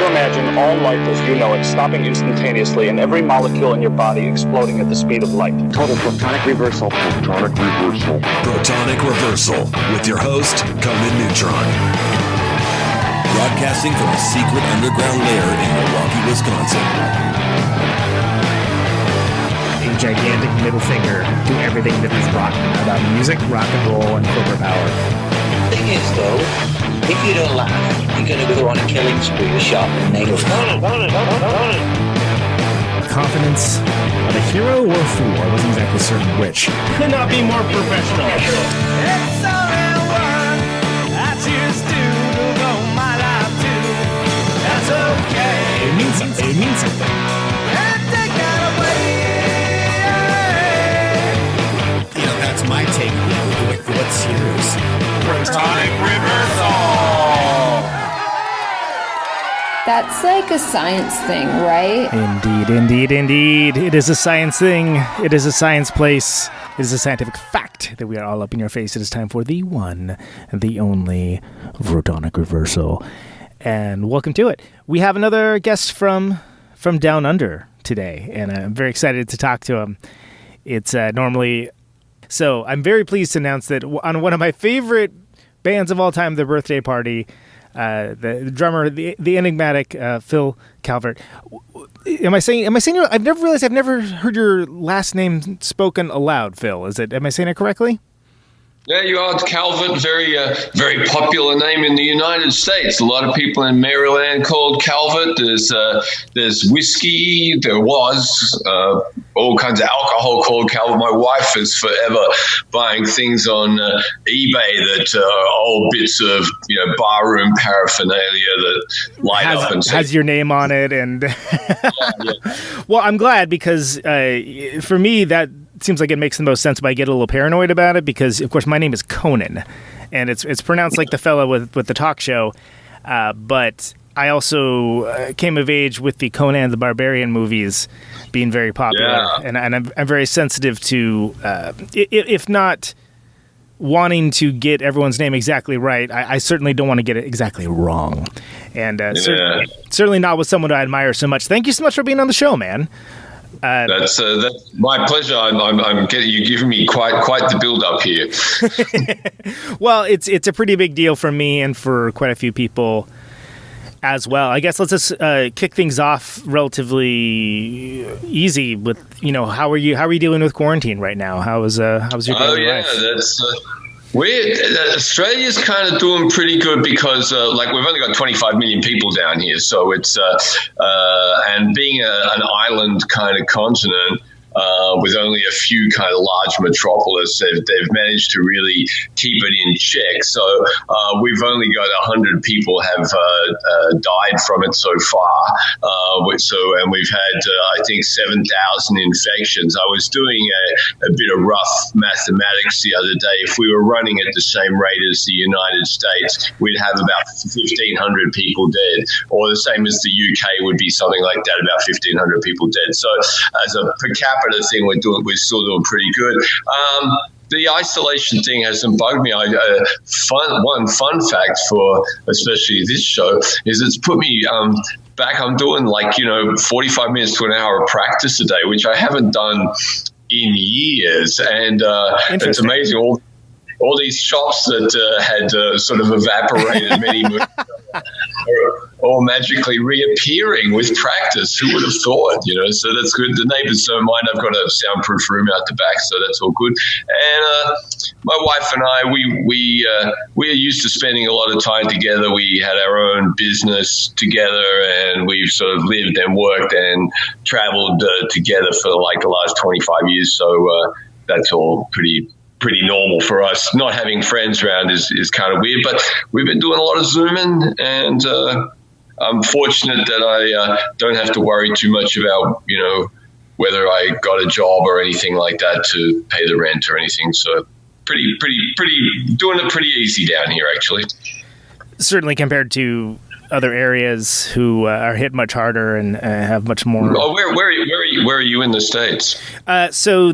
to imagine all life as you know it stopping instantaneously and every molecule in your body exploding at the speed of light. Total protonic reversal. Protonic reversal. Protonic reversal with your host, Conan Neutron. Broadcasting from a secret underground lair in Milwaukee, Wisconsin. A gigantic middle finger to everything that is rock about music, rock and roll, and corporate power. The thing is, though, if you don't laugh, you're going to go on a killing spree with sharpened nails. Confidence of a hero or a fool. I wasn't exactly certain which. Could not be more professional. It's only one I choose to go my life to. That's okay. It means something. It means something. And take that away. You know, that's my take. What's yours? Protonic reversal. That's like a science thing, right? Indeed. It is a science thing. It is a science place. It is a scientific fact that we are all up in your face. It is time for the one and the only Protonic reversal. And welcome to it. We have another guest from Down Under today, and I'm very excited to talk to him. It's normally... So I'm very pleased to announce that on one of my favorite bands of all time, The Birthday Party, the drummer, the enigmatic Phill Calvert. Am I saying your? I've never heard your last name spoken aloud. Phill, is it? Am I saying it correctly? Yeah, you are. Calvert, very popular name in the United States. A lot of people in Maryland called Calvert. There's whiskey. There was all kinds of alcohol called Calvert. My wife is forever buying things on eBay that are old bits of barroom paraphernalia that light up and has your name on it. And yeah. Well, I'm glad because for me that seems like it makes the most sense, but I get a little paranoid about it because, of course, my name is Conan, and it's pronounced like the fella with the talk show. But I also came of age with the Conan the Barbarian movies being very popular, and I'm very sensitive to, if not wanting to get everyone's name exactly right, I certainly don't want to get it exactly wrong. And certainly not with someone I admire so much. Thank you so much for being on the show, man. That's my pleasure. I'm getting you giving me quite the build up here. Well, it's a pretty big deal for me and for quite a few people as well. I guess let's just kick things off relatively easy with how are you dealing with quarantine right now? How's your daily life? That's. Australia's kind of doing pretty good because, we've only got 25 million people down here. So it's, and being an island kind of continent, with only a few kind of large metropolis, they've managed to really keep it in check. So we've only got 100 people have died from it so far. And we've had, I think, 7,000 infections. I was doing a bit of rough mathematics the other day. If we were running at the same rate as the United States, we'd have about 1,500 people dead, or the same as the UK would be something like that, about 1,500 people dead. So as a per capita thing, we're still doing pretty good. The isolation thing hasn't bugged me. One fun fact for especially this show is it's put me back. I'm doing 45 minutes to an hour of practice a day, which I haven't done in years, and it's amazing. All these shops that had sort of evaporated many moons are all magically reappearing with practice. Who would have thought, So that's good. The neighbors don't mind. I've got a soundproof room out the back, so that's all good. And my wife and I, we are used to spending a lot of time together. We had our own business together, and we've sort of lived and worked and traveled together for the last 25 years. So that's all pretty normal for us. Not having friends around is kind of weird, but we've been doing a lot of Zooming, and I'm fortunate that I don't have to worry too much about, whether I got a job or anything like that to pay the rent or anything. So pretty doing it pretty easy down here, actually. Certainly compared to other areas who are hit much harder and have much more. Oh, where are you in the States? So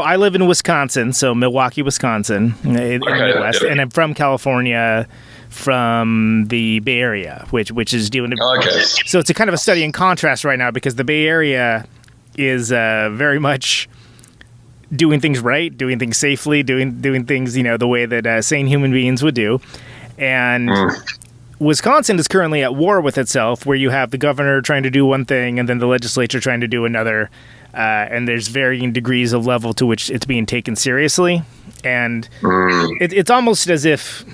I live in Wisconsin, so Milwaukee, Wisconsin, in the Midwest, and I'm from California from the Bay Area, which is doing. Okay. So it's a kind of a study in contrast right now because the Bay Area is very much doing things right, doing things safely, doing things the way that sane human beings would do, and. Wisconsin is currently at war with itself, where you have the governor trying to do one thing and then the legislature trying to do another, and there's varying degrees of level to which it's being taken seriously. And it's almost as if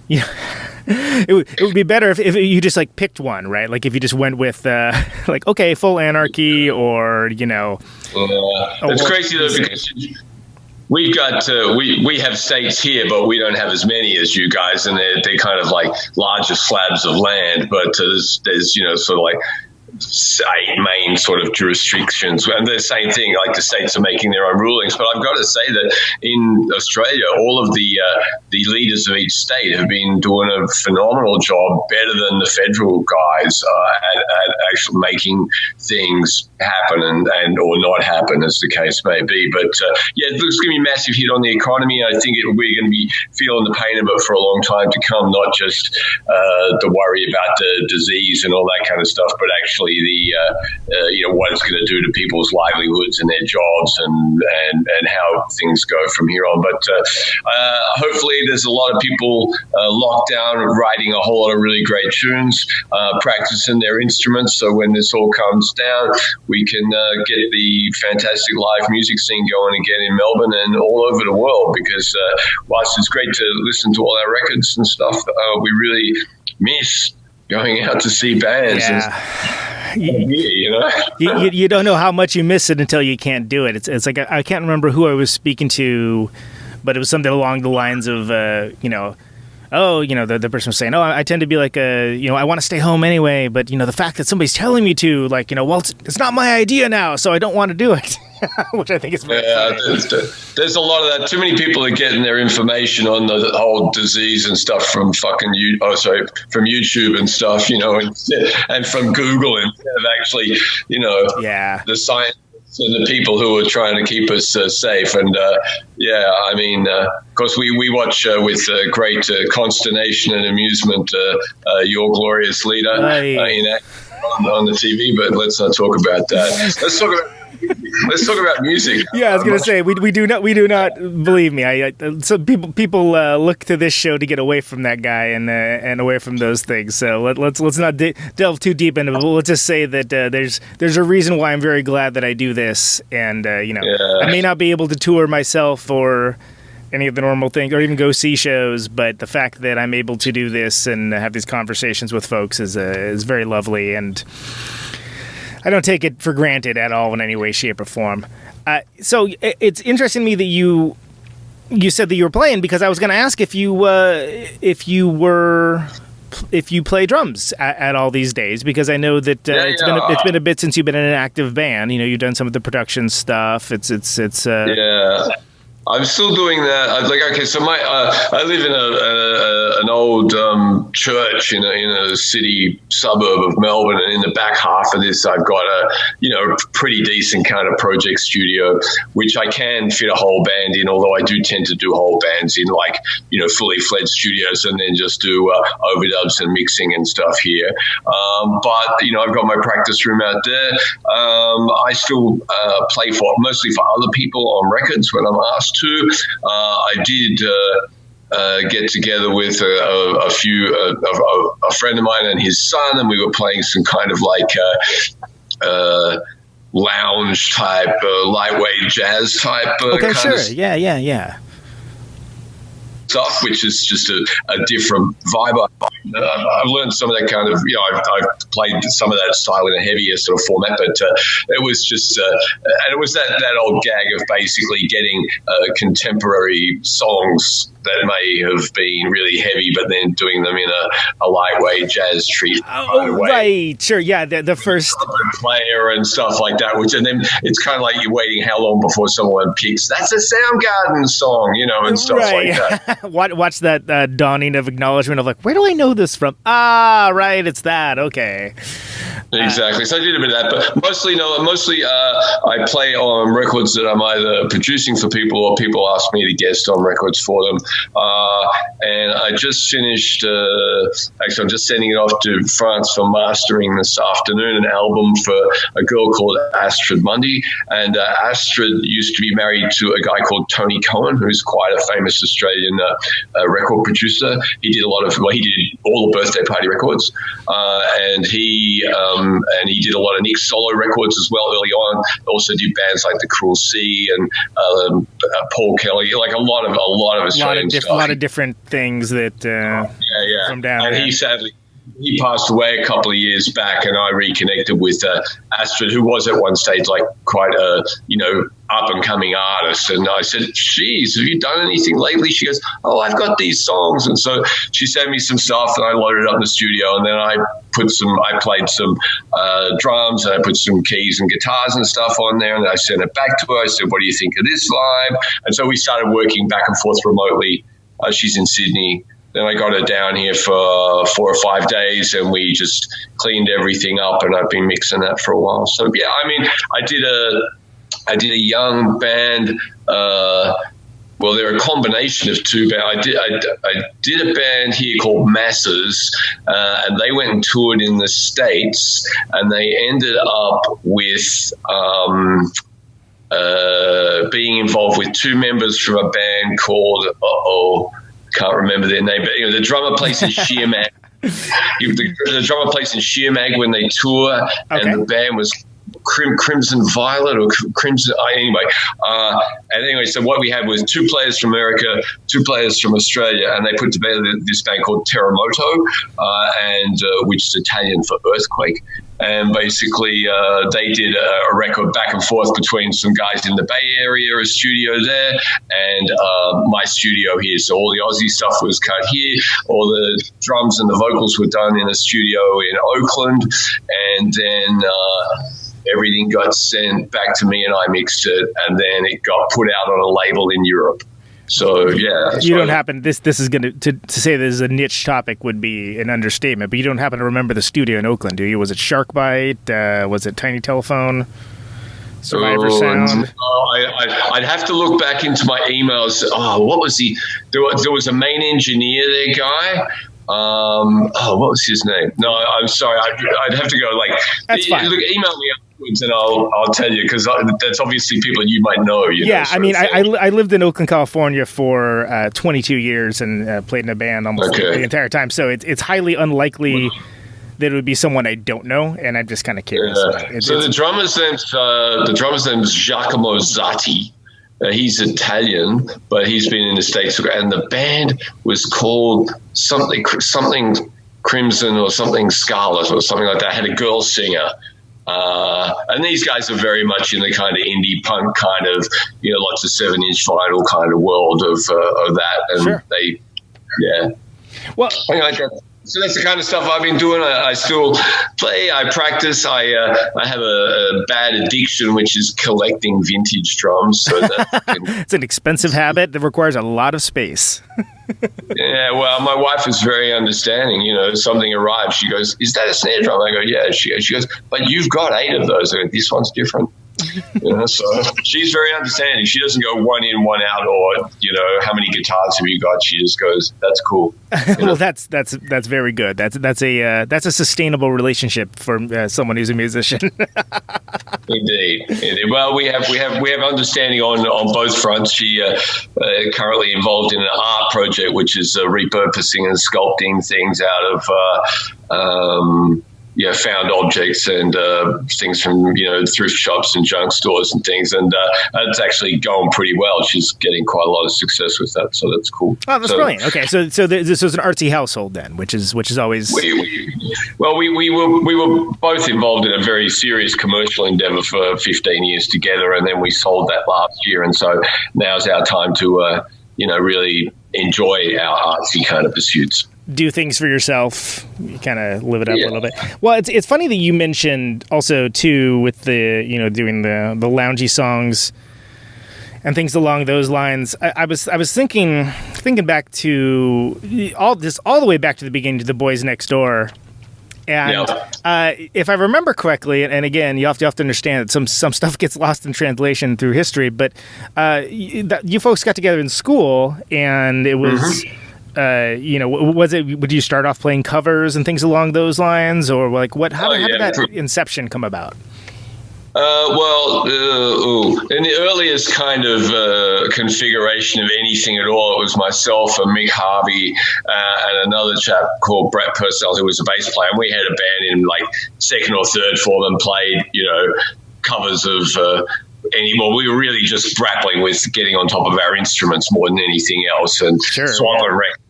it would be better if you just like picked one, right? Like if you just went with like, okay, full anarchy, or it's crazy though, because we've got we have states here, but we don't have as many as you guys, and they're kind of like larger slabs of land. But there's sort of like 8 main sort of jurisdictions, and the same thing. Like the states are making their own rulings. But I've got to say that in Australia, all of the leaders of each state have been doing a phenomenal job, better than the federal guys at actually making things happen and or not happen, as the case may be. But yeah, it's going to be a massive hit on the economy. I think we're going to be feeling the pain of it for a long time to come. Not just the worry about the disease and all that kind of stuff, but actually the what it's going to do to people's livelihoods and their jobs and how things go from here on. But hopefully there's a lot of people locked down writing a whole lot of really great tunes, practicing their instruments, so when this all comes down, we can get the fantastic live music scene going again in Melbourne and all over the world, because whilst it's great to listen to all our records and stuff, we really miss going out to see bands. You don't know how much you miss it until you can't do it. It's like I can't remember who I was speaking to, but it was something along the lines of the person was saying, I tend to be like I want to stay home anyway, but the fact that somebody's telling me to, like, well, it's not my idea now, so I don't want to do it. Which I think is very funny. There's a lot of that. Too many people are getting their information on the whole disease and stuff from from YouTube and stuff, and from Google, instead of actually, the science and the people who are trying to keep us safe. And of course, we watch with great consternation and amusement Your Glorious Leader on the TV, but let's not talk about that. Let's talk about music. Yeah, I was going to say we do not believe me. So people look to this show to get away from that guy and away from those things. So let's not delve too deep into it. Let's just say that there's a reason why I'm very glad that I do this, and I may not be able to tour myself or any of the normal things, or even go see shows, but the fact that I'm able to do this and have these conversations with folks is very lovely, and I don't take it for granted at all in any way, shape, or form. So it's interesting to me that you said that you were playing, because I was going to ask if you play drums at all these days, because I know that it's been a bit since you've been in an active band. You've done some of the production stuff. It's I'm still doing that. So I live in an old church in a city suburb of Melbourne, and in the back half of this, I've got a pretty decent kind of project studio, which I can fit a whole band in. Although I do tend to do whole bands in fully fledged studios, and then just do overdubs and mixing and stuff here. But I've got my practice room out there. I still play mostly for other people on records when I'm asked to. I did get together with a friend of mine and his son, and we were playing some kind of lounge type, lightweight jazz type. Okay, sure, yeah. Stuff, which is just a different vibe. I've learned some of that kind of, I've played some of that style in a heavier sort of format, but it was just, and it was that old gag of basically getting contemporary songs that may have been really heavy, but then doing them in a lightweight jazz treat kind of way. Right, sure, yeah, the first player and stuff like that, and then it's kind of like you're waiting how long before someone picks, that's a Soundgarden song, and stuff like that. Watch that dawning of acknowledgement of like, where do I know this from? Ah, right, it's that. Okay. Exactly. So I did a bit of that, but mostly I play on records that I'm either producing for people or people ask me to guest on records for them. And I just finished, actually I'm just sending it off to France for mastering this afternoon, an album for a girl called Astrid Mundy. And Astrid used to be married to a guy called Tony Conan, who's quite a famous Australian record producer. He did all the birthday party records. And he did a lot of Nick's solo records as well early on. Also did bands like The Cruel Sea and Paul Kelly, like a lot of Australian stuff. A lot of different things that from down there. And he passed away a couple of years back, and I reconnected with Astrid, who was at one stage like quite a up and coming artist. And I said, "Geez, have you done anything lately?" She goes, "Oh, I've got these songs." And so she sent me some stuff, and I loaded it up in the studio, and then I played some drums, and I put some keys and guitars and stuff on there, and I sent it back to her. I said, "What do you think of this vibe?" And so we started working back and forth remotely. She's in Sydney. Then I got her down here for 4 or 5 days, and we just cleaned everything up, and I've been mixing that for a while. So yeah, I mean, I did a young band. Well, they're a combination of two bands. I did a band here called Masses, and they went and toured in the States, and they ended up with being involved with two members from a band called can't remember their name, but the drummer plays in Sheermag. The drummer plays in Sheermag when they tour, and the band was Crimson Violet or Crimson. Anyway, so what we had was 2 players from America, 2 players from Australia, and they put together this band called Terremoto, which is Italian for earthquake. And basically, they did a record back and forth between some guys in the Bay Area, a studio there, and my studio here. So all the Aussie stuff was cut here. All the drums and the vocals were done in a studio in Oakland. And then everything got sent back to me, and I mixed it. And then it got put out on a label in Europe. So yeah, you don't happen. This is going to say this is a niche topic would be an understatement. But you don't happen to remember the studio in Oakland, do you? Was it Sharkbite? Was it Tiny Telephone? Survivor Sound? I'd have to look back into my emails. What was he? There was a main engineer there, guy. What was his name? No, I'm sorry. I'd have to go. That's fine. Look, email me afterwards, and I'll tell you, because that's obviously people you might know. I mean, I lived in Oakland, California for 22 years and played in a band almost the entire time. So it's highly unlikely that it would be someone I don't know, and I'm just kind of curious. Yeah. So the drummer's name's Giacomo Zatti. He's Italian, but he's been in the States, and the band was called something Crimson or something Scarlet or something like that. Had a girl singer. And these guys are very much in the kind of indie punk kind of, lots of 7-inch vinyl kind of world of that. And sure. Well, so that's the kind of stuff I've been doing. I still play, I practice. I have a bad addiction, which is collecting vintage drums. So it's an expensive habit that requires a lot of space. Yeah, well, my wife is very understanding. Something arrives. She goes, "Is that a snare drum?" I go, "Yeah." She goes, "But you've got 8 of those. I go, this one's different." So she's very understanding. She doesn't go one in, one out, or how many guitars have you got? She just goes, "That's cool." Well, that's very good. That's a sustainable relationship for someone who's a musician. Indeed. Well, we have understanding on both fronts. She currently involved in an art project, which is repurposing and sculpting things out of found objects and things from thrift shops and junk stores and things, and it's actually going pretty well. She's getting quite a lot of success with that, so that's cool. Oh, that's brilliant. Okay, so this was an artsy household then, which is always. We were both involved in a very serious commercial endeavor for 15 years together, and then we sold that last year, and so now's our time to really enjoy our artsy kind of pursuits. Do things for yourself, you kind of live it up a little bit. Well, it's funny that you mentioned also too with the doing the loungy songs and things along those lines. I was thinking back to all the way back to the beginning, to the Boys Next Door. And if I remember correctly, and again, you have to understand that some stuff gets lost in translation through history, but you folks got together in school, and it was, would you start off playing covers and things along those lines, or like how did that inception come about? In the earliest kind of configuration of anything at all, it was myself and Mick Harvey and another chap called Brett Purcell, who was a bass player. And we had a band in like second or third form and played, covers of we were really just grappling with getting on top of our instruments more than anything else, and swapping records,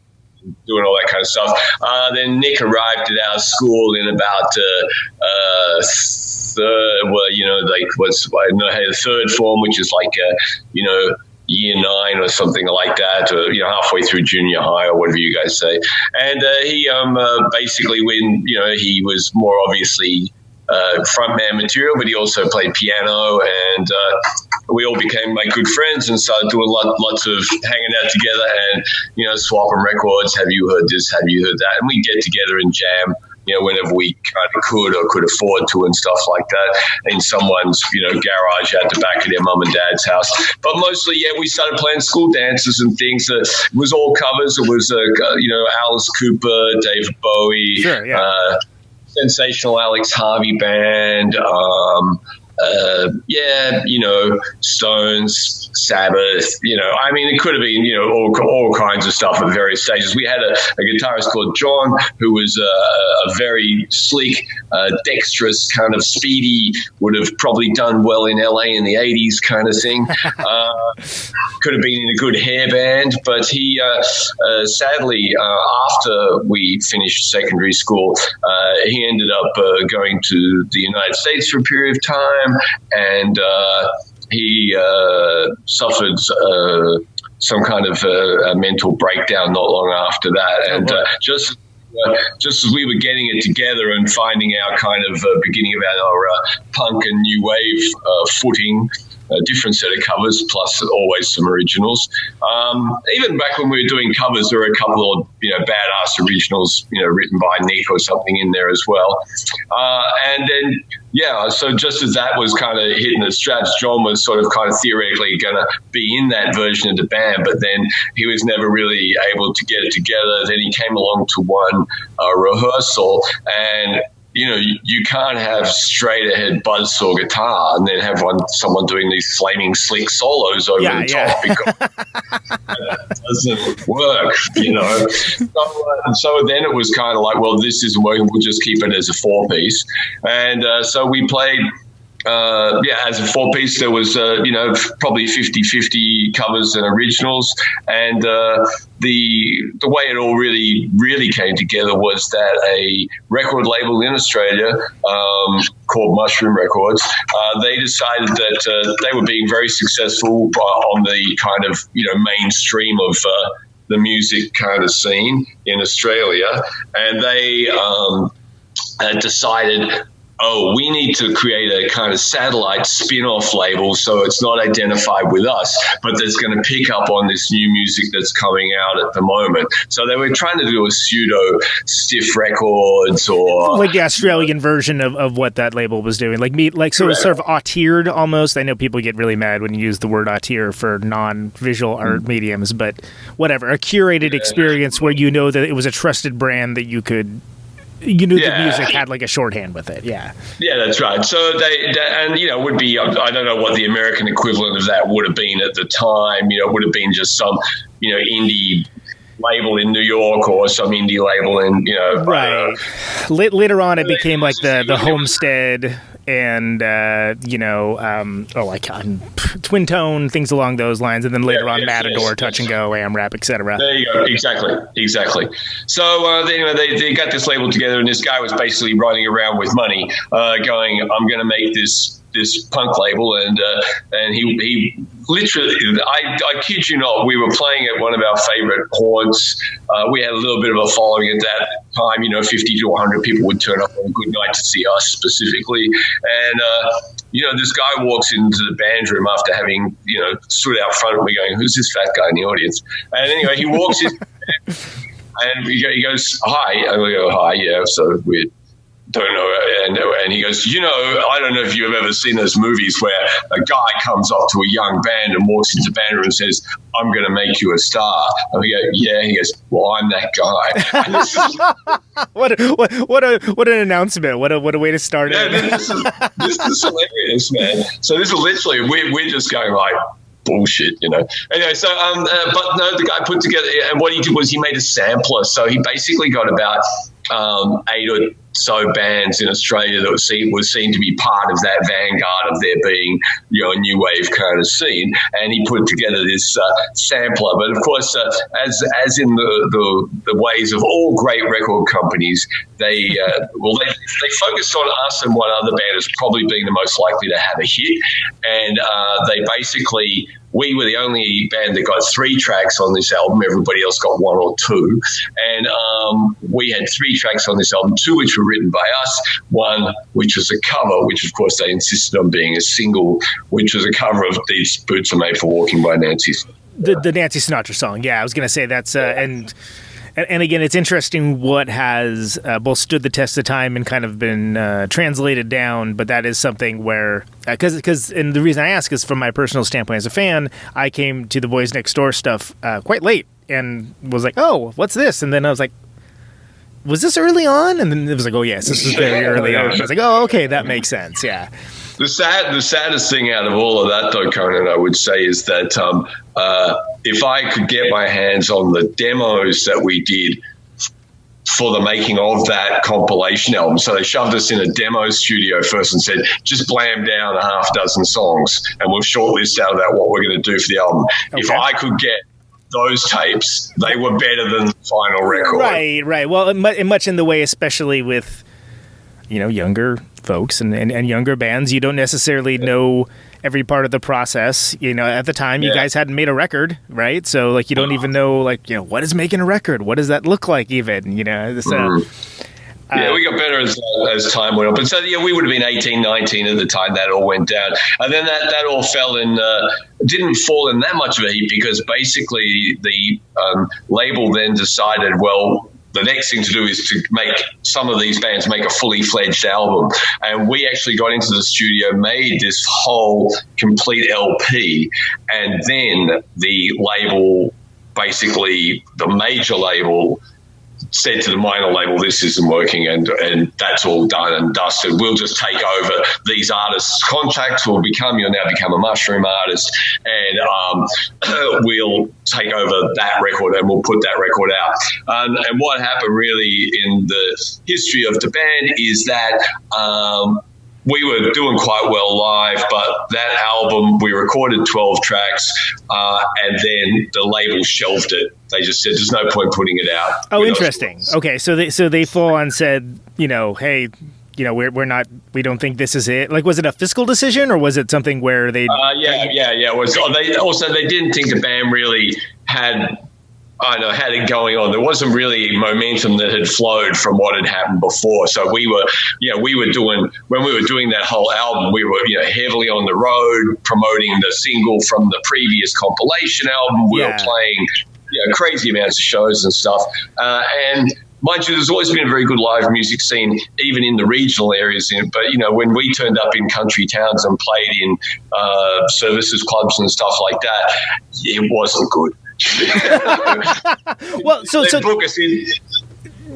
doing all that kind of stuff. Then Nick arrived at our school in about third form, which is like year 9 or something like that, or halfway through junior high or whatever you guys say. And he basically, when he was more obviously frontman material, but he also played piano, and we all became like good friends and started doing lots of hanging out together and swapping records. Have you heard this? Have you heard that? And we get together and jam, whenever we kind of could or could afford to, and stuff like that, in someone's garage out the back of their mum and dad's house. But mostly, we started playing school dances and things. It was all covers. It was Alice Cooper, David Bowie, Sensational Alex Harvey Band, Stones, Sabbath, it could have been, all kinds of stuff at various stages. We had a guitarist called John, who was a very sleek, dexterous, kind of speedy, would have probably done well in LA in the 80s kind of thing. Could have been in a good hair band, but he sadly, after we finished secondary school, he ended up going to the United States for a period of time, and he suffered some kind of a mental breakdown not long after that. And just as we were getting it together and finding our kind of beginning of our punk and new wave footing, a different set of covers, plus always some originals. Even back when we were doing covers, there were a couple of badass originals, written by Nick or something in there as well. And then so just as that was kind of hitting the straps, John was sort of kind of theoretically going to be in that version of the band, but then he was never really able to get it together. Then he came along to one rehearsal, and you can't have straight ahead buzzsaw guitar and then have someone doing these flaming slick solos over the top, because that doesn't work, So then it was kind of like, well, this isn't working. We'll just keep it as a 4-piece. And so we played. As a 4-piece, there was, probably 50-50 covers and originals. And the way it all really, really came together was that a record label in Australia called Mushroom Records, they decided that they were being very successful on the kind of, mainstream of the music kind of scene in Australia. And they decided, we need to create a kind of satellite spin-off label so it's not identified with us, but that's going to pick up on this new music that's coming out at the moment. So they were trying to do a pseudo Stiff Records, or like the Australian version of what that label was doing, so it was sort of auteured almost. I know people get really mad when you use the word auteur for non-visual art mediums, but whatever, a curated experience where that it was a trusted brand that you could. The music had like a shorthand with it. Yeah, that's right. So it would be, I don't know what the American equivalent of that would have been at the time. It would have been just some, indie label in New York or some indie label in, right. Later on, it became like the Homestead and Twin Tone, things along those lines, and then later on Matador, Touch and Go, AmRap, etc. There you go. Exactly. So they got this label together, and this guy was basically running around with money, going, "I'm going to make this punk label," and he literally, I kid you not, we were playing at one of our favorite haunts. We had a little bit of a following at that time. 50 to 100 people would turn up on a good night to see us specifically, and this guy walks into the band room after having, stood out front of me going, who's this fat guy in the audience? And anyway, he walks in and he goes, hi. And we go, hi, yeah, so we don't know. And he goes, I don't know if you've ever seen those movies where a guy comes up to a young band and walks into the band room and says, I'm going to make you a star. And we go, yeah. He goes, well, I'm that guy. And this is, what an announcement. What a way to start it. This is hilarious, man. So this is literally, we're just going like, bullshit, Anyway, so, but no, the guy put together, and what he did was he made a sampler. So he basically got about 8 or so bands in Australia that was seen to be part of that vanguard of there being, a new wave kind of scene. And he put together this sampler. But of course, as in the ways of all great record companies, they focused on us and one other band as probably being the most likely to have a hit. And they basically, we were the only band that got 3 tracks on this album. Everybody else got 1 or 2. And we had 3 tracks on this album, 2 which were written by us, 1 which was a cover, which of course they insisted on being a single, which was a cover of These Boots Are Made for Walking by Nancy. The Nancy Sinatra song. Yeah, I was going to say that's and again, it's interesting what has both stood the test of time and kind of been translated down, but that is something where, because and the reason I ask is from my personal standpoint as a fan, I came to the Boys Next Door stuff quite late and was like, oh, what's this? And then I was like, was this early on? And then it was like, oh, yes, this was very early on. I was like, oh, okay, that makes sense, yeah. The saddest thing out of all of that, though, Conan, I would say, is that if I could get my hands on the demos that we did for the making of that compilation album. So they shoved us in a demo studio first and said, just blam down a half dozen songs and we'll shortlist out of that what we're going to do for the album. Okay. If I could get those tapes, they were better than the final record. Right. Well, much in the way, especially with, younger folks and younger bands, you don't necessarily know every part of the process. At the time, you guys hadn't made a record, right? So, you don't even know, what is making a record? What does that look like even? We got better as time went on. But so, we would have been 18, 19 at the time that all went down. And then that all fell in, didn't fall in that much of a heap because basically the label then decided, well, the next thing to do is to make some of these bands make a fully fledged album. And we actually got into the studio, made this whole complete LP. And then the label, basically the major label, said to the minor label, this isn't working, and that's all done and dusted. We'll just take over these artists' contracts. You'll now become a mushroom artist, and we'll take over that record and we'll put that record out. And what happened really in the history of the band is that we were doing quite well live, but that album, we recorded 12 tracks, and then the label shelved it. They just said, there's no point putting it out. Oh, interesting. Okay, so they full on said, hey, we don't think this is it. Was it a fiscal decision, or was it something where they? It was. They didn't think the band really had it going on. There wasn't really momentum that had flowed from what had happened before. So we were doing, when we were doing that whole album, we were, heavily on the road promoting the single from the previous compilation album. We were playing, crazy amounts of shows and stuff. And mind you, there's always been a very good live music scene, even in the regional areas. But, when we turned up in country towns and played in services clubs and stuff like that, it wasn't good. Well, they book us in.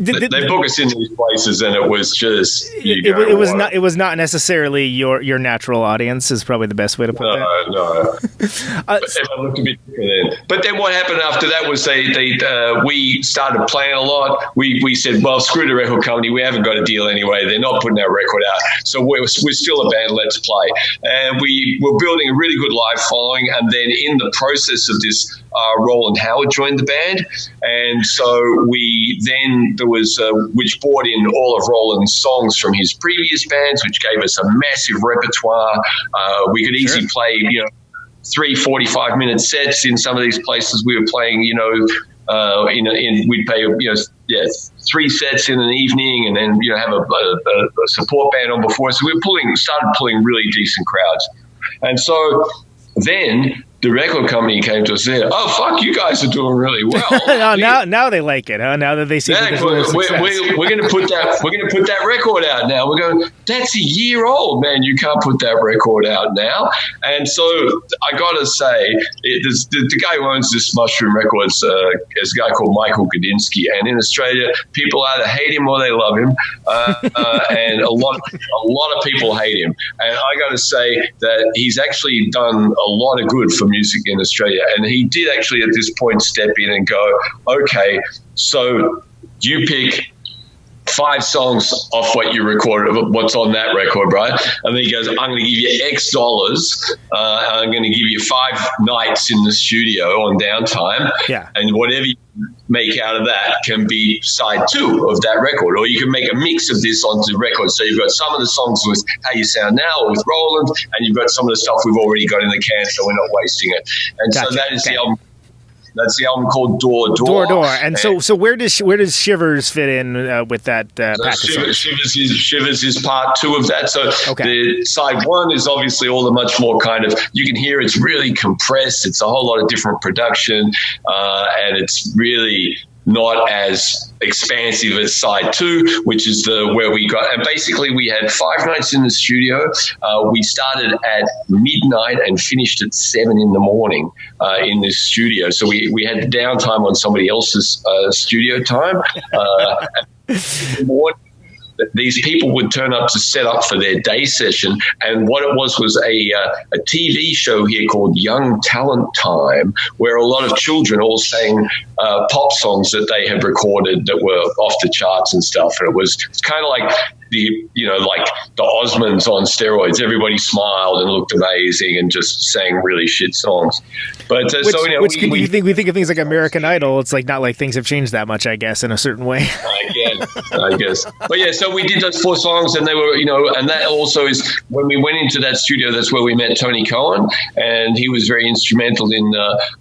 They book us in these places, and it was just it was not necessarily your natural audience is probably the best way to put that. No. It looked a bit different then. But then what happened after that was we started playing a lot. We said, well, screw the record company. We haven't got a deal anyway. They're not putting our record out, so we're still a band. Let's play. And we were building a really good live following. And then in the process of this, Roland Howard joined the band, and so which brought in all of Roland's songs from his previous bands, which gave us a massive repertoire. We could easily play, 3 45-minute sets in some of these places we were playing. We'd pay 3 sets in an evening, and then have a support band on before. So we started pulling really decent crowds, and so then the record company came to us and said, "Oh fuck, you guys are doing really well." now they like it, huh? Now that they see that there's a little success. We're going to put that record out now. We're going. That's a year old, man. You can't put that record out now. And so I got to say, the guy who owns this Mushroom Records is a guy called Michael Gudinski, and in Australia, people either hate him or they love him, and a lot of people hate him. And I got to say that he's actually done a lot of good for music in Australia, and he did actually at this point step in and go, okay, so you pick 5 songs off what you recorded, what's on that record, right? And then he goes, I'm going to give you X dollars. I'm going to give you 5 nights in the studio on downtime. Yeah. And whatever you make out of that can be side 2 of that record, or you can make a mix of this onto the record. So you've got some of the songs with How You Sound Now or with Roland, and you've got some of the stuff we've already got in the can, so we're not wasting it. And so that is the album. That's the album called Door. And so where does Shivers fit in with that package? Shivers is part 2 of that. So the side 1 is obviously all the much more kind of, you can hear it's really compressed. It's a whole lot of different production, and it's really not as expansive as side 2, which is where we got. And basically, we had 5 nights in the studio. We started at midnight and finished at 7 in the morning in this studio. So we had downtime on somebody else's studio time. These people would turn up to set up for their day session, and what it was a TV show here called Young Talent Time, where a lot of children all sang pop songs that they had recorded that were off the charts and stuff. And it's kind of like like the Osmonds on steroids. Everybody smiled and looked amazing and just sang really shit songs. But we think of things like American Idol. It's like not like things have changed that much, I guess, in a certain way. I guess. But yeah, so we did those 4 songs, and they were, and that also is when we went into that studio. That's where we met Tony Cohen, and he was very instrumental in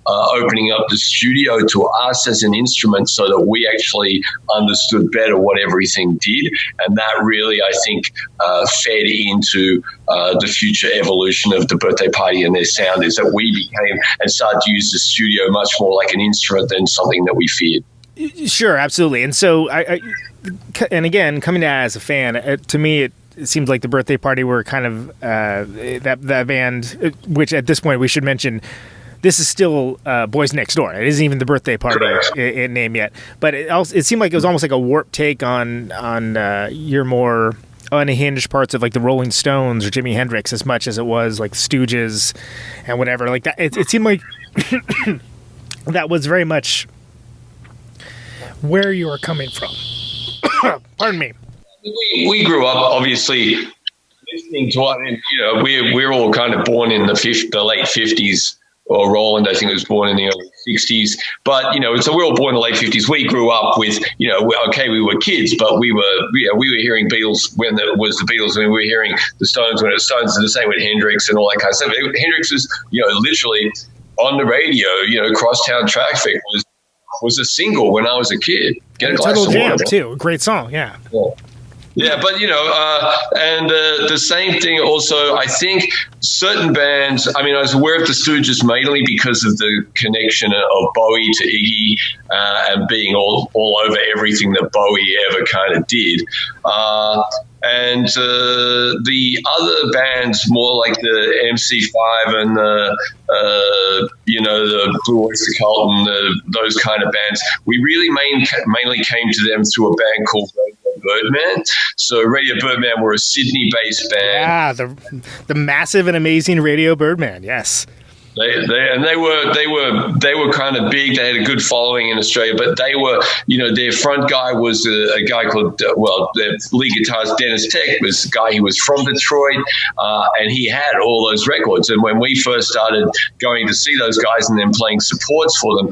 opening up the studio to us as an instrument, so that we actually understood better what everything did, and that really, I think, fed into the future evolution of the Birthday Party and their sound, is that we became and started to use the studio much more like an instrument than something that we feared. Sure, absolutely. And so, and again, coming at it as a fan, to me, it seems like the Birthday Party were kind of that band, which at this point we should mention, this is still Boys Next Door. It isn't even the Birthday Party in name yet. But it seemed like it was almost like a warped take on your more unhinged parts of like the Rolling Stones or Jimi Hendrix, as much as it was like Stooges and whatever. Like that, it seemed like that was very much where you were coming from. Pardon me. We grew up obviously listening to it. We're all kind of born in the late 50s. Or Roland, I think, was born in the early 60s. But, so we're all born in the late 50s. We grew up with, we were kids, but we were hearing Beatles when it was the Beatles, and we were hearing the Stones when it was Stones, and the same with Hendrix and all that kind of stuff. Hendrix was, literally on the radio, Crosstown Traffic was a single when I was a kid. Get a glass of water. Jam, too. Great song, yeah. Yeah, but, and the same thing also, I think certain bands, I was aware of the Stooges mainly because of the connection of Bowie to Iggy and being all over everything that Bowie ever kind of did. And the other bands, more like the MC5 and the Blue Oyster Cult and those kind of bands, we really mainly came to them through a band called Birdman. So Radio Birdman were a Sydney-based band. Yeah, the massive and amazing Radio Birdman. Yes. They were kind of big. They had a good following in Australia, but they were, their front guy was a guy called, their lead guitarist Dennis Tech was a guy who was from Detroit, and he had all those records. And when we first started going to see those guys and then playing supports for them,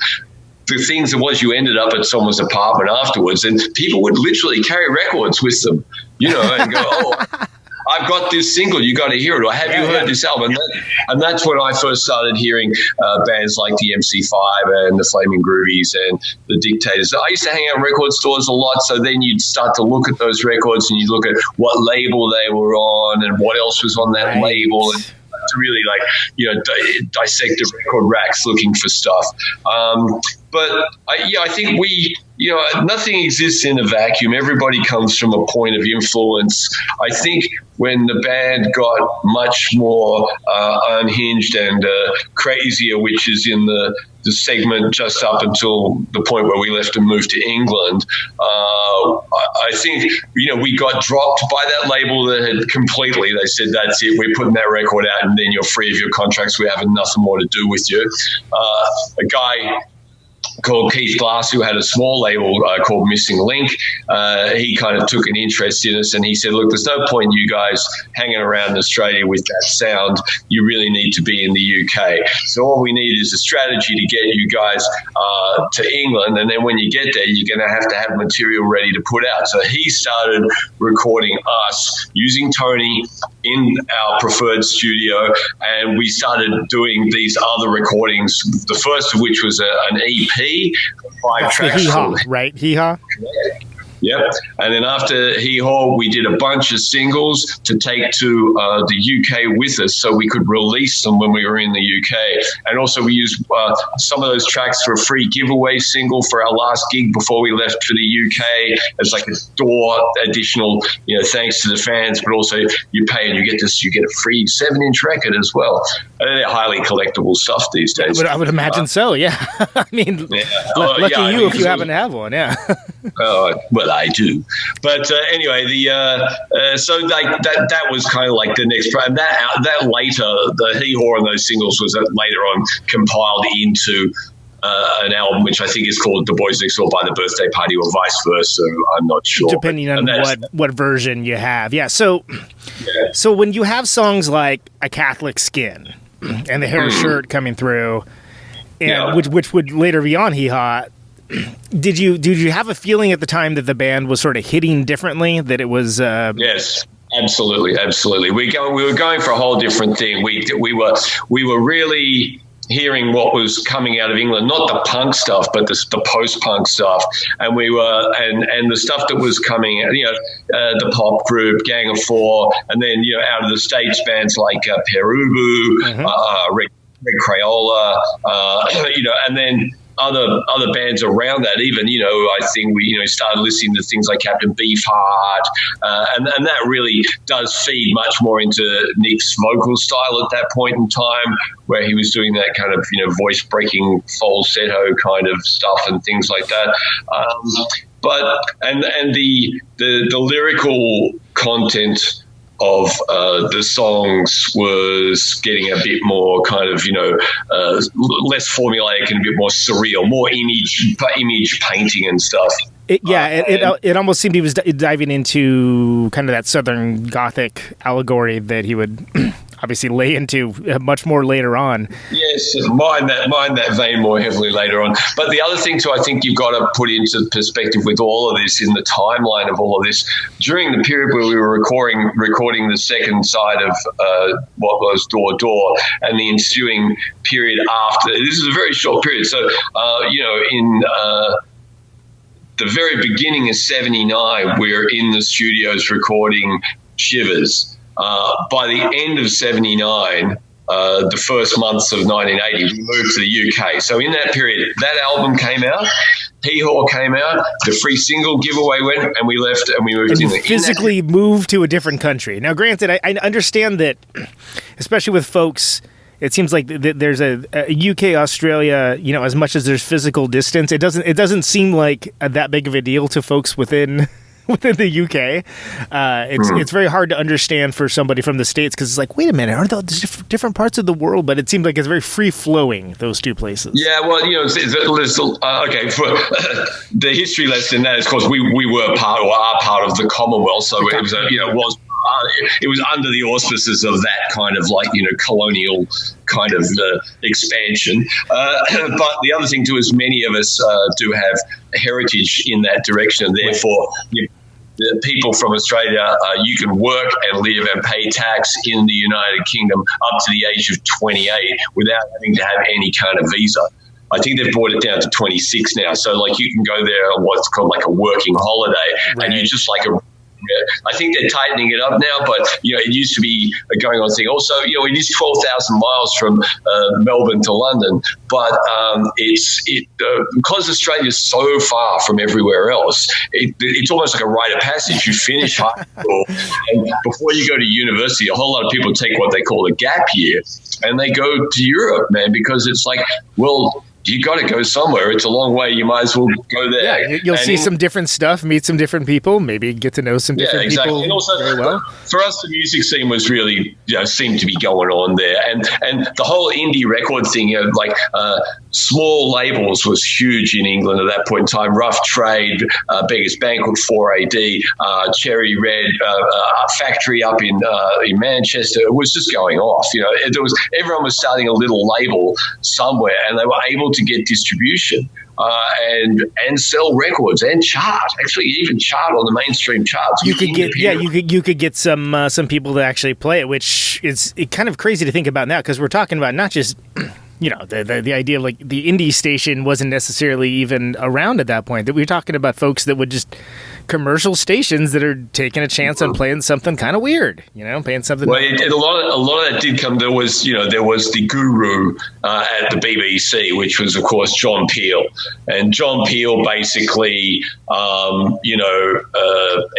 the things it was, you ended up at someone's apartment afterwards, and people would literally carry records with them, and go, I've got this single. You got to hear it. Or have you heard this album? And that's when I first started hearing bands like the MC5 and the Flaming Groovies and the Dictators. I used to hang out in record stores a lot, so then you'd start to look at those records and you look at what label they were on and what else was on that label, and to really dissect the record racks looking for stuff. But I think nothing exists in a vacuum. Everybody comes from a point of influence. I think when the band got much more unhinged and crazier, which is in the segment just up until the point where we left and moved to England, I think, we got dropped by that label that had completely, they said, that's it, we're putting that record out and then you're free of your contracts, we have nothing more to do with you. A guy called Keith Glass, who had a small label called Missing Link, he kind of took an interest in us, and he said, look, there's no point you guys hanging around in Australia with that sound. You really need to be in the UK. So all we need is a strategy to get you guys to England, and then when you get there, you're going to have material ready to put out. So he started recording us using Tony in our preferred studio, and we started doing these other recordings, the first of which was an EP, 5 tracks. Hee-haw, right? Hee-haw? Yep. And then after Hee-Haw, we did a bunch of singles to take to the UK with us so we could release them when we were in the UK. And also we used some of those tracks for a free giveaway single for our last gig before we left for the UK as like a door additional, thanks to the fans, but also you pay and you get a free 7-inch record as well. And they're highly collectible stuff these days. I would imagine so, yeah. I mean, lucky you if you happen to have one, yeah. Well, I do, but anyway, so like that was kind of like the next, and that later, the Hee-Haw and those singles was later on compiled into an album which I think is called The Boys Next Door by the Birthday Party, or vice versa. I'm not sure, depending on what version you have. Yeah, so when you have songs like A Catholic Skin and The Hair Shirt coming through, and which would later be on Hee-Haw. Did you have a feeling at the time that the band was sort of hitting differently? That it was yes, absolutely. We were going for a whole different thing. We were really hearing what was coming out of England, not the punk stuff, but the post-punk stuff, and we were and the stuff that was coming out, the pop group Gang of Four, and then out of the States bands like Perubu, Red Crayola, and then other bands around that. Even I think we started listening to things like Captain Beefheart, and that really does feed much more into Nick's vocal style at that point in time, where he was doing that kind of voice breaking falsetto kind of stuff and things like that. But the lyrical content of the songs was getting a bit more kind of less formulaic and a bit more surreal, more image painting and stuff. It almost seemed he was diving into kind of that Southern Gothic allegory that he would obviously lay into much more later on. Yes, mind that vein more heavily later on. But the other thing too, I think you've got to put into perspective with all of this, in the timeline of all of this, during the period where we were recording the second side of what was Door Door, and the ensuing period after. This is a very short period. So, in the very beginning of 79, we're in the studios recording Shivers. By the end of 79, the first months of 1980, we moved to the UK. So in that period, that album came out, Hee-Haw came out, the free single giveaway went, and we left and we moved in. Physically moved to a different country. Now, granted, I understand that, especially with folks, it seems like there's a UK, Australia, as much as there's physical distance, it doesn't seem like that big of a deal to folks within the UK. It's very hard to understand for somebody from the States, because it's like, wait a minute, aren't those different parts of the world? But it seems like it's very free-flowing, those two places. Yeah, well, okay, for the history lesson, that is, of course, we were part, or are part of the Commonwealth, so it was it was under the auspices of that kind of colonial kind of expansion. But the other thing too is many of us do have heritage in that direction, and therefore the people from Australia, you can work and live and pay tax in the United Kingdom up to the age of 28 without having to have any kind of visa. I think they've brought it down to 26 now. So, like, you can go there on what's called like a working holiday, and you just like I think they're tightening it up now, but it used to be a going on thing. Also, it is 12,000 miles from Melbourne to London, but because Australia is so far from everywhere else, it's almost like a rite of passage. You finish high school, and before you go to university, a whole lot of people take what they call a gap year, and they go to Europe, man, because it's like, well, you got to go somewhere. It's a long way. You might as well go there. Yeah, you'll see some different stuff, meet some different people, maybe get to know some different people. And also, very well. For us, the music scene was really, seemed to be going on there, and the whole indie record thing, small labels was huge in England at that point in time. Rough Trade, Beggars Banquet, 4AD, Cherry Red, Factory up in Manchester. It was just going off. Everyone was starting a little label somewhere, and they were able to get distribution and sell records and chart. Actually, even chart on the mainstream charts. You could get some people to actually play it, which is kind of crazy to think about now, because we're talking about not just the idea of like the indie station wasn't necessarily even around at that point. That we're talking about folks that would just commercial stations that are taking a chance on playing something kind of weird, paying something. Well, a lot of that did come. There was the guru at the BBC, which was of course John Peel, and John Peel basically,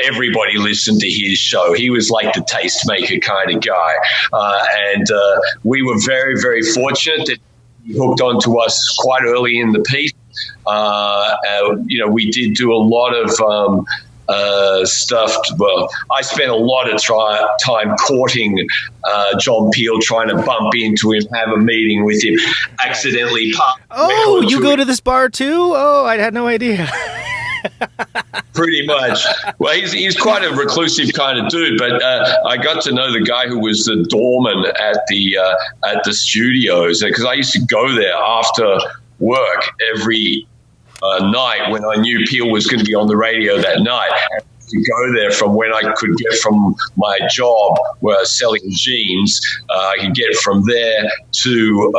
everybody listened to his show. He was like the tastemaker kind of guy, and we were very, very fortunate that he hooked onto us quite early in the piece. We did do a lot of stuff. Well, I spent a lot of time courting John Peel, trying to bump into him, have a meeting with him, accidentally pop. Oh, you go to this bar too? Oh, I had no idea. Pretty much. Well, he's quite a reclusive kind of dude, but I got to know the guy who was the doorman at the studios, because I used to go there after work every night when I knew Peel was going to be on the radio that night. To go there from when I could get from my job where I was selling jeans, I could get from there to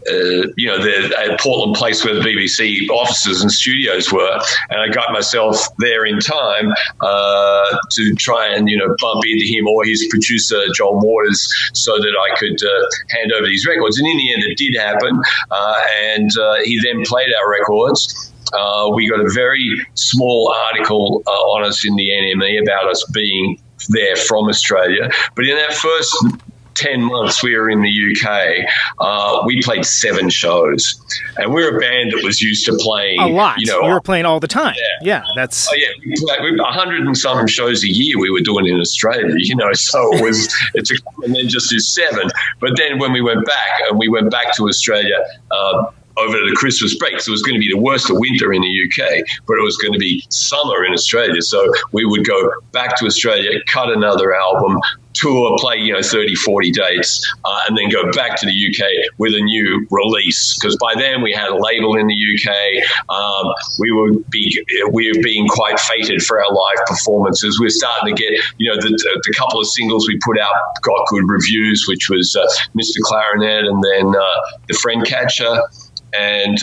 the Portland Place where the BBC offices and studios were, and I got myself there in time to try and bump into him or his producer John Waters, so that I could hand over these records. And in the end, it did happen, and he then played our records. We got a very small article on us in the NME about us being there from Australia, but in that first 10 months we were in the UK, we played 7 shows, and we're a band that was used to playing a lot. You were playing all the time. Yeah, that's. Oh yeah, we 100 and some shows a year we were doing in Australia. So it took, and then just do 7. But then when we went back to Australia. Over the Christmas break, so it was going to be the worst of winter in the UK, but it was going to be summer in Australia. So we would go back to Australia, cut another album, tour, play 30, 40 dates, and then go back to the UK with a new release. Because by then we had a label in the UK. We were being quite fated for our live performances. We're starting to get the couple of singles we put out got good reviews, which was Mr. Clarinet and then The Friend Catcher. And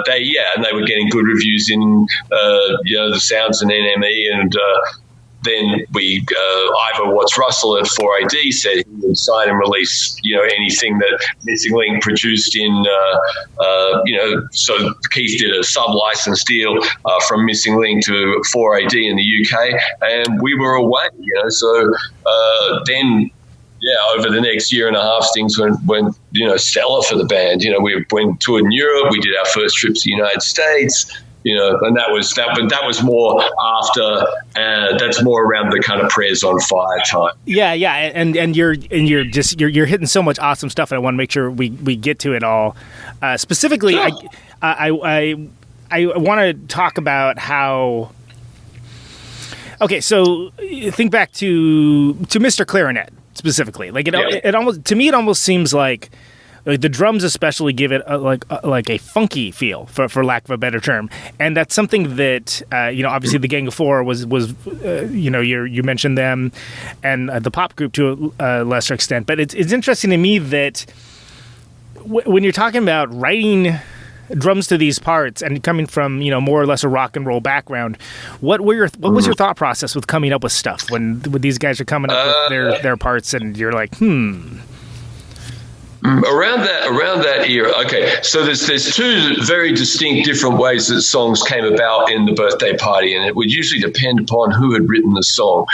they were getting good reviews in the Sounds and NME, and then we Ivor Watts Russell at 4AD said he would sign and release anything that Missing Link produced in so Keith did a sub-license deal from Missing Link to 4AD in the UK, and we were away. So then. Yeah, over the next year and a half, things went stellar for the band. We went toured in Europe. We did our first trip to the United States. And that was more after. That's more around the kind of Prayers on Fire time. Yeah, and you're hitting so much awesome stuff, and I want to make sure we get to it all. Specifically, sure. I want to talk about how. Okay, so think back to Mr. Clarinet. Specifically, like it almost to me, it almost seems like the drums especially give it like a funky feel, for lack of a better term, and that's something that obviously the Gang of Four was you mentioned them, and the pop group to a lesser extent, but it's interesting to me that when you're talking about writing drums to these parts and coming from more or less a rock and roll background, what was your thought process with coming up with stuff when these guys are coming up with their parts and you're like Around that era, okay. So there's two very distinct different ways that songs came about in the birthday party, and it would usually depend upon who had written the song.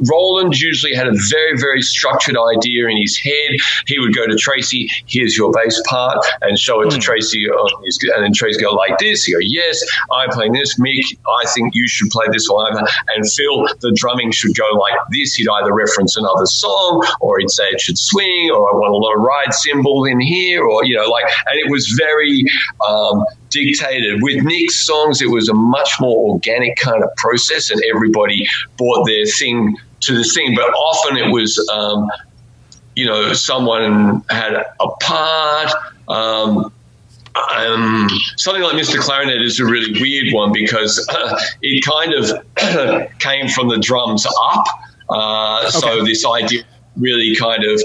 Roland usually had a very, very structured idea in his head. He would go to Tracy, here's your bass part, and show it to Tracy, and then Tracy go like this. He go, yes, I'm playing this. Mick, I think you should play this one. And Phill, the drumming should go like this. He'd either reference another song, or he'd say it should swing, or I want a lot of ride cymbal in here, or and it was very dictated. With Nick's songs, it was a much more organic kind of process, and everybody brought their thing to the thing. But often it was, someone had a part. Something like Mr. Clarinet is a really weird one because it kind of came from the drums up. So this idea really kind of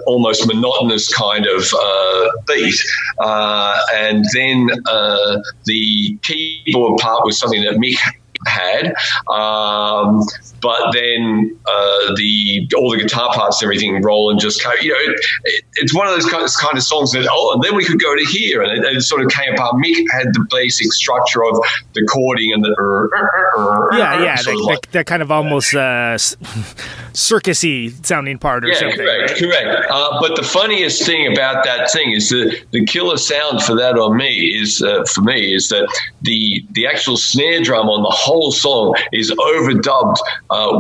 almost monotonous kind of beat. And then the keyboard part was something that Mick had. But then all the guitar parts and everything, Roland just kind of, it's one of those kind of songs that, and then we could go to here. And it sort of came apart. Mick had the basic structure of the chording and the that kind of almost circusy sounding part or something. Correct. But the funniest thing about that thing is the killer sound for that on me is that the actual snare drum on the whole song is overdubbed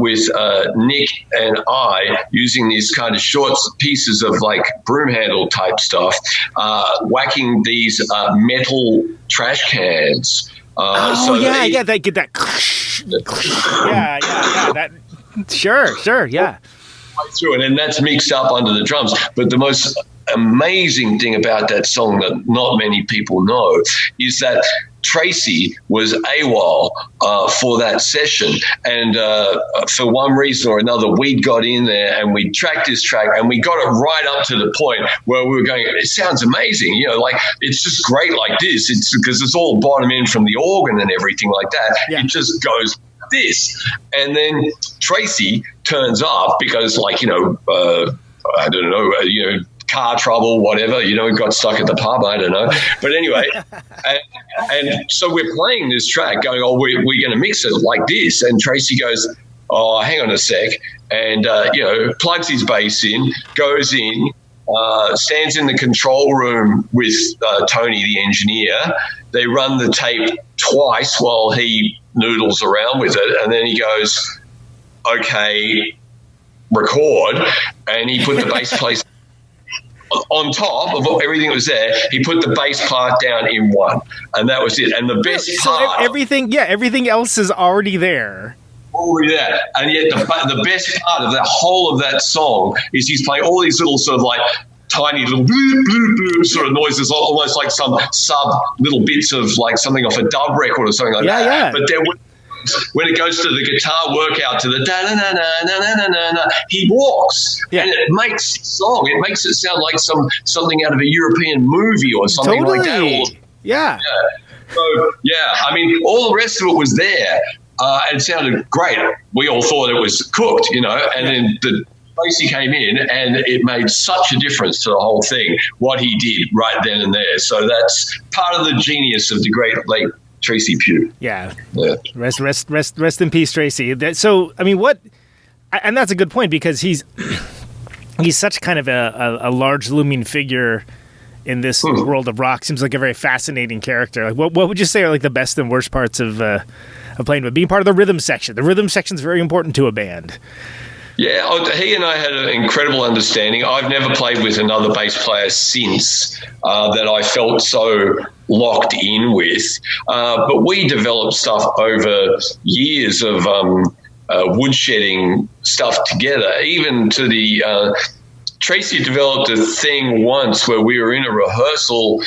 with Nick and I using these kind of short pieces of like broom handle type stuff, whacking these metal trash cans. They get that. That. Sure, yeah. Through it, and that's mixed up under the drums. But the most amazing thing about that song that not many people know is that Tracy was AWOL for that session, and for one reason or another, we got in there and we tracked this track, and we got it right up to the point where we were going, it sounds amazing, it's just great like this. It's because it's all bottom in from the organ and everything like that. Yeah. It just goes like this, and then Tracy turns up because, I don't know, car trouble, whatever, got stuck at the pub, I don't know. But anyway, and so we're playing this track going, we're going to mix it like this. And Tracy goes, hang on a sec. And, plugs his bass in, goes in, stands in the control room with Tony, the engineer. They run the tape twice while he noodles around with it. And then he goes, okay, record. And he put the bass place on top of everything that was there. He put the bass part down in one, and that was it. And the best part, everything else is already there. Already there, and yet the best part of the whole of that song is he's playing all these little sort of like tiny little bloop, bloop, bloop sort of noises, almost like some sub little bits of like something off a dub record or something like that. Yeah. But then when it goes to the guitar workout to the da na na na na na na na, he walks, and it makes the song. It makes it sound like something out of a European movie or something like that. I mean, all the rest of it was there. It sounded great. We all thought it was cooked, and then the Tracy came in, and it made such a difference to the whole thing. What he did right then and there. So that's part of the genius of the great late Tracy Pugh. Yeah. Rest in peace, Tracy. So, I mean, and that's a good point, because he's such kind of a large looming figure in this world of rock. Seems like a very fascinating character. Like, what would you say are like the best and worst parts of playing with, being part of the rhythm section? The rhythm section is very important to a band. Yeah, he and I had an incredible understanding. I've never played with another bass player since that I felt so locked in with. But we developed stuff over years of woodshedding stuff together, even to the Tracy developed a thing once where we were in a rehearsal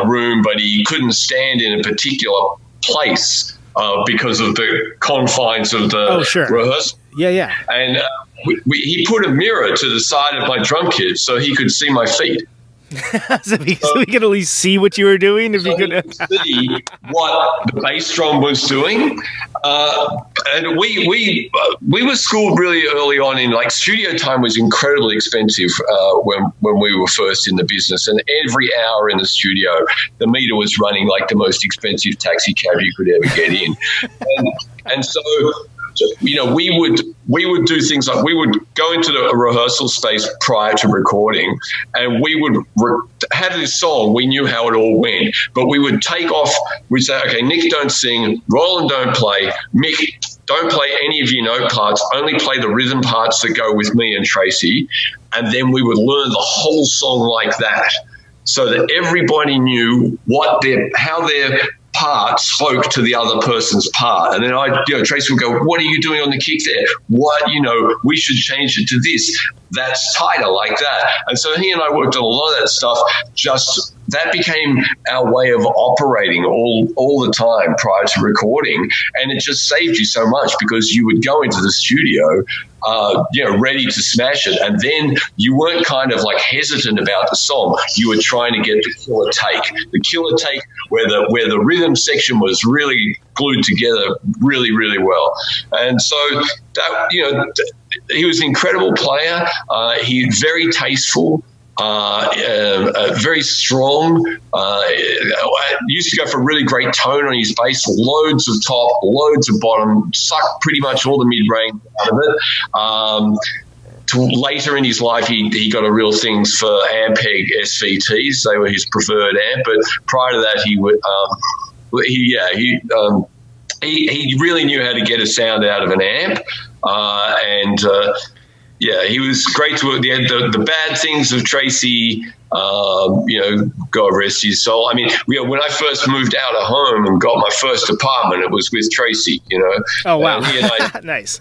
room, but he couldn't stand in a particular place because of the confines of the rehearsal. Yeah. And he put a mirror to the side of my drum kit so he could see my feet. so we could at least see what you were doing. If you could see what the bass drum was doing, and we were schooled really early on in, like, studio time was incredibly expensive when we were first in the business, and every hour in the studio, the meter was running like the most expensive taxi cab you could ever get in, and so. You know, we would do things like we would go into a rehearsal space prior to recording, and we would have this song. We knew how it all went, but we would take off. We'd say, okay, Nick, don't sing. Roland, don't play. Mick, don't play any of your note parts. Only play the rhythm parts that go with me and Tracy. And then we would learn the whole song like that, so that everybody knew how their part spoke to the other person's part. And then Tracy would go, what are you doing on the kick there? We should change it to this. That's tighter, like that. And so he and I worked on a lot of that stuff. Just that became our way of operating all the time prior to recording. And it just saved you so much, because you would go into the studio ready to smash it, and then you weren't kind of like hesitant about the song. You were trying to get the killer take where the rhythm section was really glued together really, really well. And so that, he was an incredible player. He's very tasteful. Very strong. Used to go for a really great tone on his bass, loads of top, loads of bottom, sucked pretty much all the mid-range out of it. Later in his life, he got a real thing for Ampeg SVTs. They were his preferred amp, but prior to that, he really knew how to get a sound out of an amp, Yeah, he was great to work. The bad things of Tracy, God rest his soul. I mean, when I first moved out of home and got my first apartment, it was with Tracy, Oh, wow. And he and I, nice.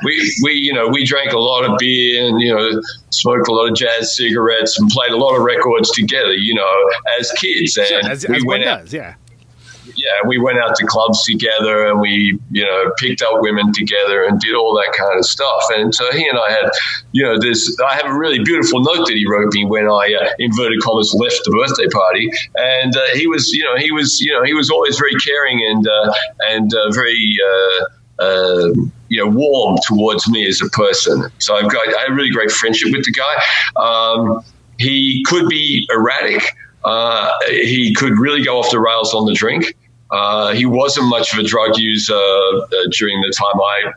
We drank a lot of beer and, smoked a lot of jazz cigarettes and played a lot of records together, as kids. And sure, as one does, yeah. Yeah, we went out to clubs together, and we, picked up women together and did all that kind of stuff. And so he and I had, I have a really beautiful note that he wrote me when I, inverted commas, left the birthday party. And he was always very caring and very, warm towards me as a person. So I had a really great friendship with the guy. He could be erratic. He could really go off the rails on the drink. He wasn't much of a drug user during the time I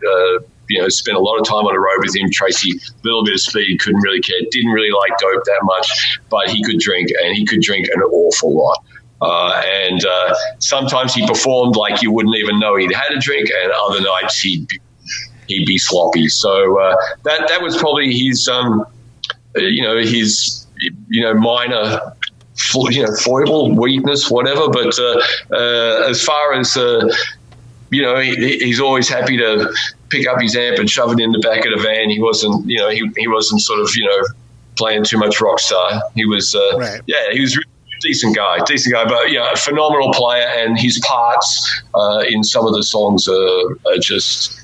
spent a lot of time on the road with him. Tracy, a little bit of speed, couldn't really care, didn't really like dope that much, but he could drink, and he could drink an awful lot. And sometimes he performed like you wouldn't even know he'd had a drink, and other nights he'd be sloppy. So that was probably his minor foible, weakness, whatever. But as far as he's always happy to pick up his amp and shove it in the back of the van. He wasn't, he wasn't sort of, playing too much rock star. He was, right. He was really decent guy, but a phenomenal player, and his parts in some of the songs are just.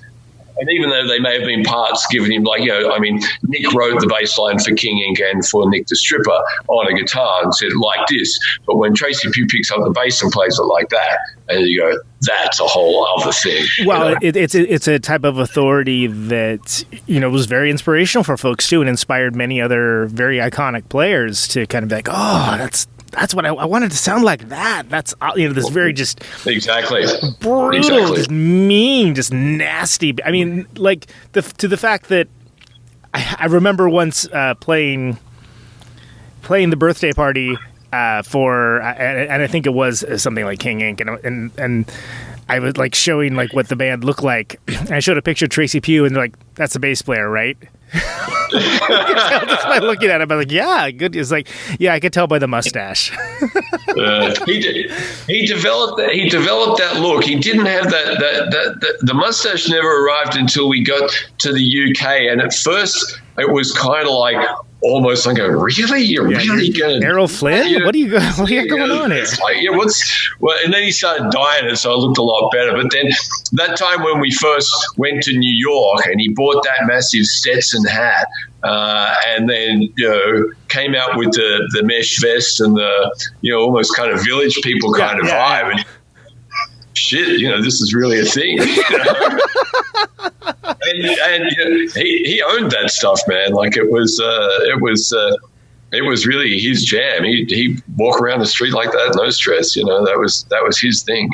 And even though they may have been parts given him, Nick wrote the bass line for King Ink and for Nick the Stripper on a guitar and said, like this. But when Tracy Pugh picks up the bass and plays it like that, and you go, that's a whole other thing. Well, it's a type of authority that, was very inspirational for folks too, and inspired many other very iconic players to kind of be like, oh, that's what I wanted to sound like that. That's, this very just exactly brutal, just mean, just nasty. I mean, like to the fact that I remember once playing the birthday party for, and I think it was something like King Ink, and I was like showing like what the band looked like. And I showed a picture of Tracy Pugh, and they're like, "That's the bass player, right?" Just by looking at him, I'm like, yeah, good. It's like, yeah, I could tell by the mustache. He developed that look. He didn't have that the mustache never arrived until we got to the UK, and at first it was kind of like, almost like, really? You're really going to Errol Flynn? What do you got going on here? It's like, and then he started dying, and so I looked a lot better. But then that time when we first went to New York, and he bought that massive Stetson hat, and then came out with the mesh vest and the almost kind of Village People kind of vibe. And, shit, this is really a thing. And he owned that stuff, man. Like it was really his jam. He walk around the street like that, no stress. That was his thing.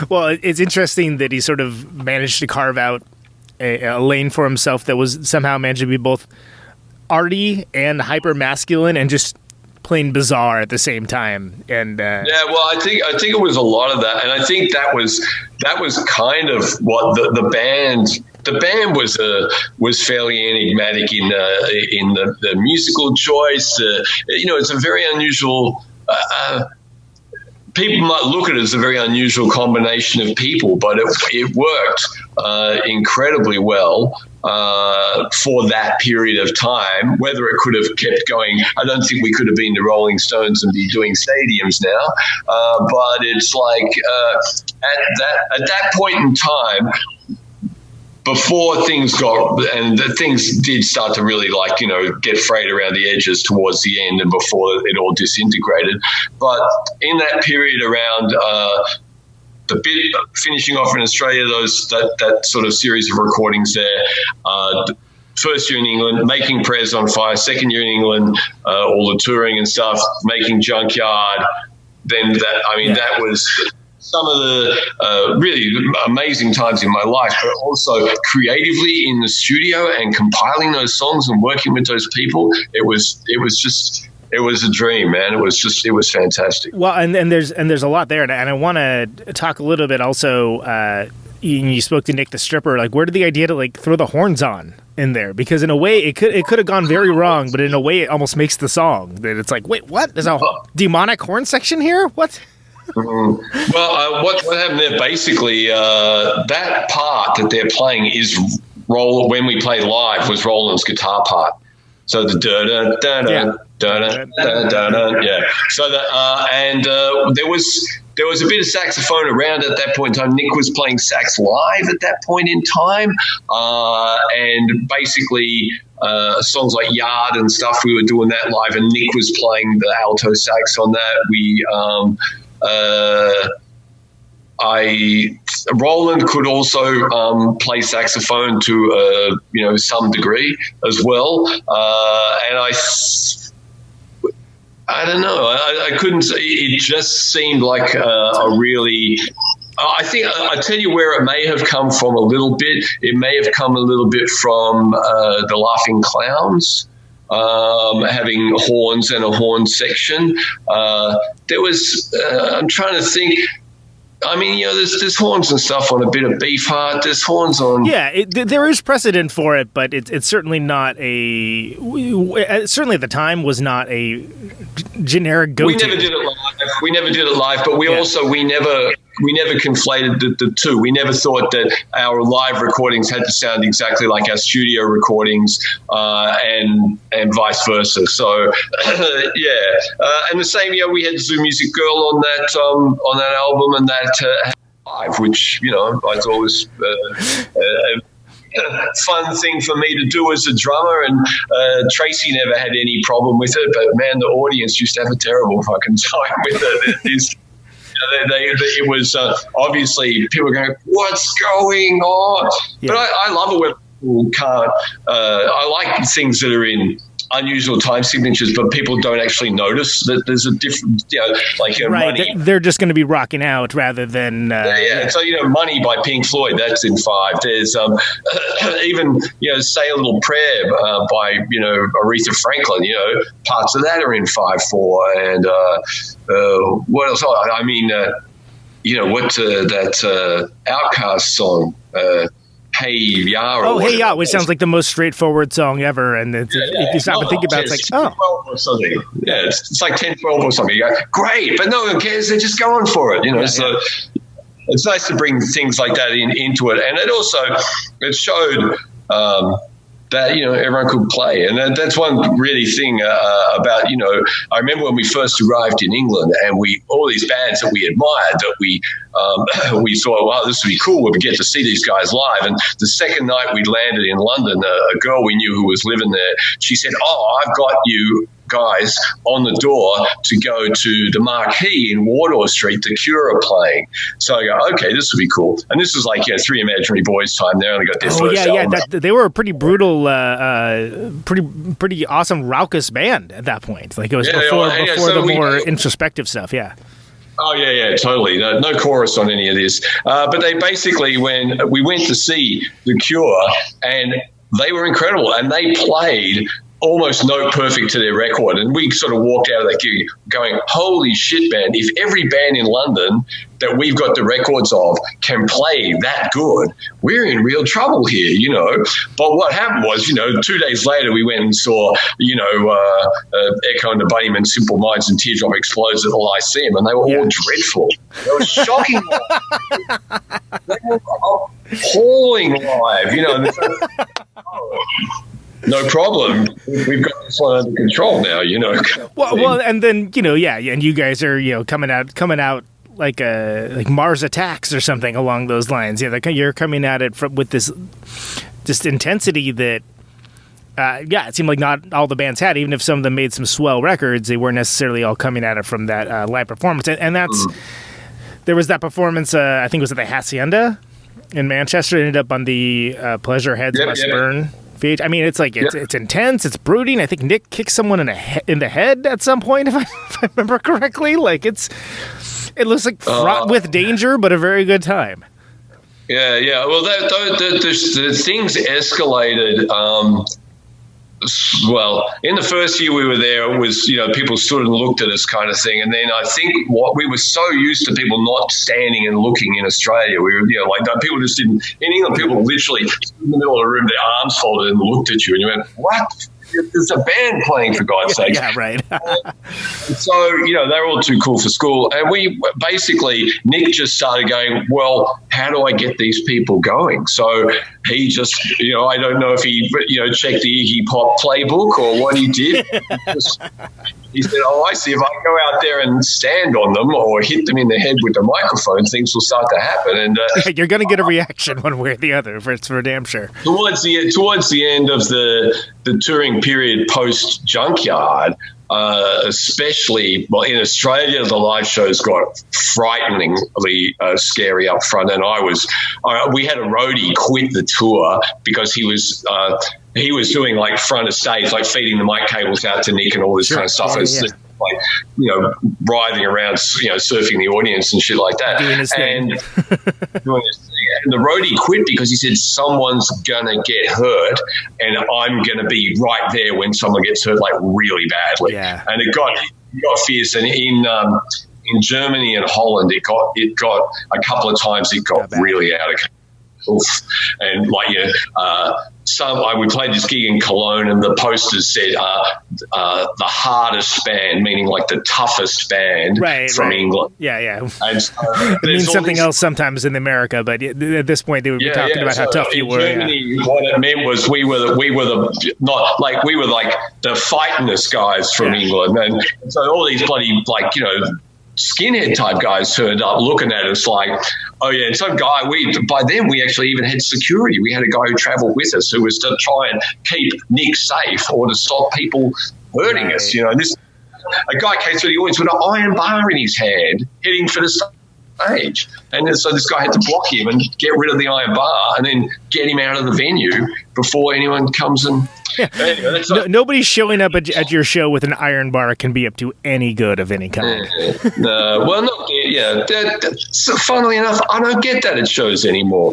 Well, it's interesting that he sort of managed to carve out a lane for himself that was somehow managed to be both arty and hyper masculine and just plain bizarre at the same time. And well, I think it was a lot of that, and I think that was kind of what the band. The band was fairly enigmatic in the musical choice. It's a very unusual. People might look at it as a very unusual combination of people, but it worked incredibly well for that period of time. Whether it could have kept going, I don't think we could have been the Rolling Stones and be doing stadiums now. But it's like at that point in time, before things did start to really get frayed around the edges towards the end and before it all disintegrated. But in that period around the bit finishing off in Australia, that sort of series of recordings there, first year in England, making Prayers on Fire, second year in England, all the touring and stuff, making Junkyard, then that was some of the really amazing times in my life, but also creatively in the studio and compiling those songs and working with those people. It was a dream, man. It was fantastic. Well, and there's a lot there, and I want to talk a little bit also. You spoke to Nick the Stripper. Like, where did the idea to throw the horns on in there? Because in a way, it could have gone very wrong, but in a way, it almost makes the song that it's like, wait, what? There's a demonic horn section here? What? Mm-hmm. Well, what happened there? Basically, that part that they're playing is when we played live was Roland's guitar part. So the da da da da da da da da, yeah. So there was a bit of saxophone around at that point in time. Nick was playing sax live at that point in time, and basically songs like Yard and stuff. We were doing that live, and Nick was playing the alto sax on that. Roland could also play saxophone to some degree as well, and I don't know. I couldn't. It just seemed like a really. I think I tell you where it may have come from a little bit. It may have come a little bit from the Laughing Clowns. Having horns and a horn section. There was, I'm trying to think, there's horns and stuff on a bit of Beefheart. There's horns on... Yeah, there is precedent for it, but it's certainly not certainly at the time was not a generic go-to. We never did it live, but we never conflated the two. We never thought that our live recordings had to sound exactly like our studio recordings, and vice versa. So, and the same year we had Zoo Music Girl on that album, and that live, which I thought was a fun thing for me to do as a drummer, and Tracy never had any problem with it, but man, the audience used to have a terrible fucking time with it. It was obviously people were going, what's going on? Yeah. But I love it when people can't. I like things that are in unusual time signatures, but people don't actually notice that there's a different, right. Money. They're just going to be rocking out rather than. So Money by Pink Floyd, that's in 5. There's even Say a Little Prayer by Aretha Franklin. Parts of that are in 5/4, and what else? I mean, that Outkast song. Hey Ya. Hey Ya, which sounds like the most straightforward song ever. And if you stop and think about it, it's like, 12 or something. Yeah, it's like 10, 12 or something. You go, great, but no one cares. They're just going for it. So it's nice to bring things like that into it. And it also, it showed, that, everyone could play. And that's one really thing about, I remember when we first arrived in England and all these bands that we admired, that we thought, wow, this would be cool. We'd get to see these guys live. And the second night we landed in London, a girl we knew who was living there, she said, I've got you guys on the door to go to the Marquee in Wardour Street. The Cure are playing. So I go, okay, this will be cool. And this was like Three Imaginary Boys time. They only got their first album. They were a pretty brutal, pretty awesome raucous band at that point. Like it was before the more introspective stuff. Yeah. Oh, yeah, totally. No chorus on any of this. But they basically, when we went to see The Cure, and they were incredible, and they played almost note perfect to their record. And we sort of walked out of that gig going, holy shit, man, if every band in London that we've got the records of can play that good, we're in real trouble here, But what happened was, 2 days later, we went and saw, Echo and the Bunnymen, Simple Minds and Teardrop Explodes at the Lyceum, and they were all dreadful. They were shocking. They were appalling live, no problem. We've got this one under control now, Well, and then and you guys are coming out like Mars Attacks or something along those lines. Yeah, you're coming at it with this just intensity that. It seemed like not all the bands had. Even if some of them made some swell records, they weren't necessarily all coming at it from that live performance. And that's there was that performance. I think it was at the Hacienda in Manchester. It ended up on the Pleasure Heads Must Burn. I mean, it's like it's intense, it's brooding. I think Nick kicked someone in the head at some point, if I remember correctly. Like it looks like fraught with danger, but a very good time. Yeah. Well, the things escalated. Well, in the first year we were there, it was, people stood and looked at us kind of thing. And then I think we were so used to people not standing and looking in Australia. We were, people just didn't, in England, people literally stood in the middle of the room, their arms folded and looked at you. And you went, what? There's a band playing, for God's sake. Yeah, right. So, they're all too cool for school. And we basically, Nick just started going, well, how do I get these people going? So he just, I don't know if he, checked the Iggy Pop playbook or what he did. He said, I see. If I go out there and stand on them or hit them in the head with the microphone, things will start to happen. And you're going to get a reaction one way or the other, for damn sure. Towards the end of the touring period post Junkyard, especially in Australia, the live shows got frighteningly scary up front. And we had a roadie quit the tour because he was doing like front of stage, like feeding the mic cables out to Nick and all this kind of stuff. Like, writhing around, surfing the audience and shit like that. Doing his thing. And the roadie quit because he said, someone's going to get hurt and I'm going to be right there when someone gets hurt, like really badly. Yeah. And it got fierce. And in Germany and Holland, it got a couple of times, it got really out of control. And we played this gig in Cologne, and the posters said the hardest band, meaning like the toughest band from England. Yeah. And so it means something else sometimes in America, but at this point they would be talking about how tough you were. In Germany, what it meant was we were the fightingest guys from England, and so all these bloody skinhead type guys turned up looking at us like, oh yeah, and some guy, by then we actually even had security. We had a guy who traveled with us who was to try and keep Nick safe or to stop people hurting us. A guy came through the audience with an iron bar in his hand heading for the stage. And so this guy had to block him and get rid of the iron bar and then get him out of the venue before anyone comes and... Yeah. Anyway, nobody's showing up at your show with an iron bar can be up to any good of any kind. Well, no, yeah. So funnily enough, I don't get that at shows anymore.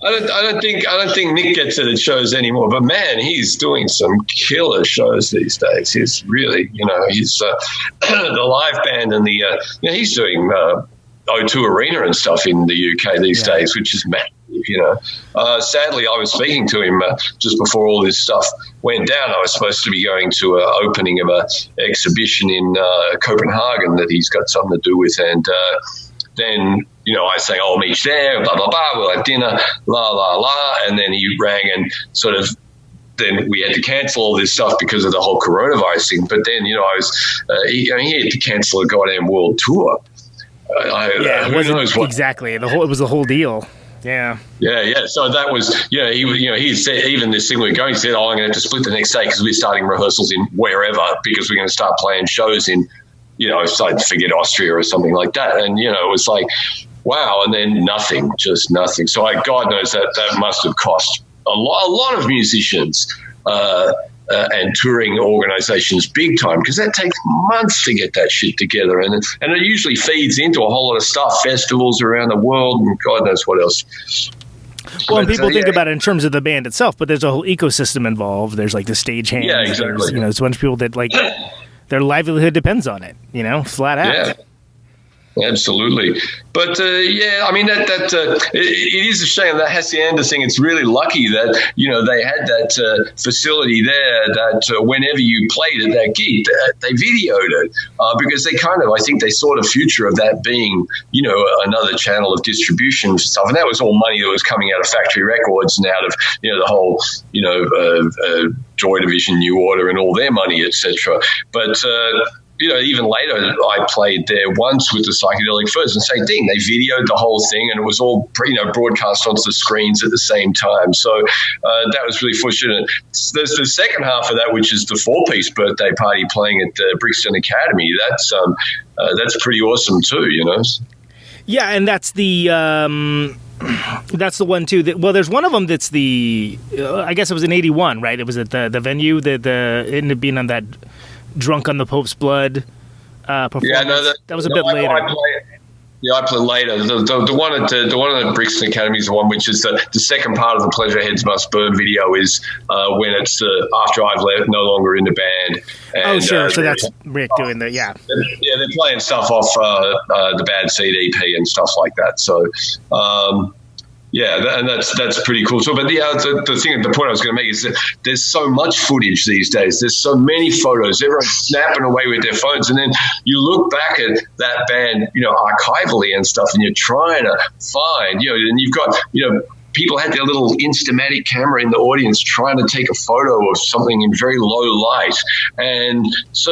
I don't think Nick gets it at shows anymore. But man, he's doing some killer shows these days. He's really, he's the live band and the he's doing O2 Arena and stuff in the UK these days, which is massive. Sadly, I was speaking to him just before all this stuff went down. I was supposed to be going to an opening of an exhibition in Copenhagen that he's got something to do with, and then, I say, I'll meet you there, blah, blah, blah, we'll have dinner, la, la, la. And then he rang and sort of, then we had to cancel all this stuff because of the whole coronavirus thing. But then, I was, he had to cancel a goddamn world tour. Exactly. It was the whole deal. Yeah. Yeah. So that was, he said, even this thing we're going, he said, I'm going to have to split the next day because we're starting rehearsals in wherever, because we're going to start playing shows in, I'd forget Austria or something like that. And, it was like, wow. And then just nothing. So God knows that must have cost a lot of musicians and touring organizations big time, because that takes months to get that shit together. And it usually feeds into a whole lot of stuff, festivals around the world and God knows what else. Well, and people think about it in terms of the band itself, but there's a whole ecosystem involved. There's like the stage hands. Yeah, exactly. There's a bunch of people that like their livelihood depends on it, flat out. Yeah. Absolutely. But, it is a shame, that Hacienda thing. It's really lucky that, they had that facility there that whenever you played at that gig, they videoed it because they I think they saw the future of that being, another channel of distribution and stuff. And that was all money that was coming out of Factory Records and out of, the whole, Joy Division, New Order and all their money, etc. But, even later, I played there once with the Psychedelic Furs, and same thing. They videoed the whole thing, and it was all broadcast onto the screens at the same time. So that was really fortunate. There's the second half of that, which is the 4-piece birthday party playing at the Brixton Academy. That's pretty awesome too, Yeah, and that's the one too. There's one of them that's the. I guess it was in '81, right? It was at the venue that it ended up being on that. Drunk on the Pope's Blood performance. Yeah, that was a bit later. I played later. The one at the Brixton Academy is the one which is the second part of the Pleasure Heads Must Burn video is when it's after I've left, no longer in the band. And, sure. So that's Rick doing the Yeah, they're playing stuff off the Bad Seed EP and stuff like that. So. And that's pretty cool. So, but the point I was going to make is that there's so much footage these days. There's so many photos. Everyone's snapping away with their phones, and then you look back at that band, archivally and stuff, and you're trying to find, and you've got, people had their little Instamatic camera in the audience trying to take a photo of something in very low light. And so,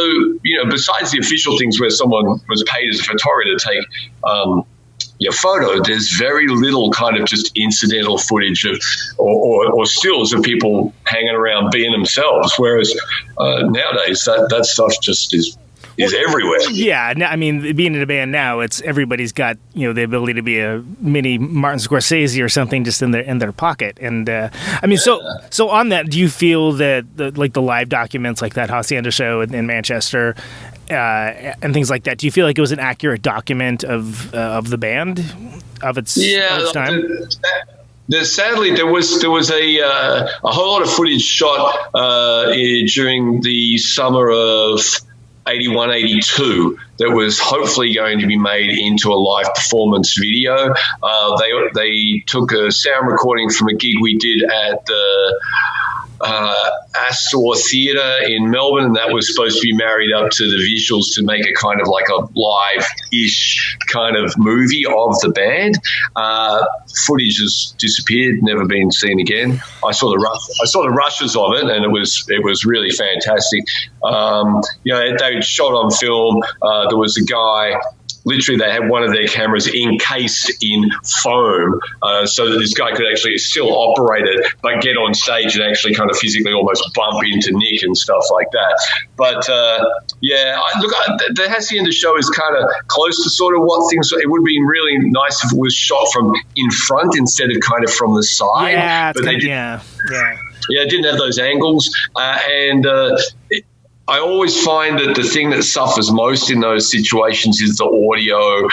besides the official things where someone was paid as a photographer to take your photo, there's very little kind of just incidental footage of or stills of people hanging around being themselves. Whereas nowadays that stuff just is everywhere. Yeah, I mean, being in a band now, it's everybody's got the ability to be a mini Martin Scorsese or something just in their pocket. And so on that, do you feel that the live documents like that Hacienda show in Manchester? And things like that. Do you feel like it was an accurate document of the band of its time? Sadly, there was a whole lot of footage shot during the summer of 81, 82 that was hopefully going to be made into a live performance video. They took a sound recording from a gig we did at the Astor Theatre in Melbourne, and that was supposed to be married up to the visuals to make a kind of like a live-ish kind of movie of the band. Footage has disappeared, never been seen again. I saw the rushes of it, and it was really fantastic. They shot on film. There was a guy. Literally, they had one of their cameras encased in foam so that this guy could actually still operate it, but get on stage and actually kind of physically almost bump into Nick and stuff like that. But, the Hacienda show is kind of close to sort of what things – it would be really nice if it was shot from in front instead of kind of from the side. Yeah, but Yeah, it didn't have those angles. I always find that the thing that suffers most in those situations is the audio.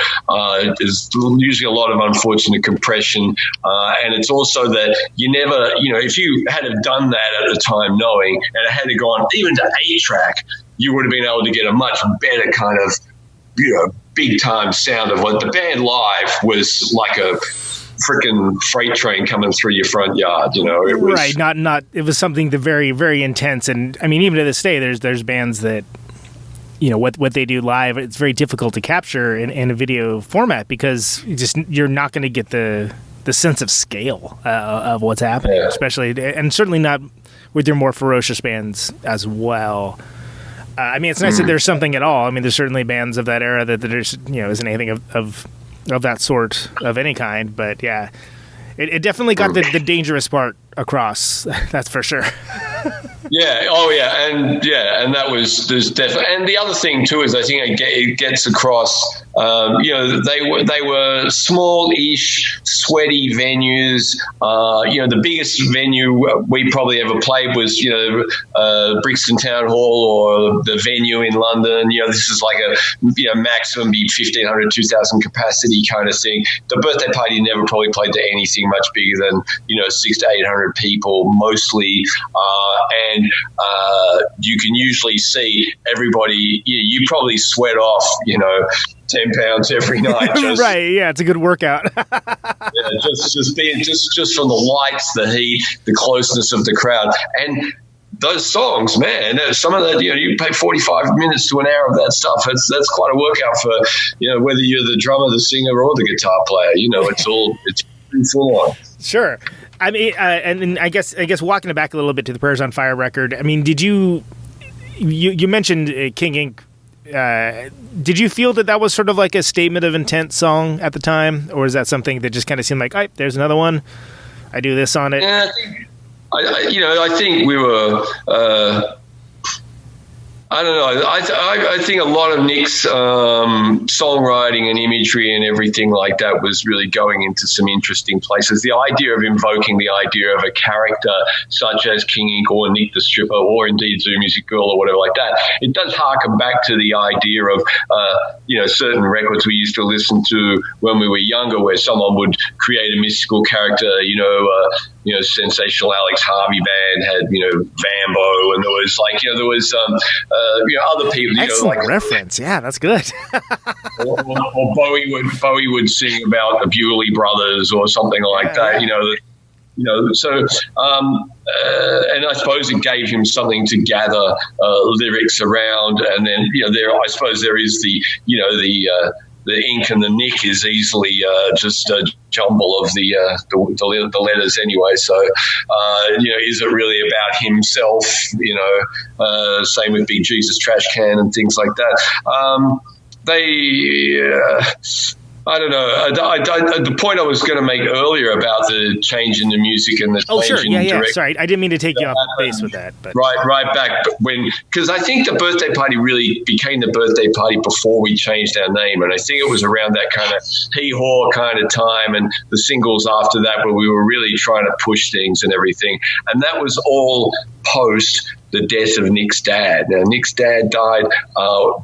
There's usually a lot of unfortunate compression. And it's also that you never, if you had have done that at the time knowing and it had gone even to 8-track, you would have been able to get a much better kind of, big time sound of what the band live was like a freaking freight train coming through your front yard, it was right. It was something that very, very intense. And I mean, even to this day, there's bands that what they do live, it's very difficult to capture in a video format because you're not going to get the sense of scale of what's happening, especially, and certainly not with your more ferocious bands as well. I mean, it's nice that there's something at all. I mean, there's certainly bands of that era that there's, isn't anything of that sort of any kind. But yeah, it definitely got the dangerous part across. That's for sure. Yeah. Oh, yeah. And there's definitely, and the other thing too is I think it gets across. They were small-ish, sweaty venues. The biggest venue we probably ever played was Brixton Town Hall or the venue in London. This is like a maximum be 1,500, 2,000 capacity kind of thing. The birthday party never probably played to anything much bigger than 600 to 800 people mostly, and you can usually see everybody. You probably sweat off 10 pounds every night. Right, yeah, it's a good workout. just from the lights, the heat, the closeness of the crowd, and those songs, man. Some of that, you pay 45 minutes to an hour of that stuff. That's quite a workout for whether you're the drummer, the singer, or the guitar player. It's pretty full on. Sure. I mean, and I guess walking it back a little bit to the Prayers on Fire record. I mean, did you mentioned King Ink? Did you feel that was sort of like a statement of intent song at the time, or is that something that just kind of seemed like, oh, there's another one, I do this on it? Yeah, I think we were. I don't know. I think a lot of Nick's songwriting and imagery and everything like that was really going into some interesting places. The idea of invoking the idea of a character such as King Ink or Nick the Stripper or indeed Zoo Music Girl or whatever like that, it does harken back to the idea of, certain records we used to listen to when we were younger where someone would create a mystical character, Sensational Alex Harvey Band had, Vambo, and there was other people. Excellent reference. Yeah, that's good. or Bowie would sing about the Bewley Brothers or something like that. And I suppose it gave him something to gather lyrics around, and then I suppose there is the ink and the nick is easily just a jumble of the letters anyway. So, is it really about himself? Same with Big Jesus Trash Can and things like that. I don't know. The point I was going to make earlier about the change in the music and the change in direction. Sorry, I didn't mean to take you off base with that. But right back because I think the birthday party really became the birthday party before we changed our name, and I think it was around that kind of hee-haw kind of time, and the singles after that where we were really trying to push things and everything, and that was all post the death of Nick's dad. Now, Nick's dad died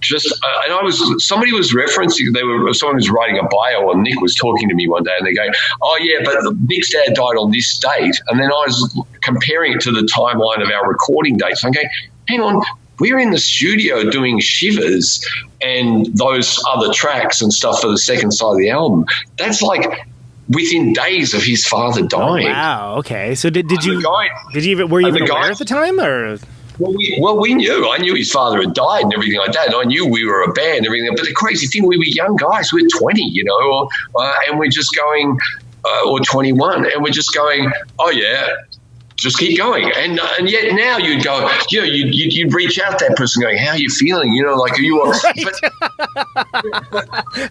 somebody was referencing, someone was writing a bio on Nick was talking to me one day and they go, oh yeah, but Nick's dad died on this date. And then I was comparing it to the timeline of our recording dates. I'm going, hang on, we're in the studio doing Shivers and those other tracks and stuff for the second side of the album. That's like within days of his father dying. Oh, wow. Okay. So were you even aware at the time, or? Well, we knew. I knew his father had died and everything like that. And I knew we were a band and everything. But the crazy thing, we were young guys. We were 20, and we're just going, or 21, and we're just going, oh yeah, just keep going. And yet now you'd go, you'd reach out to that person going, how are you feeling? Are you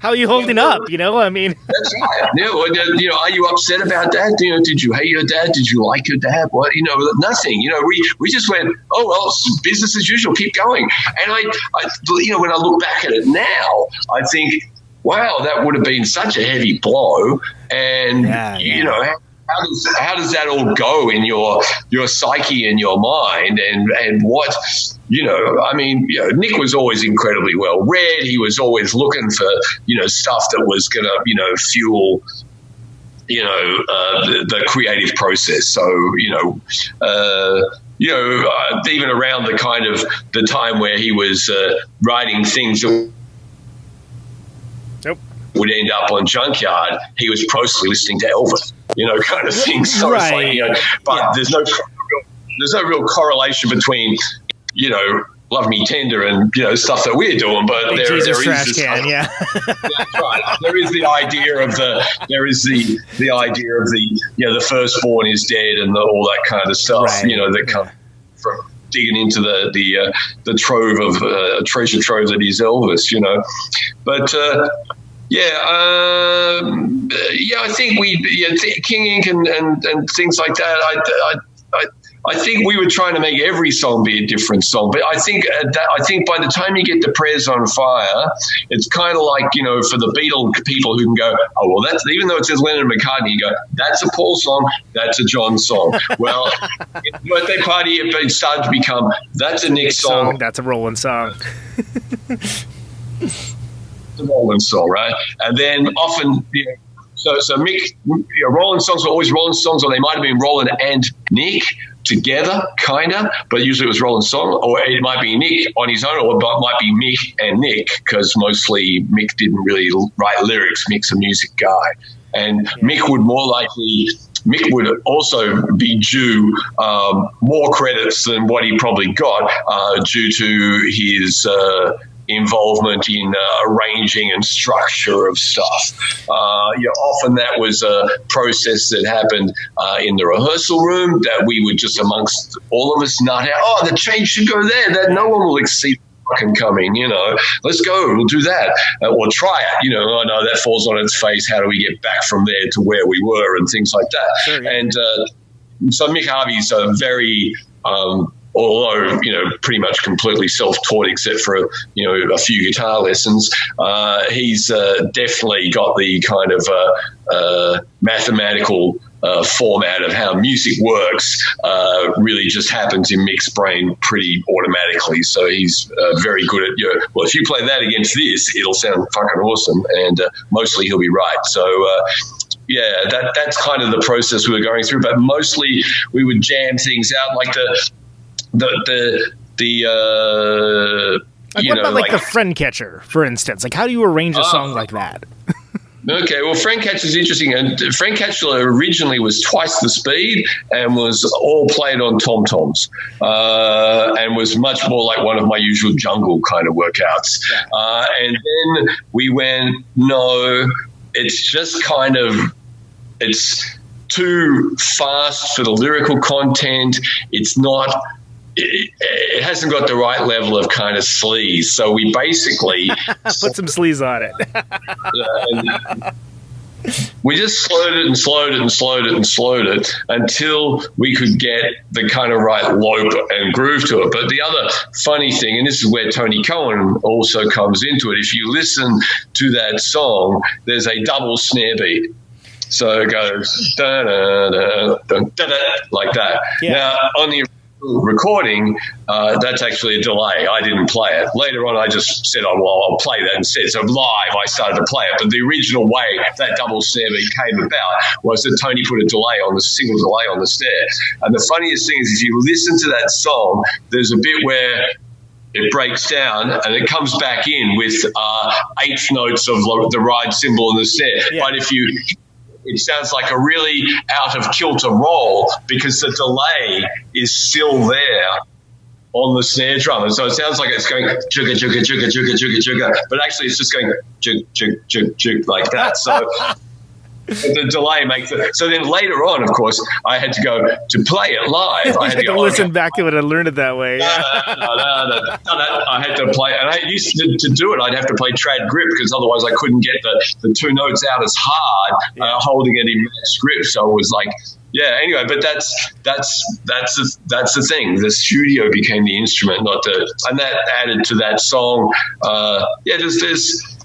how are you holding up? I mean, that's right. Are you upset about that? Did you hate your dad? Did you like your dad? What? Nothing. We just went, oh well, it's business as usual. Keep going. And I when I look back at it now, I think, wow, that would have been such a heavy blow. And how does that all go in your psyche and your mind and what, Nick was always incredibly well read. He was always looking for, stuff that was going to, fuel, the creative process. So, even around the kind of the time where he was writing things that would end up on Junkyard, he was probably listening to Elvis, kind of thing. So right. It's like, there's no real correlation between, Love Me Tender and, stuff that we're doing, but there is trash this can, yeah. That's right. There is the idea of the the firstborn is dead and all that kind of stuff, right. That comes from digging into the trove of treasure trove that is Elvis, but I think King Ink and things like that. I think we were trying to make every song be a different song, but I think by the time you get to Prayers on Fire, it's kind of like, for the Beatle people who can go, oh, well, that's, even though it says Lennon and McCartney, you go, that's a Paul song, that's a John song. Well, in the Birthday Party, it started to become, that's a Nick song. That's a Roland song. It's a Roland song, right? And then often, so Mick, Roland songs were always Roland songs, or they might have been Roland and Nick together, kind of, but usually it was Roland's song, or it might be Nick on his own, or it might be Mick and Nick, because mostly Mick didn't really write lyrics. Mick's a music guy. And Mick would also be due more credits than what he probably got due to his involvement in arranging and structure of stuff. Often that was a process that happened in the rehearsal room that we would just amongst all of us nut out, oh, the change should go there, that no one will exceed fucking coming, let's go, we'll do that, or try it, oh no, that falls on its face, how do we get back from there to where we were, and things like that. Sure, yeah. And so Mick Harvey's a very although, pretty much completely self-taught except for, a few guitar lessons, he's definitely got the kind of mathematical format of how music works really just happens in Mick's brain pretty automatically. So he's very good at, well, if you play that against this, it'll sound fucking awesome, and mostly he'll be right. So that's kind of the process we were going through, but mostly we would jam things out like the what about like the Friend Catcher, for instance? Like, how do you arrange a song like that? Okay, well, Friend Catcher is interesting. And Friend Catcher originally was twice the speed and was all played on tom-toms and was much more like one of my usual jungle kind of workouts. Yeah. And then we went, no, it's just kind of, it's too fast for the lyrical content. It's not... It hasn't got the right level of kind of sleaze, so we basically put some sleaze on it. We just slowed it and slowed it and slowed it and slowed it until we could get the kind of right lope and groove to it. But the other funny thing, and this is where Tony Cohen also comes into it, if you listen to that song, there's a double snare beat. So it goes da da da da da like that. Yeah. Now on the recording, that's actually a delay. I didn't play it. Later on, I just said, oh, well, I'll play that instead. So live, I started to play it. But the original way that double snare beat came about was that Tony put a single delay on the snare. And the funniest thing is, if you listen to that song, there's a bit where it breaks down and it comes back in with eighth notes of the ride cymbal and the snare. Yeah. But it sounds like a really out of kilter roll because the delay is still there on the snare drum. And so it sounds like it's going jugga, jugga, jugga, jugga, jugga, jugga, but actually it's just going jug, jug, jug, jug like that. So the delay makes it. So then later on, of course, I had to go to play it live. I had to go listen back to it and learn it that way. No, I had to play, and I used to do it. I'd have to play trad grip because otherwise I couldn't get the two notes out as hard, holding it in matched grip. So it was like, yeah. Anyway, but that's the thing. The studio became the instrument, and that added to that song. There's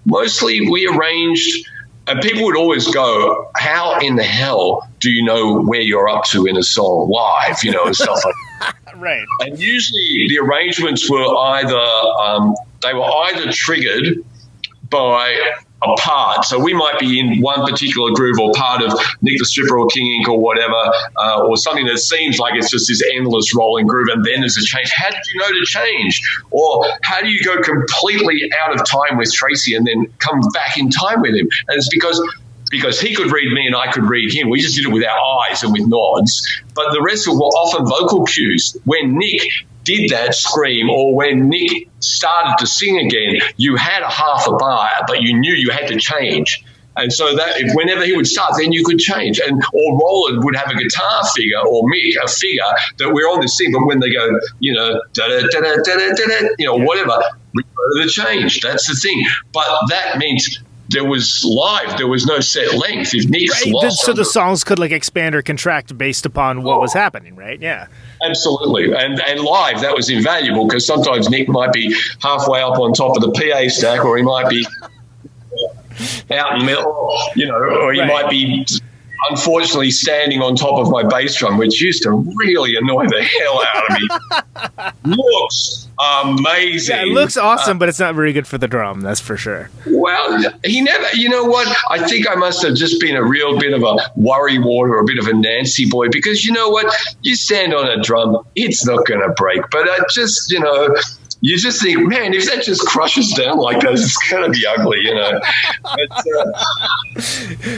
mostly we arranged. And people would always go, how in the hell do you know where you're up to in a song live, and stuff like that. Right. And usually the arrangements were either triggered by a part. So we might be in one particular groove or part of Nick the Stripper or King Ink or whatever, or something that seems like it's just this endless rolling groove, and then there's a change. How did you know to change? Or how do you go completely out of time with Tracy and then come back in time with him? And it's because he could read me and I could read him. We just did it with our eyes and with nods. But the rest were often vocal cues. When Nick did that scream, or when Nick started to sing again, you had a half a bar, but you knew you had to change. And so that whenever he would start, then you could change. Or Roland would have a guitar figure, or Mick a figure that we're on this thing, but when they go, whatever, we go to the change. That's the thing. But that means there was live. There was no set length. If Nick's lost, so the songs could expand or contract based upon what was happening, right? Yeah. Absolutely. And live, that was invaluable, because sometimes Nick might be halfway up on top of the PA stack, or he might be out in the middle, or he might be unfortunately standing on top of my bass drum, which used to really annoy the hell out of me. Looks amazing. Yeah, it looks awesome, but it's not very good for the drum, that's for sure. Well, he never, you know what? I think I must have just been a real bit of a worrywart or a bit of a Nancy boy, because you know what? You stand on a drum, it's not going to break. But I just, you just think, man, if that just crushes down like that, it's going to be ugly,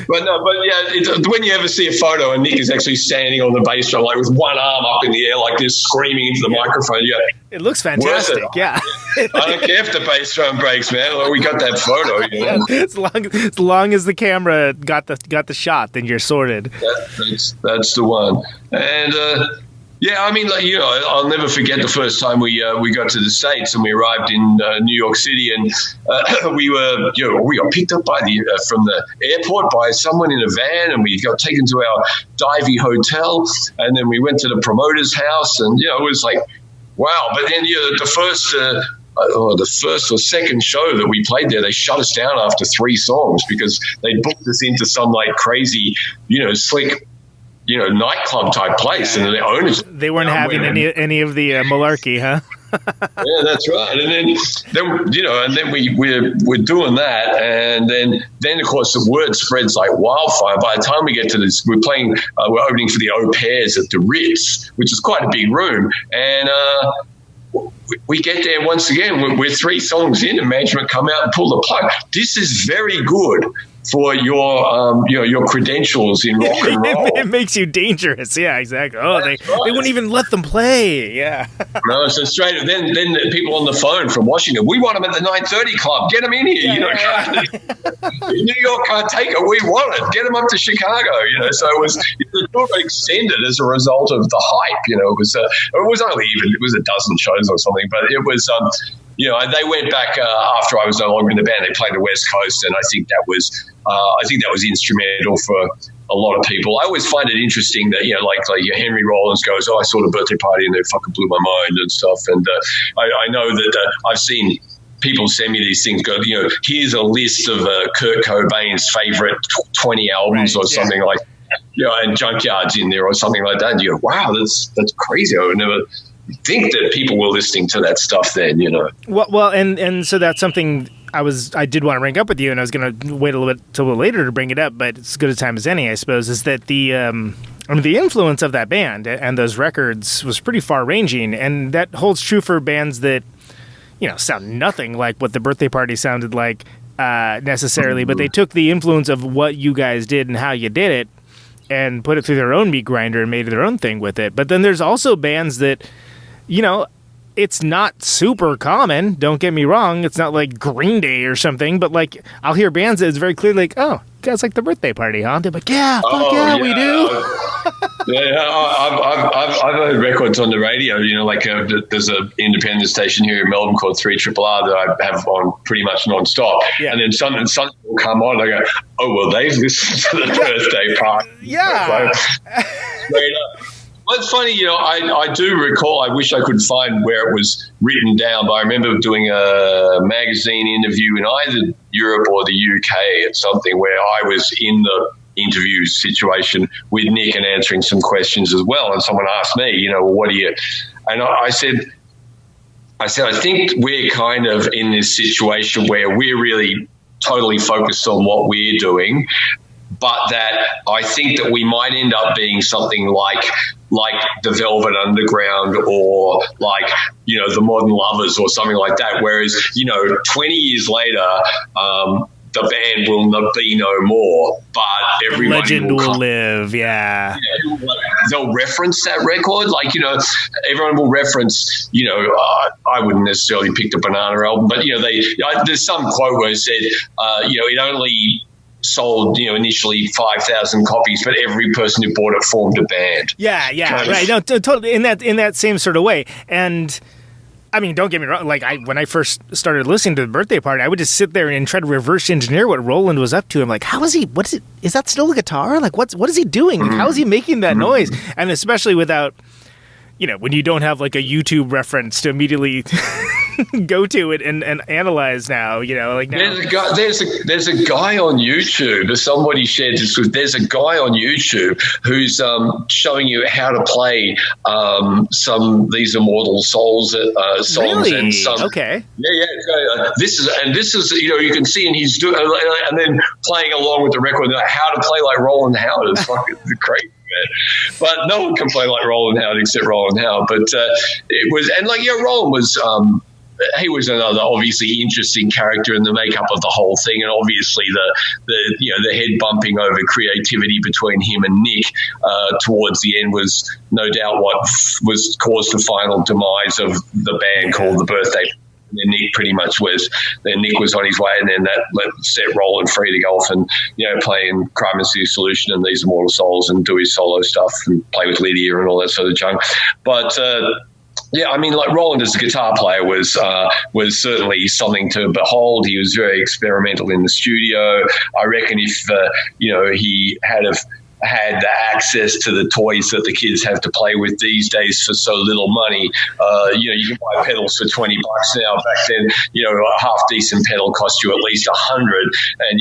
But when you ever see a photo and Nick is actually standing on the bass drum, with one arm up in the air like this, screaming into the microphone, it looks fantastic. Yeah. I don't care if the bass drum breaks, man. Well, we got that photo. As long as the camera got the shot, then you're sorted. That's the one. And I'll never forget the first time we got to the States and we arrived in New York City, and we got picked up from the airport by someone in a van, and we got taken to our divey hotel, and then we went to the promoter's house, and it was like, wow. But then the first or second show that we played there, they shut us down after 3 songs because they booked us into some crazy, slick, nightclub type place, and the owners, they weren't having any of the malarkey, huh? Yeah, that's right. And then we're doing that, and then of course the word spreads like wildfire. By the time we get to this, we're opening for the Au Pairs at the Ritz, which is quite a big room, and we get there once again. We're 3 songs in, and management come out and pull the plug. This is very good for your credentials in rock and roll. It makes you dangerous. Yeah, exactly. Oh, they wouldn't even let them play. Yeah. No, so straight then the people on the phone from Washington, we want them at the 9:30 club. Get them in here. New York can't take it. We want it. Get them up to Chicago. So it was the tour extended as a result of the hype. It was a dozen shows or something, but it was. They went back after I was no longer in the band. They played the West Coast, and I think that was instrumental for a lot of people. I always find it interesting that like your Henry Rollins goes, "Oh, I saw the birthday party and they fucking blew my mind" and stuff. And I know that I've seen people send me these things. Go, here's a list of Kurt Cobain's favorite 20 albums or something like, and Junkyard's in there or something like that. And you go, wow, that's crazy. I would never think that people were listening to that stuff then, Well, and so that's something I did want to bring up with you, and I was going to wait a little bit till later to bring it up, but it's as good a time as any, I suppose, is that the influence of that band and those records was pretty far-ranging, and that holds true for bands that, sound nothing like what the Birthday Party sounded like necessarily, but they took the influence of what you guys did and how you did it and put it through their own meat grinder and made their own thing with it. But then there's also bands that, it's not super common, don't get me wrong. It's not like Green Day or something, but I'll hear bands that it's very clear you guys like the Birthday Party, huh? They're like, yeah, we do. I've heard records on the radio, there's an independent station here in Melbourne called 3RRR that I have on pretty much non-stop. Yeah. And then something will come on, and I go, oh, well, they've listened to the Birthday Party. Yeah. Straight up. Well, it's funny, I do recall, I wish I could find where it was written down, but I remember doing a magazine interview in either Europe or the UK at something where I was in the interview situation with Nick and answering some questions as well. And someone asked me, what do you, and I said, I think we're kind of in this situation where we're really totally focused on what we're doing, but that I think that we might end up being something like the Velvet Underground or the Modern Lovers or something like that. Whereas, 20 years later, the band will not be no more, but everybody legend will live. Yeah. They'll reference that record. Like, everyone will reference, I wouldn't necessarily pick the Banana album, but, there's some quote where it said, it only sold, initially 5,000 copies, but every person who bought it formed a band. Yeah, right. No, totally in that same sort of way. And I mean, don't get me wrong. Like, when I first started listening to the Birthday Party, I would just sit there and try to reverse engineer what Roland was up to. I'm like, how is he? What is it? Is that still a guitar? Like, what is he doing? Like, how is he making that noise? And especially without, when you don't have like a YouTube reference to immediately go to it and analyze now, like now. There's a guy on YouTube, or somebody shared this with, there's a guy on YouTube who's showing you how to play some These Immortal Souls songs. Really? And some. Okay. Yeah. This is you can see, and he's doing, and then playing along with the record, how to play like Roland Howard is fucking crazy. But no one can play like Roland Howard except Roland Howard. But it was, and Roland was. He was another obviously interesting character in the makeup of the whole thing, and obviously the head bumping over creativity between him and Nick towards the end was no doubt what was caused the final demise of the band called the Birthday. And then Nick pretty much was. Then Nick was on his way, and then that set Roland free to go off and play in Crime and City Solution and These Immortal Souls and do his solo stuff and play with Lydia and all that sort of junk. But yeah, I mean, like Roland as a guitar player was certainly something to behold. He was very experimental in the studio. I reckon if he had the access to the toys that the kids have to play with these days for so little money. You can buy pedals for $20 now. Back then, a half decent pedal cost you at least $100, and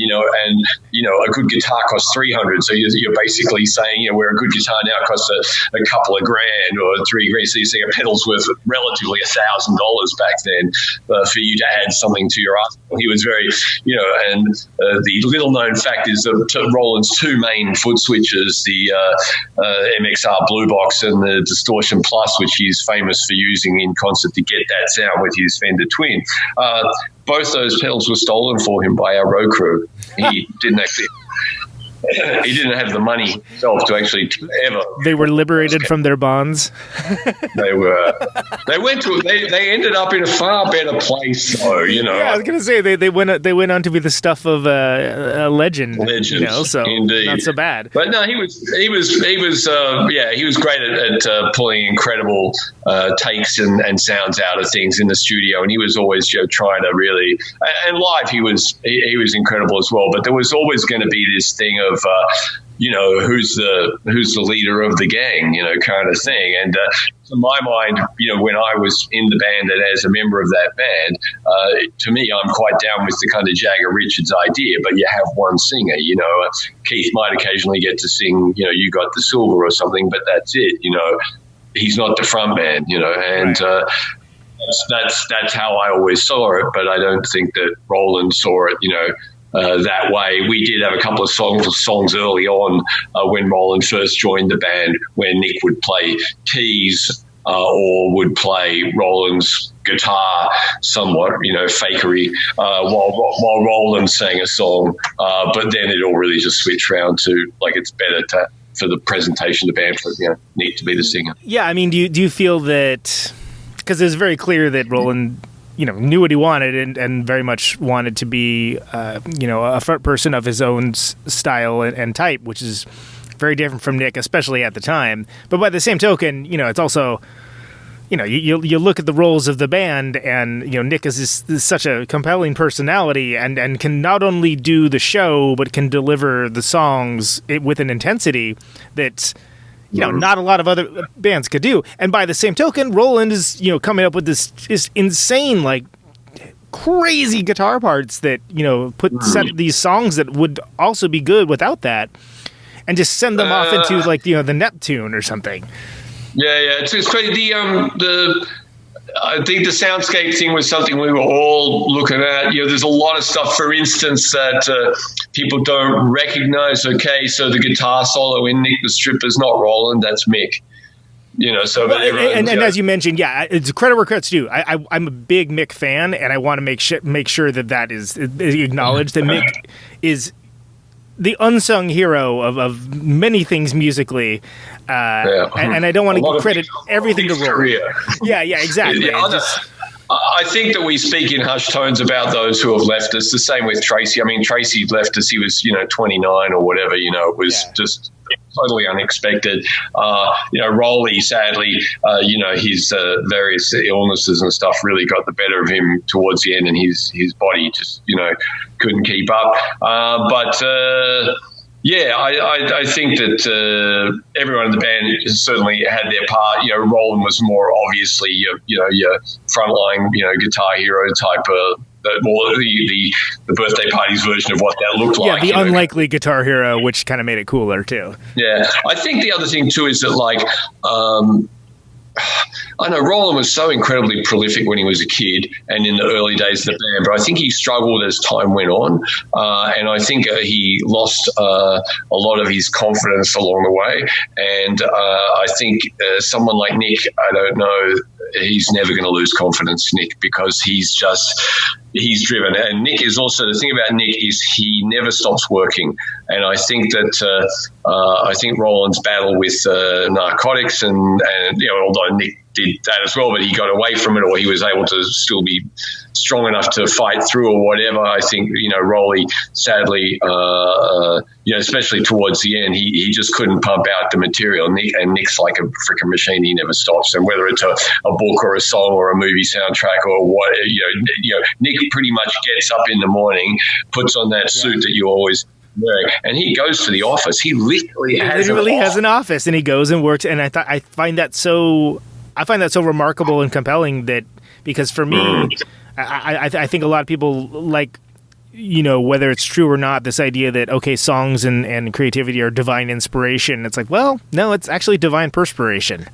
a good guitar costs $300. So you're basically saying, where a good guitar now costs a couple of grand or $3,000. So you're saying a pedal's worth relatively $1,000 back then for you to add something to your arsenal. He was very, and the little known fact is that Roland's two main foot switches, the MXR Blue Box and the Distortion Plus, which he's famous for using in concert to get that sound with his Fender Twin. Both those pedals were stolen for him by our road crew. He didn't actually. He didn't have the money himself to actually ever. They were liberated from their bonds. They were. They ended up in a far better place, though. Yeah, I was gonna say they went on to be the stuff of a legend. Legends, so indeed. Not so bad. But no, he was great at pulling incredible takes and sounds out of things in the studio, and he was always trying to really. And live, he was incredible as well. But there was always going to be this thing of who's the leader of the gang, kind of thing. And to my mind, when I was in the band and as a member of that band, to me, I'm quite down with the kind of Jagger Richards idea. But you have one singer, Keith might occasionally get to sing, You Got the Silver or something, but that's it. He's not the front man, and. Right. That's how I always saw it, but I don't think that Roland saw it, that way. We did have a couple of songs early on when Roland first joined the band, where Nick would play keys or would play Roland's guitar somewhat, fakery, while Roland sang a song. But then it all really just switched around to it's better for the presentation of the band for Nick to be the singer. Yeah, I mean, do you feel that? Because it's very clear that Roland, knew what he wanted and very much wanted to be, a front person of his own style and type, which is very different from Nick, especially at the time. But by the same token, it's also, you look at the roles of the band, and Nick is such a compelling personality and can not only do the show but can deliver the songs with an intensity that. Not a lot of other bands could do. And by the same token, Roland is, coming up with this insane, crazy guitar parts that, set these songs that would also be good without that, and just send them off into, the Neptune or something. Yeah, it's crazy. I think the soundscape thing was something we were all looking at. There's a lot of stuff, for instance, that people don't recognize. Okay, so the guitar solo in Nick the Stripper's not Roland, that's Mick. So but and as you mentioned, it's credit where credit's due. I'm a big Mick fan, and I want to make sure that is acknowledged. That Mick is the unsung hero of many things musically, and I don't want to credit everything to Roll. Yeah, exactly. I think that we speak in hushed tones about those who have left us. The same with Tracy. I mean, Tracy left us. He was 29 or whatever. It was just totally unexpected. Rolly, sadly, his various illnesses and stuff really got the better of him towards the end, and his body just couldn't keep up. I think that everyone in the band certainly had their part. Roland was more obviously your frontline guitar hero type of. The birthday party's version of what that looked like. Yeah, the unlikely guitar hero, which kind of made it cooler too. Yeah, I think the other thing too is that I know Roland was so incredibly prolific when he was a kid and in the early days of the band, but I think he struggled as time went on, and I think he lost a lot of his confidence along the way. And I think someone like Nick, I don't know, he's never going to lose confidence, Nick, because he's driven. And Nick is also, the thing about Nick is he never stops working. And I think that I think Roland's battle with narcotics and although Nick did that as well, but he got away from it, or he was able to still be strong enough to fight through or whatever. I think, Rolly, sadly, especially towards the end, he just couldn't pump out the material. Nick's like a freaking machine. He never stops. And whether it's a book or a song or a movie soundtrack or what, Nick pretty much gets up in the morning, puts on that suit that you always wearing, and he goes to the office. He literally has an office, and he goes and works. And I find that so remarkable and compelling, that because for me, I think a lot of people like, whether it's true or not, this idea that, okay, songs and creativity are divine inspiration. It's like, well, no, it's actually divine perspiration.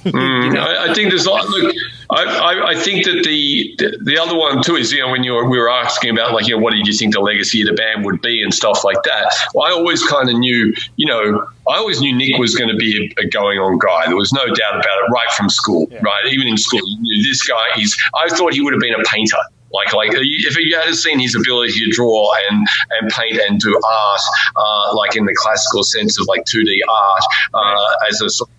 I think there's look. I think that the other one too is, when we were asking about what did you think the legacy of the band would be and stuff like that. Well, I always kind of knew, I always knew Nick was going to be a going on guy. There was no doubt about it right from school, right? Even in school, you knew this guy. I thought he would have been a painter. Like if you had seen his ability to draw and paint and do art, like in the classical sense of 2D art, as a sort of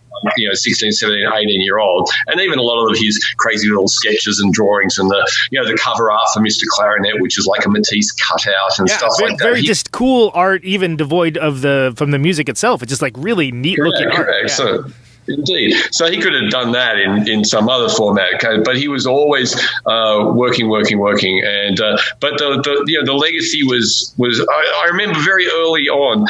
16, 17, 18-year-old, and even a lot of his crazy little sketches and drawings and the cover art for Mr. Clarinet, which is like a Matisse cutout and stuff like that. Very just cool art, even devoid of from the music itself. It's just really neat looking art. Correct. Yeah. So, indeed. So he could have done that in some other format, but he was always working. And but the legacy was I remember very early on,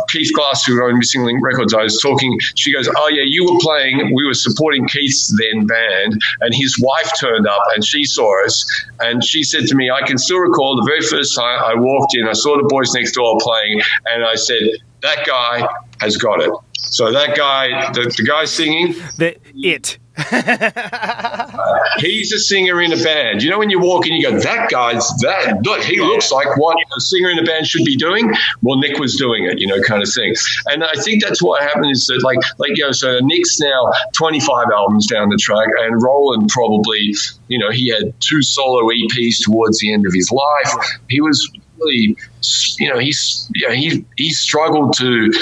Keith Glass, who owned Missing Link Records, I was talking. She goes, "Oh yeah, you were playing. We were supporting Keith's then band, and his wife turned up and she saw us, and she said to me, I can still recall the very first time I walked in, I saw the Boys Next Door playing, and I said, that guy has got it." So that guy, the guy singing, he's a singer in a band. When you walk in, you go, that guy's that. Look, he looks like what a singer in a band should be doing. Well, Nick was doing it, kind of thing. And I think that's what happened is that, so Nick's now 25 albums down the track, and Roland probably, he had 2 solo EPs towards the end of his life. He was really, he struggled to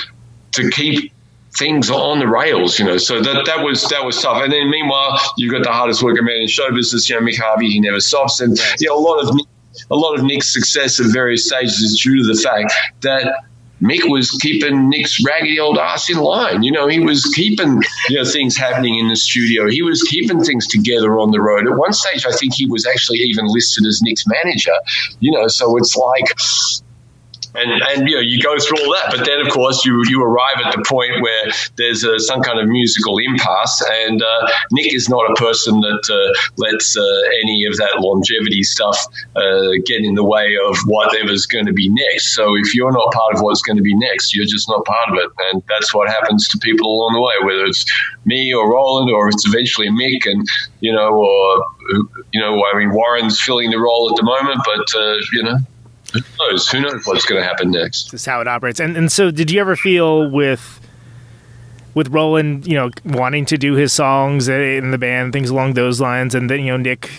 keep things on the rails, so that was tough. And then meanwhile, you've got the hardest working man in show business, Mick Harvey. He never stops, and a lot of Nick's success at various stages is due to the fact that Mick was keeping Nick's raggedy old ass in line. He was keeping things happening in the studio. He was keeping things together on the road. At one stage, I think he was actually even listed as Nick's manager. So it's like. And you go through all that, but then of course you arrive at the point where there's some kind of musical impasse, and Nick is not a person that lets any of that longevity stuff get in the way of whatever's going to be next. So if you're not part of what's going to be next, you're just not part of it, and that's what happens to people along the way, whether it's me or Roland or it's eventually Mick, and Warren's filling the role at the moment, but Who knows what's going to happen next? This is how it operates. And so did you ever feel with with Roland, wanting to do his songs in the band, things along those lines, and then Nick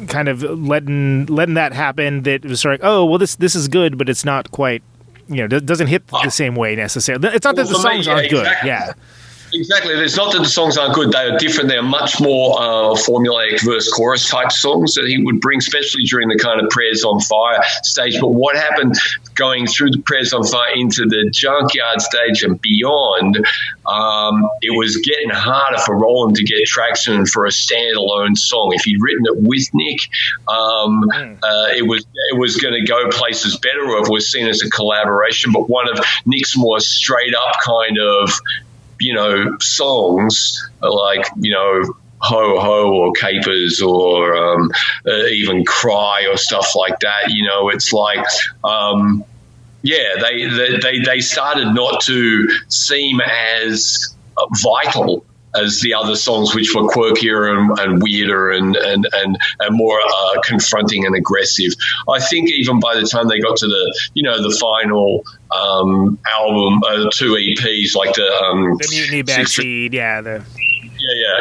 kind of letting that happen. That it was sort of like, oh well, this is good, but it's not quite, doesn't hit the same way necessarily. It's not that the songs aren't good, yeah. Exactly. It's not that the songs aren't good. They are different. They're much more formulaic verse-chorus type songs that he would bring, especially during the kind of Prayers on Fire stage. But what happened going through the Prayers on Fire into the Junkyard stage and beyond, it was getting harder for Roland to get traction for a standalone song. If he'd written it with Nick, it was going to go places better, or if it was seen as a collaboration. But one of Nick's more straight-up kind of songs like, Ho Ho or Capers or even Cry or stuff like that. It's like, they started not to seem as vital as the other songs, which were quirkier and weirder and more confronting and aggressive. I think even by the time they got to the final album, 2 EPs, like the Mutiny Bad Seed, yeah.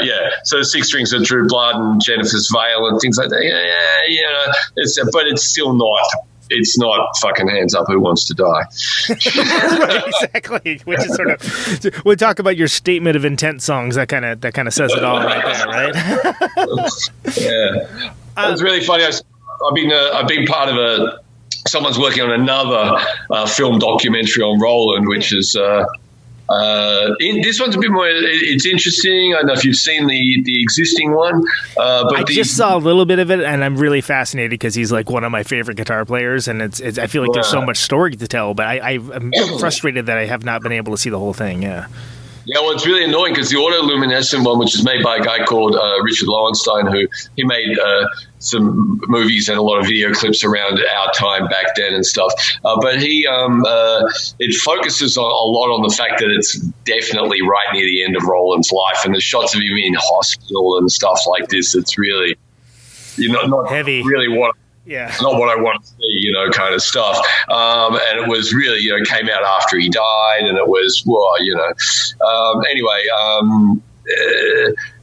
Yeah. So the 6 Strings of True Blood and Jennifer's Veil and things like that. But it's still not. It's not fucking Hands Up, Who Wants to Die? Right, exactly. Which is sort of, we'll talk about your statement of intent songs. That kind of says it all right there, right? Yeah, it's really funny. I've been part of someone's working on another film documentary on Roland, which is. This one's a bit more. It's interesting. I don't know if you've seen the existing one, but I just saw a little bit of it, and I'm really fascinated because he's like one of my favorite guitar players, and it's I feel like there's so much story to tell, but I'm frustrated that I have not been able to see the whole thing. Yeah. Yeah, well, it's really annoying because the autoluminescent one, which is made by a guy called Richard Lowenstein, who he made some movies and a lot of video clips around our time back then and stuff. But it focuses a lot on the fact that it's definitely right near the end of Roland's life, and the shots of him in hospital and stuff like this. It's really, not heavy. Really what. Yeah. Not what I want to see, kind of stuff. And it was really, came out after he died, and it was,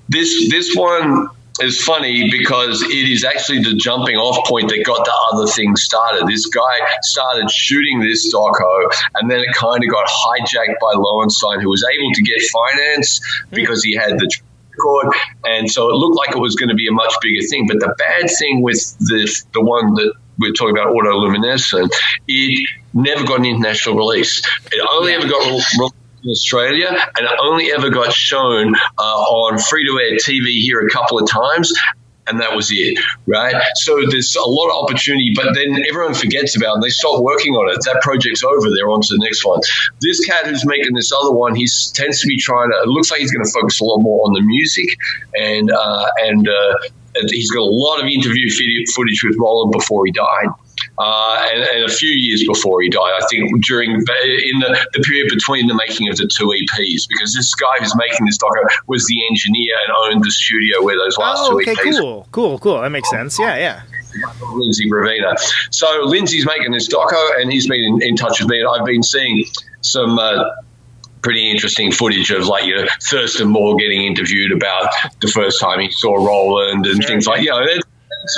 this one is funny because it is actually the jumping off point that got the other thing started. This guy started shooting this doco, and then it kind of got hijacked by Lowenstein, who was able to get finance because he had the record, and so it looked like it was going to be a much bigger thing. But the bad thing with the one that we're talking about, autoluminescent, it never got an international release. It only ever got released in Australia, and it only ever got shown on free-to-air TV here a couple of times, and that was it, right? So there's a lot of opportunity, but then everyone forgets about it, and they stop working on it. That project's over. They're on to the next one. This cat who's making this other one, he tends to be it looks like he's going to focus a lot more on the music, and he's got a lot of interview footage with Roland before he died. And a few years before he died, I think in the period between the making of the 2 EPs, because this guy who's making this doco was the engineer and owned the studio where those last 2 EPs. Cool. That makes sense. Yeah. Lindsay Ravina. So Lindsay's making this doco, and he's been in touch with me, and I've been seeing some pretty interesting footage of Thurston Moore getting interviewed about the first time he saw Roland and things like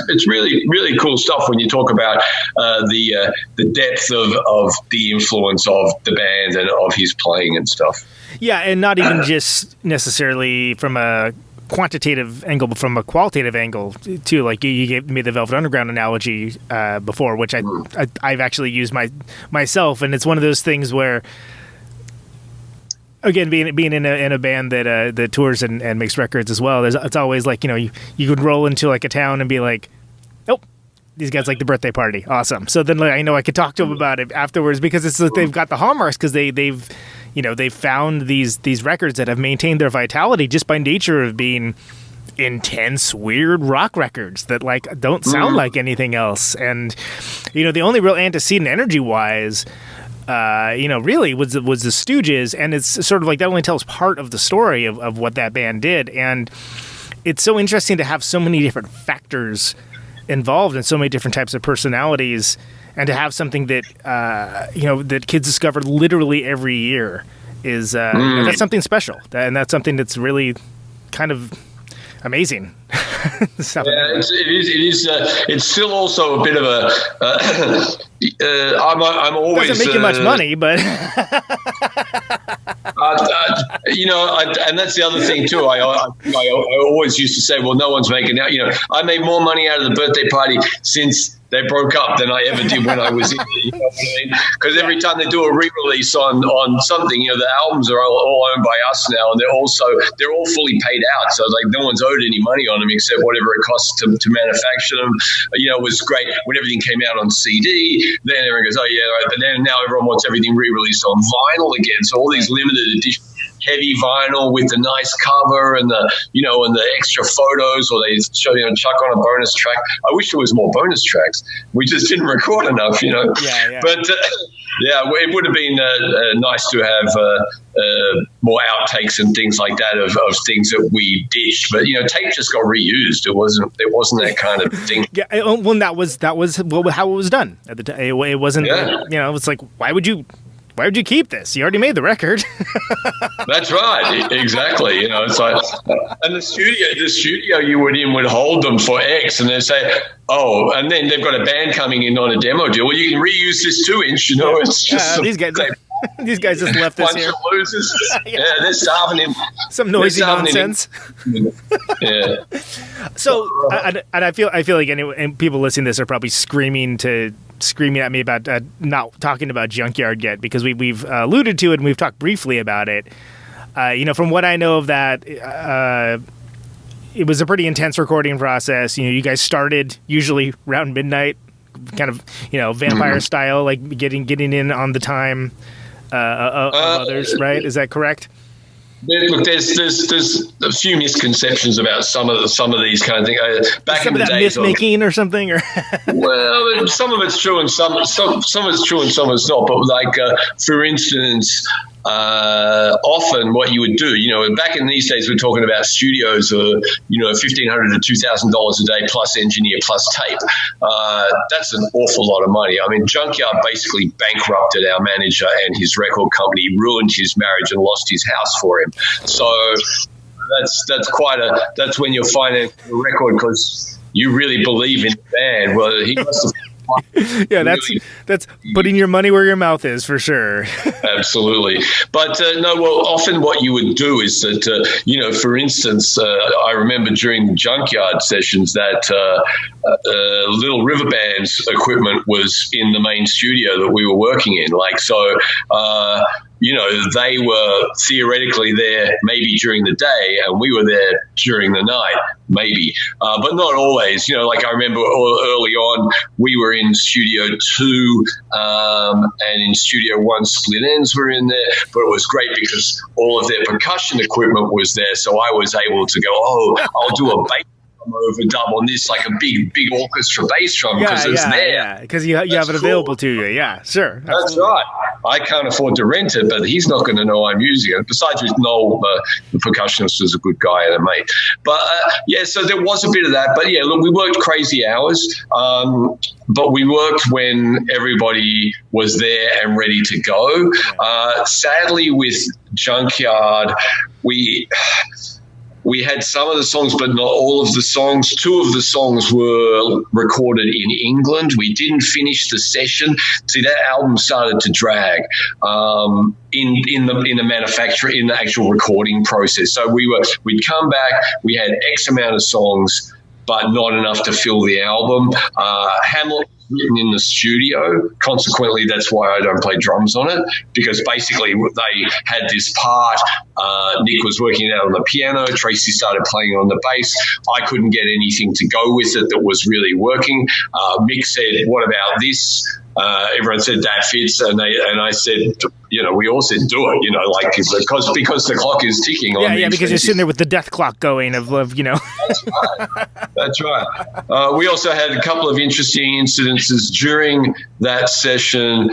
it's really, really cool stuff when you talk about the depth of the influence of the band and of his playing and stuff. Yeah, and not even just necessarily from a quantitative angle, but from a qualitative angle too. Like you gave me the Velvet Underground analogy before, which I've actually used myself, and it's one of those things where, again, being in a band that tours and makes records as well, it's always like, you could roll into like a town and be like, oh, these guys like the birthday party, awesome. So then I know I could talk to them about it afterwards because it's like they've got the hallmarks because they've found these records that have maintained their vitality just by nature of being intense, weird rock records that don't sound like anything else. And the only real antecedent energy wise, really was the Stooges, and it's sort of like that only tells part of the story of what that band did. And it's so interesting to have so many different factors involved and so many different types of personalities, and to have something that that kids discover literally every year. is that's something special, and that's something that's really kind of amazing. Yeah, it is. It's still also a bit of a. I'm always doesn't make you much money, but and that's the other thing too. I always used to say, well, no one's making out. I made more money out of the birthday party since they broke up than I ever did when I was in it. You know what I mean? Because every time they do a re-release on something, the albums are all owned by us now, and they're all fully paid out. So like no one's owed any money on them except whatever it costs to manufacture them. It was great when everything came out on CD. Then everyone goes, oh yeah, right. But then now everyone wants everything re-released on vinyl again. So all these limited editions. Heavy vinyl with the nice cover and the and the extra photos, or they show chuck on a bonus track. I wish there was more bonus tracks. We just didn't record enough, Yeah. But it would have been nice to have more outtakes and things like that of things that we ditched. But tape just got reused. It wasn't that kind of thing. Yeah. Well, that was how it was done at the time. It wasn't. Yeah. It's like why would you keep this? You already made the record. That's right. Exactly. It's like, and the studio you would hold them for X, and they say, oh, and then they've got a band coming in on a demo deal. Well, you can reuse this 2-inch. It's just these guys. These guys just left us here. Losers. Yeah, they're starving him. Some noisy nonsense. Yeah. So, and I feel like and people listening to this are probably screaming at me about not talking about Junkyard yet, because we've alluded to it and we've talked briefly about it. From what I know of that, it was a pretty intense recording process. You guys started usually around midnight, kind of vampire style, like getting in on the time of others, right? Is that correct? Look, there's a few misconceptions about some of these kind of things. Back some in of the that days, myth making or something, or well, some of it's true and some of it's true and some of it's not. But like, for instance, often what you would do, back in these days, we're talking about studios, $1,500 to $2,000 a day plus engineer plus tape. That's an awful lot of money. I mean, Junkyard basically bankrupted our manager and his record company, ruined his marriage, and lost his house for him. So that's when you're financing a record because you really believe in the band. Well, he must have. Yeah, that's putting your money where your mouth is, for sure. Absolutely. But often what you would do is that, for instance, I remember during Junkyard sessions that Little River Band's equipment was in the main studio that we were working in. They were theoretically there maybe during the day, and we were there during the night, maybe, but not always. Like I remember early on, we were in Studio 2 and in Studio 1, Split Ends were in there, but it was great because all of their percussion equipment was there, so I was able to go, I'll do a bass overdub on this, like a big orchestra bass drum, because it's there. Yeah, because you have it available to you. Yeah, sure. That's absolutely right. I can't afford to rent it, but he's not going to know I'm using it. Besides, with Noel, the percussionist, was a good guy and a mate. But so there was a bit of that. But yeah, look, we worked crazy hours, but we worked when everybody was there and ready to go. Sadly, with Junkyard, we had some of the songs, but not all of the songs. 2 of the songs were recorded in England. We didn't finish the session. See, that album started to drag in the manufacture, in the actual recording process. So we'd come back. We had X amount of songs, but not enough to fill the album. Hamlet written in the studio. Consequently, that's why I don't play drums on it, because basically they had this part. Nick was working out on the piano. Tracy started playing on the bass. I couldn't get anything to go with it that was really working. Mick said, "What about this?" Everyone said that fits, and I said, we all said do it, because the clock is ticking. Yeah, because you're sitting there with the death clock going of. That's right. We also had a couple of interesting incidences during that session.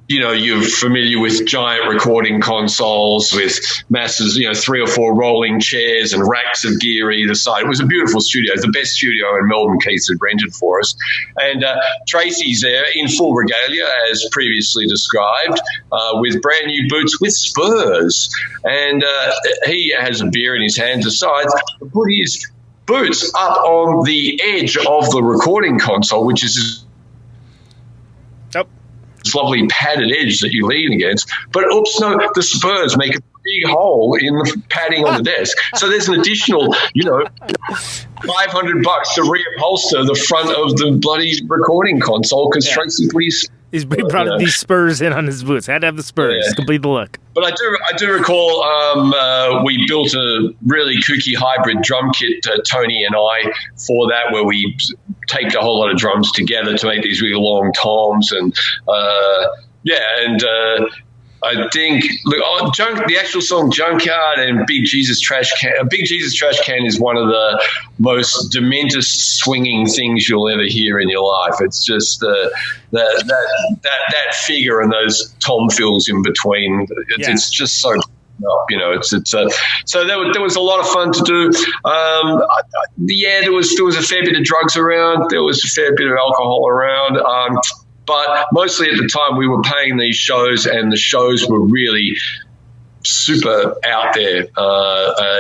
you're familiar with giant recording consoles with masses, 3 or 4 rolling chairs and racks of gear either side. It was a beautiful studio, the best studio in Melbourne Keith had rented for us. And Tracy's there in full regalia, as previously described, with brand new boots with spurs. And he has a beer in his hand, decides to put his boots up on the edge of the recording console, which is this lovely padded edge that you lean against. But oops, no, the spurs make a big hole in the padding on the desk. So there's an additional, $500 to reupholster the front of the bloody recording console because Tracy put his... He brought these spurs in on his boots. Had to have the spurs. Complete the look. But I do recall we built a really kooky hybrid drum kit, Tony and I, for that, where we taped a whole lot of drums together to make these really long toms. And, I think the actual song Junkyard and Big Jesus Trash Can. Big Jesus Trash Can is one of the most dementous swinging things you'll ever hear in your life. It's just that figure and those tom fills in between. It's just so. So there was a lot of fun to do. There was a fair bit of drugs around. There was a fair bit of alcohol around. But mostly at the time we were paying these shows, and the shows were really super out there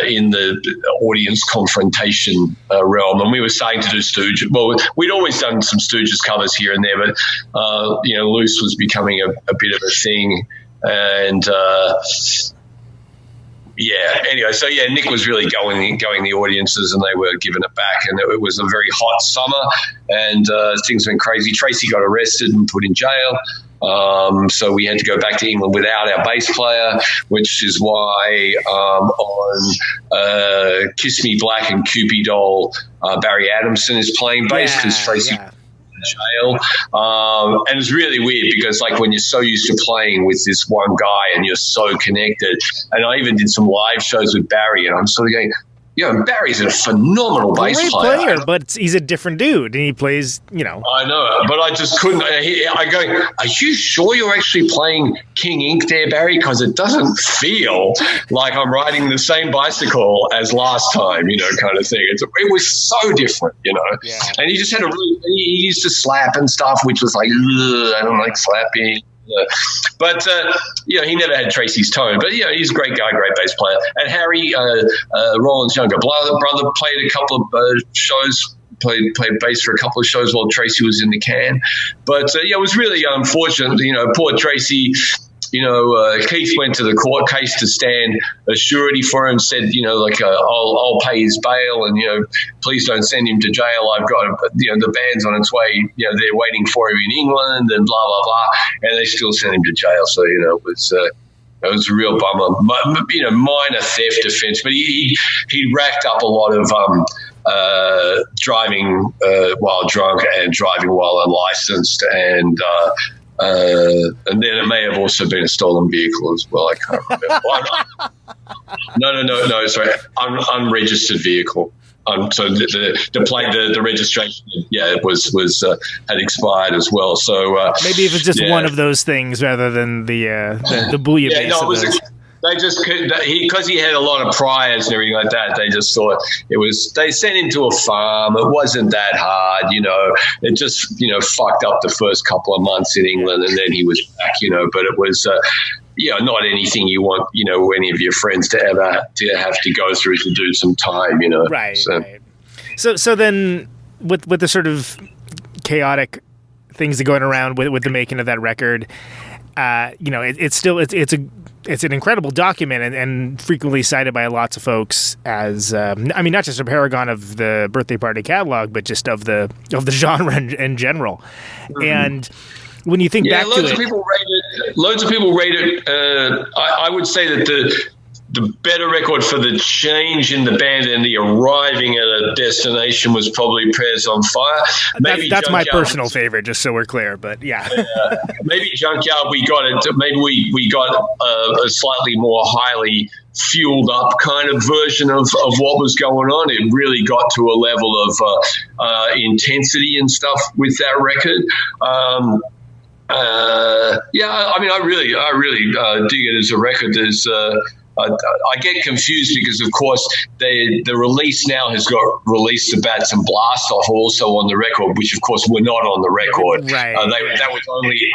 in the audience confrontation realm. And we were starting to do Stooges. Well, we'd always done some Stooges covers here and there, but, Loose was becoming a bit of a thing. And, anyway, so Nick was really going the audiences, and they were giving it back, and it was a very hot summer, and things went crazy. Tracy got arrested and put in jail, so we had to go back to England without our bass player, which is why on Kiss Me Black and Coopy Doll, Barry Adamson is playing bass because Tracy jail. And it's really weird because when you're so used to playing with this one guy and you're so connected, and I even did some live shows with Barry, and I'm sort of going, Barry's a phenomenal bass player, but he's a different dude, and he plays, I know, but I just couldn't. I go, are you sure you're actually playing King Ink there, Barry? Because it doesn't feel like I'm riding the same bicycle as last time, kind of thing. It was so different, Yeah. And he just had he used to slap and stuff, which was like, I don't like slapping. But he never had Tracy's tone. But he's a great guy, great bass player. And Harry, Roland's younger brother, played a couple of shows. Played bass for a couple of shows while Tracy was in the can. But it was really unfortunate. Poor Tracy. Keith went to the court case to stand a surety for him, said, I'll pay his bail, and, please don't send him to jail. I've got, the band's on its way, they're waiting for him in England, and blah, blah, blah. And they still sent him to jail. So, it was a real bummer. Minor theft offense, but he racked up a lot of driving while drunk and driving while unlicensed, and then it may have also been a stolen vehicle as well. I can't remember. No. Sorry, unregistered vehicle. So the registration, was had expired as well. So maybe if it's just one of those things rather than the bouillabaisse. No, it was. They just couldn't, because he had a lot of priors and everything like that. They just thought they sent him to a farm. It wasn't that hard, It just, fucked up the first couple of months in England, and then he was back, But it was, not anything you want, any of your friends to ever have to go through to do some time, Right. Right. So then, with the sort of chaotic things that are going around with the making of that record, it's an incredible document and frequently cited by lots of folks as, not just a paragon of the birthday party catalog, but just of the genre in general. Mm-hmm. And when you think back to it, loads of people rate it. I would say that the better record for the change in the band and the arriving at a destination was probably Prayers on Fire. That's my personal favorite, just so we're clear. But maybe Junkyard. We got it. Maybe we got a slightly more highly fueled up kind of version of what was going on. It really got to a level of intensity and stuff with that record. I mean, I really dig it as a record. There's I get confused because, of course, the release now has got Release the Bats and Blast Off also on the record, which, of course, were not on the record. Right. That was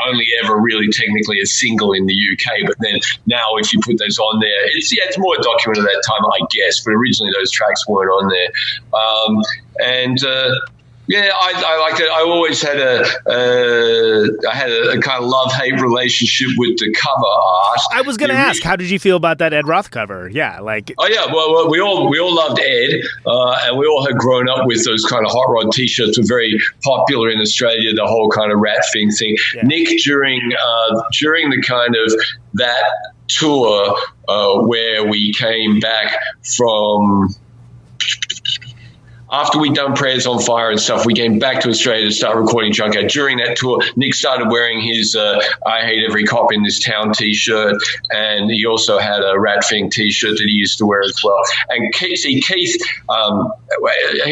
only ever really technically a single in the UK. But then now, if you put those on there, it's more documented at that time, I guess. But originally, those tracks weren't on there. Yeah, I like it. I always had a kind of love-hate relationship with the cover art. I was going to ask, how did you feel about that Ed Roth cover? Yeah, like. Oh yeah, well we all loved Ed, and we all had grown up with those kind of hot rod T-shirts. Were very popular in Australia. The whole kind of Rat Fing thing. Yeah. Nick during the kind of that tour where we came back from. After we'd done Prayers on Fire and stuff, we came back to Australia to start recording Junkyard. During that tour, Nick started wearing his I Hate Every Cop in This Town T-shirt, and he also had a Rat Fing T-shirt that he used to wear as well. And Keith, he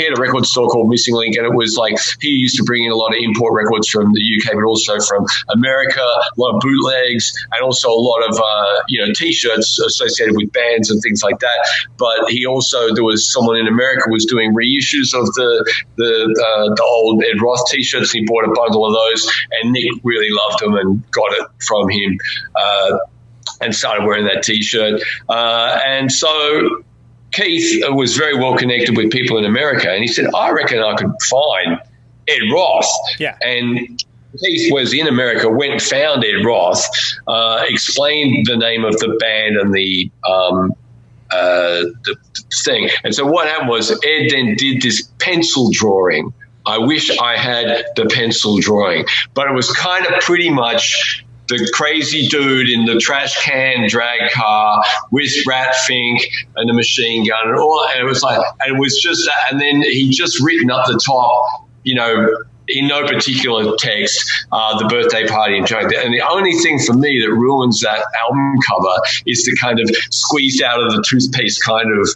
had a record store called Missing Link, and it was like he used to bring in a lot of import records from the UK, but also from America, a lot of bootlegs, and also a lot of T-shirts associated with bands and things like that. But there was someone in America was doing reissues of the old Ed Roth T-shirts. He bought a bundle of those, and Nick really loved them and got it from him and started wearing that T-shirt. And so Keith was very well connected with people in America, and he said, I reckon I could find Ed Roth. Yeah. And Keith was in America, went and found Ed Roth, explained the name of the band and the thing. And so what happened was Ed then did this pencil drawing. I wish I had the pencil drawing, but it was kind of pretty much the crazy dude in the trash can drag car with Rat Fink and the machine gun and all. And it was like, and it was just that. And then he just written up the top, in no particular text, the birthday party and Junkyard. And the only thing for me that ruins that album cover is the kind of squeezed out of the toothpaste kind of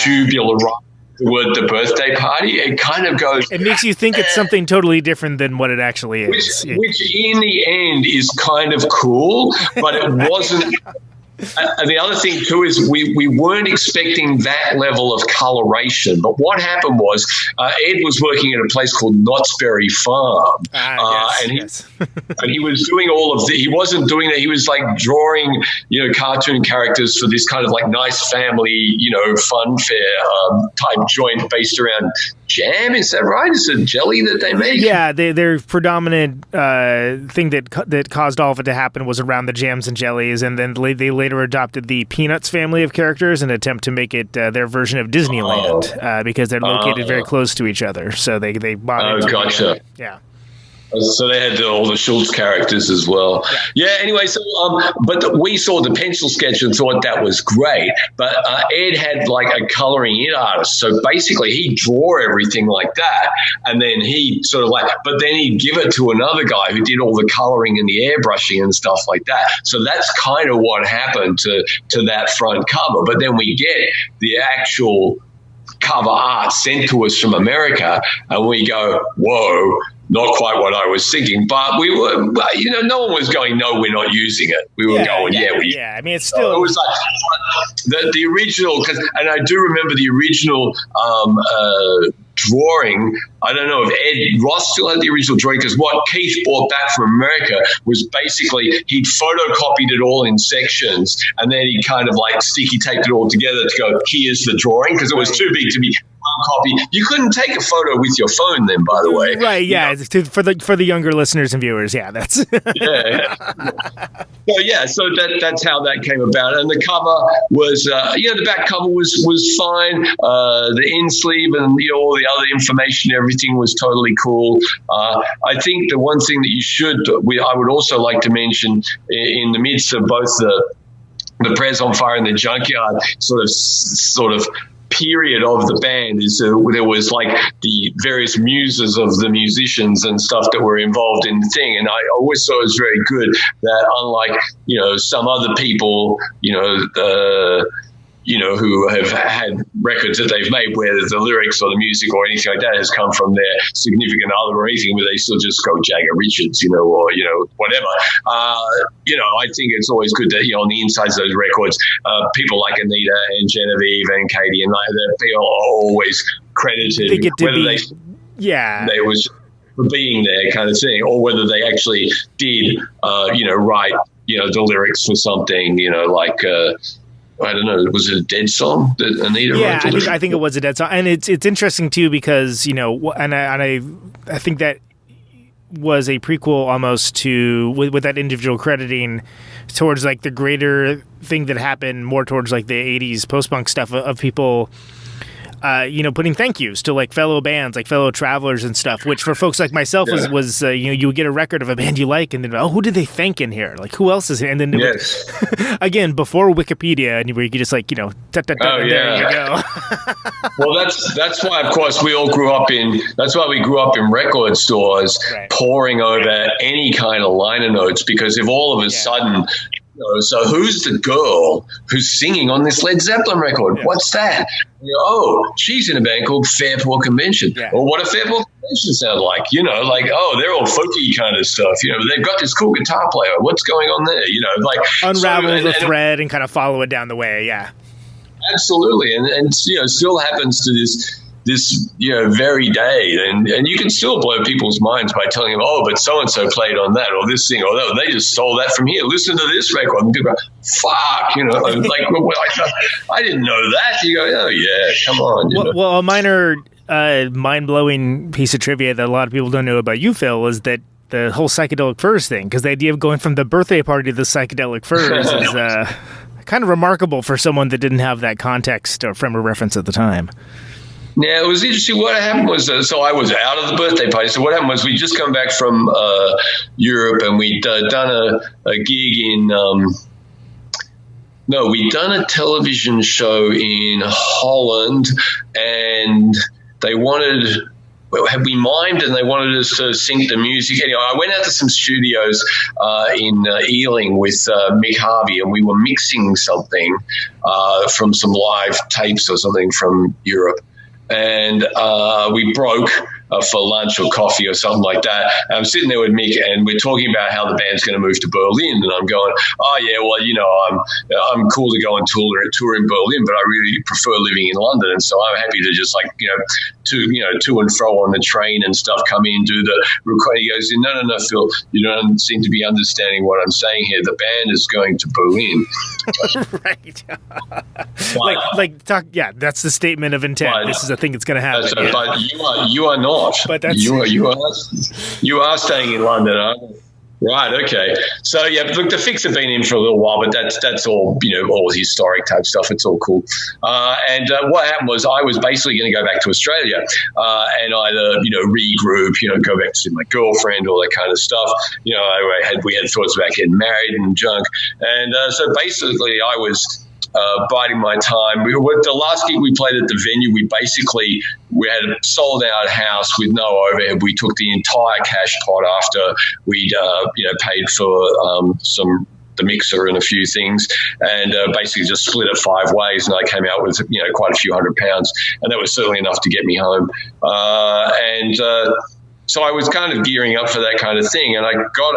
tubular word, the birthday party. It kind of goes. It makes you think it's something totally different than what it actually is. Which in the end is kind of cool, but it wasn't. And the other thing too is we weren't expecting that level of coloration. But what happened was Ed was working at a place called Knott's Berry Farm, and he was doing all of he wasn't doing that. He was like drawing cartoon characters for this kind of like nice family fun fair type joint based around jam. Is that right? Is it jelly that they make? Yeah, their predominant thing that caused all of it to happen was around the jams and jellies, and then they later adopted the Peanuts family of characters in an attempt to make it their version of Disneyland because they're located very close to each other. So they bought into gotcha. Yeah. So they had all the Schultz characters as well. Yeah, anyway, so but we saw the pencil sketch and thought that was great. But Ed had like a coloring in artist. So basically he'd draw everything like that. And then he but then he'd give it to another guy who did all the coloring and the airbrushing and stuff like that. So that's kind of what happened to that front cover. But then we get the actual cover art sent to us from America and we go, whoa. Not quite what I was thinking, but we were, no one was going, no, we're not using it. We were going, yeah. I mean, it's still. It was like the original, and I do remember the original drawing. I don't know if Ed Roth still had the original drawing because what Keith brought back from America was basically he'd photocopied it all in sections and then he kind of like sticky taped it all together to go, here's the drawing because it was too big to be one copy. You couldn't take a photo with your phone then, by the way. Right, yeah. For the younger listeners and viewers, yeah, that's So that's how that came about. And the cover was the back cover was fine. The in sleeve and all the other information, everything was totally cool. I think the one thing that I would also like to mention in the midst of both the Prayers on Fire and the Junkyard sort of period of the band is there was like the various muses of the musicians and stuff that were involved in the thing, and I always thought it was very good that unlike some other people who have had records that they've made where the lyrics or the music or anything like that has come from their significant other or anything, where they still just go Jagger Richards, or whatever. I think it's always good that on the insides of those records, people like Anita and Genevieve and Katie and that people are always credited, they get to whether be, they was for being there kind of thing, or whether they actually did, write the lyrics for something, like. I don't know. Was it a Dead song that Anita wrote? I think it was a Dead song, and it's interesting too because and I think that was a prequel almost to with that individual crediting towards like the greater thing that happened more towards like the 80s post-punk stuff of people. Putting thank yous to like fellow bands, like fellow travelers and stuff, which for folks like myself was you would get a record of a band you like, and then who did they thank in here? Like who else is here? And then again before Wikipedia, and where you could just like there you go. Well, that's why of course we all grew up in. That's why we grew up in record stores, poring over any kind of liner notes, because if all of a sudden. So who's the girl who's singing on this Led Zeppelin record? Yeah. What's that? She's in a band called Fairport Convention. Yeah. Or what a Fairport Convention sound like? They're all folky kind of stuff. They've got this cool guitar player. What's going on there? Unravel the thread and kind of follow it down the way. Yeah, absolutely. And still happens to this very day, and you can still blow people's minds by telling them, but so and so played on that or this thing, or they just stole that from here. Listen to this record, and people go, "Fuck," I didn't know that. You go, "Oh yeah, come on." Well, a minor mind-blowing piece of trivia that a lot of people don't know about you, Phil, is that the whole psychedelic furs thing, because the idea of going from the birthday party to the psychedelic furs is kind of remarkable for someone that didn't have that context or frame of reference at the time. Yeah, it was interesting. What happened was, so I was out of the birthday party. So what happened was we'd just come back from Europe, and we'd done a gig in we'd done a television show in Holland, and they wanted, had we mimed, and they wanted us to sync the music. Anyway, I went out to some studios in Ealing with Mick Harvey, and we were mixing something from some live tapes or something from Europe. And we broke for lunch or coffee or something like that. And I'm sitting there with Mick, and we're talking about how the band's going to move to Berlin. And I'm going, I'm cool to go and tour in Berlin, but I really prefer living in London. And so I'm happy to just to and fro on the train and stuff, come in, do the recording. He goes, no, Phil, you don't seem to be understanding what I'm saying here. The band is going to Berlin. Right. That's the statement of intent. This is a thing that's going to happen. But you are not. But that's you are staying in London, aren't you? Right. Okay. So look, the Fix have been in for a little while, but that's all all historic type stuff. It's all cool. And what happened was I was basically going to go back to Australia and either regroup, go back to see my girlfriend, all that kind of stuff. We had thoughts about getting married and junk, and so basically I was. Biding my time. The last gig we played at the venue, we had a sold out house with no overhead. We took the entire cash pot after we'd paid for the mixer and a few things, and basically just split it 5 ways. And I came out with quite a few £100, and that was certainly enough to get me home. So I was kind of gearing up for that kind of thing, and I got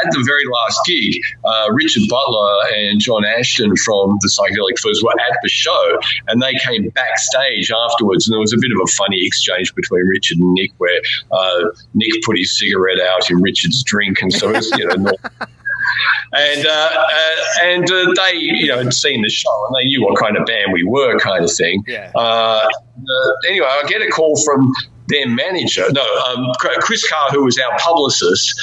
at the very last gig, Richard Butler and John Ashton from the Psychedelic Furs were at the show, and they came backstage afterwards, and there was a bit of a funny exchange between Richard and Nick, where Nick put his cigarette out in Richard's drink, and so it was normal. And they had seen the show, and they knew what kind of band we were, kind of thing. Yeah. Anyway, I get a call from their manager, Chris Carr, who was our publicist,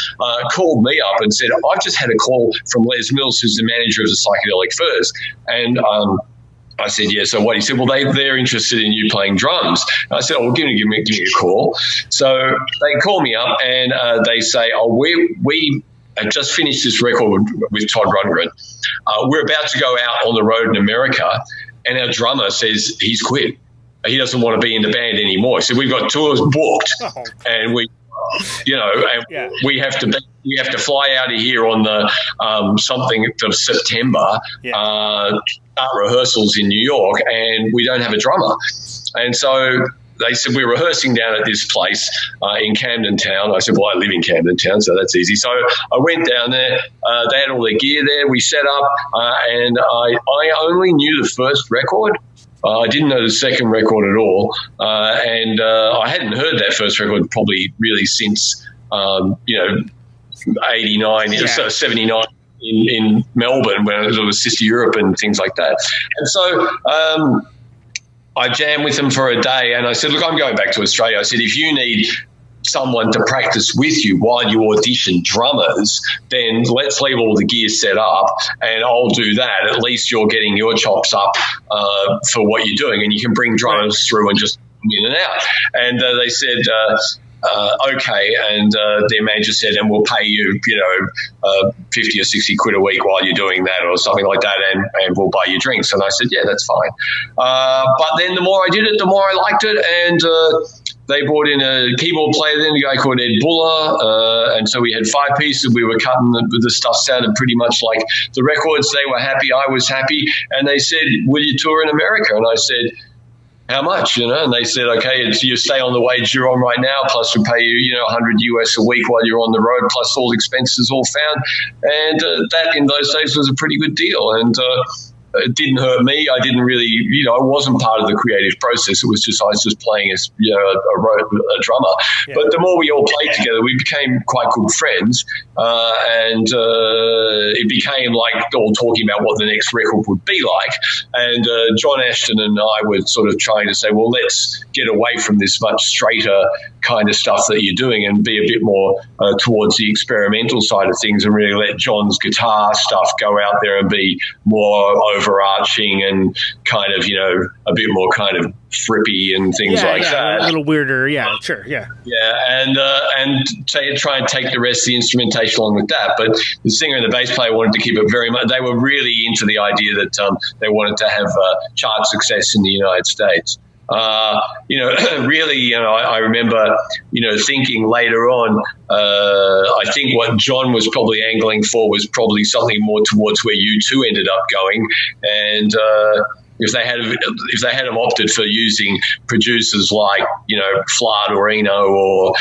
called me up and said, "I've just had a call from Les Mills, who's the manager of the Psychedelic Furs." And I said, "Yeah, so what?" He said, "Well, they're interested in you playing drums." And I said, "Oh, well, give me a call." So they call me up, and they say, "Oh, we have just finished this record with Todd Rundgren. We're about to go out on the road in America, and our drummer says he's quit. He doesn't want to be in the band anymore." So we've got tours booked, and we have to be we have to fly out of here on the something of September, start rehearsals in New York, and we don't have a drummer. And so they said, we're rehearsing down at this place in Camden Town. I said, well, I live in Camden Town, so that's easy. So I went down there. They had all their gear there. We set up, and I only knew the first record. I didn't know the second record at all. And I hadn't heard that first record probably really since, 89, 79 in Melbourne when it was Sister Europe and things like that. And so I jammed with them for a day, and I said, look, I'm going back to Australia. I said, if you need someone to practice with you while you audition drummers, then let's leave all the gear set up and I'll do that. At least you're getting your chops up for what you're doing, and you can bring drummers through and just in and out. And they said, okay, and their manager said, and we'll pay you, 50 or 60 quid a week while you're doing that or something like that, and we'll buy you drinks. And I said, yeah, that's fine. But then the more I did it, the more I liked it, and they brought in a keyboard player then, a guy called Ed Buller, and so we had 5 pieces. We were cutting the stuff sounded pretty much like the records. They were happy, I was happy, and they said, will you tour in America? And I said, how much, And they said, okay, you stay on the wage you're on right now, plus we pay you, $100 US a week while you're on the road, plus all expenses all found. And that in those days was a pretty good deal. And it didn't hurt me. I didn't really, I wasn't part of the creative process. It was just, I was just playing as, a drummer. Yeah. But the more we all played together, we became quite good friends. And it became like all talking about what the next record would be like. And John Ashton and I were sort of trying to say, well, let's get away from this much straighter kind of stuff that you're doing and be a bit more towards the experimental side of things, and really let John's guitar stuff go out there and be more overarching and kind of, a bit more kind of frippy and things like that. A little weirder. Yeah, sure. Yeah. Yeah. And try and take the rest of the instrumentation along with that. But the singer and the bass player wanted to keep it very much. They were really into the idea that they wanted to have chart success in the United States. Really, I remember, thinking later on, I think what John was probably angling for was probably something more towards where you two ended up going. And, if they had them opted for using producers like, Flard or Eno or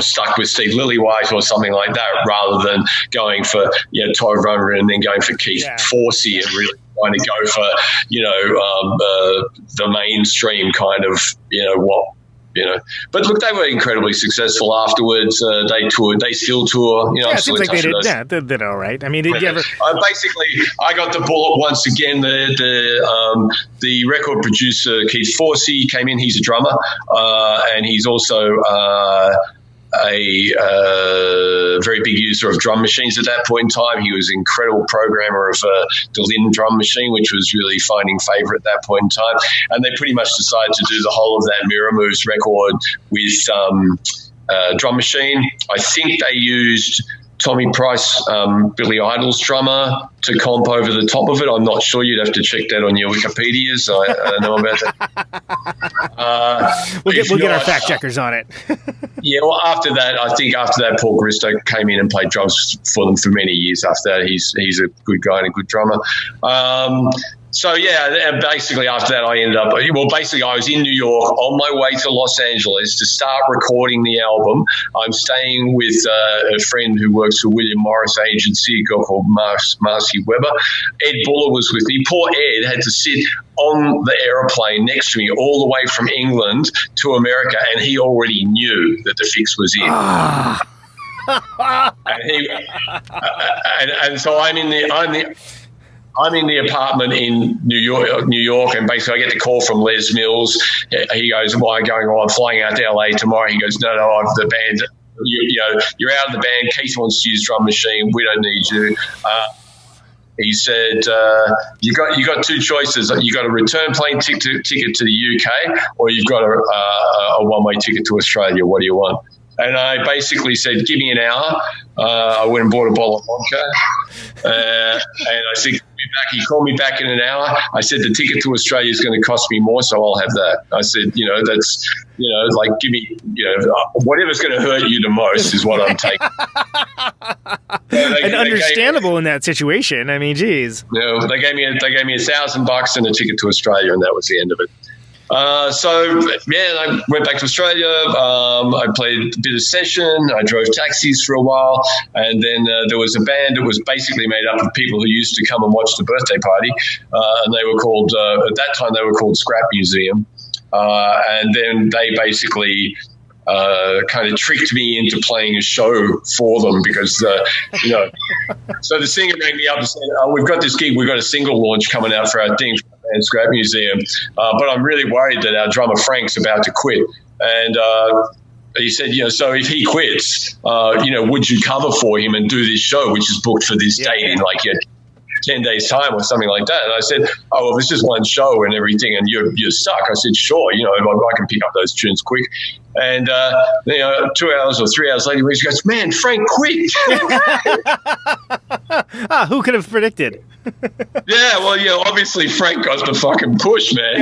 stuck with Steve Lillywhite or something like that, rather than going for, Todd Rundgren and then going for Keith Forsey and really trying to go for, the mainstream kind of, But look, they were incredibly successful afterwards. They toured. They still tour. It seems like they did. Yeah, they did all right. I mean, did you ever? Basically, I got the bullet once again. The record producer Keith Forsey came in. He's a drummer, and he's also a very big user of drum machines at that point in time. He was an incredible programmer of the Lynn drum machine, which was really finding favour at that point in time. And they pretty much decided to do the whole of that Mirror Moves record with drum machine. I think they used Tommy Price, Billy Idol's drummer, to comp over the top of it. I'm not sure. You'd have to check that on your Wikipedia, so I don't know about that. We'll get our fact checkers on it. Yeah, well, after that, Paul Gristo came in and played drums for them for many years after that. He's a good guy and a good drummer. So, and basically after that I ended up – I was in New York on my way to Los Angeles to start recording the album. I'm staying with a friend who works for William Morris Agency, a girl called Marcy Weber. Ed Buller was with me. Poor Ed had to sit on the aeroplane next to me all the way from England to America, and he already knew that the fix was in. And so I'm in the apartment in New York, and basically I get the call from Les Mills. He goes, "Why are you going on? I'm flying out to LA tomorrow." He goes, "No, the band, you're out of the band. Keith wants to use drum machine. We don't need you." He said, "You got 2 choices. You got a return plane ticket to the UK, or you've got a one-way ticket to Australia. What do you want?" And I basically said, "Give me an hour." I went and bought a bottle of vodka, and I think back. He called me back in an hour. I said, the ticket to Australia is going to cost me more, so I'll have that. I said, that's, like, give me, whatever's going to hurt you the most is what I'm taking. And understandable in that situation. I mean, geez. They gave me $1,000 and a ticket to Australia, and that was the end of it. I went back to Australia. I played a bit of session. I drove taxis for a while. And then there was a band that was basically made up of people who used to come and watch the birthday party. And they were called, at that time, they were called Scrap Museum. And then they basically kind of tricked me into playing a show for them because, so the singer rang me up and said, we've got this gig. We've got a single launch coming out for our thing and Scrap Museum, but I'm really worried that our drummer Frank's about to quit. And he said, so if he quits, would you cover for him and do this show, which is booked for this date in 10 days time or something like that? And I said, well, this is one show and everything, and you're stuck. I said, sure, I can pick up those tunes quick. And 2 hours or 3 hours later, he goes, man, Frank quit. Who could have predicted? Obviously Frank got the fucking push, man.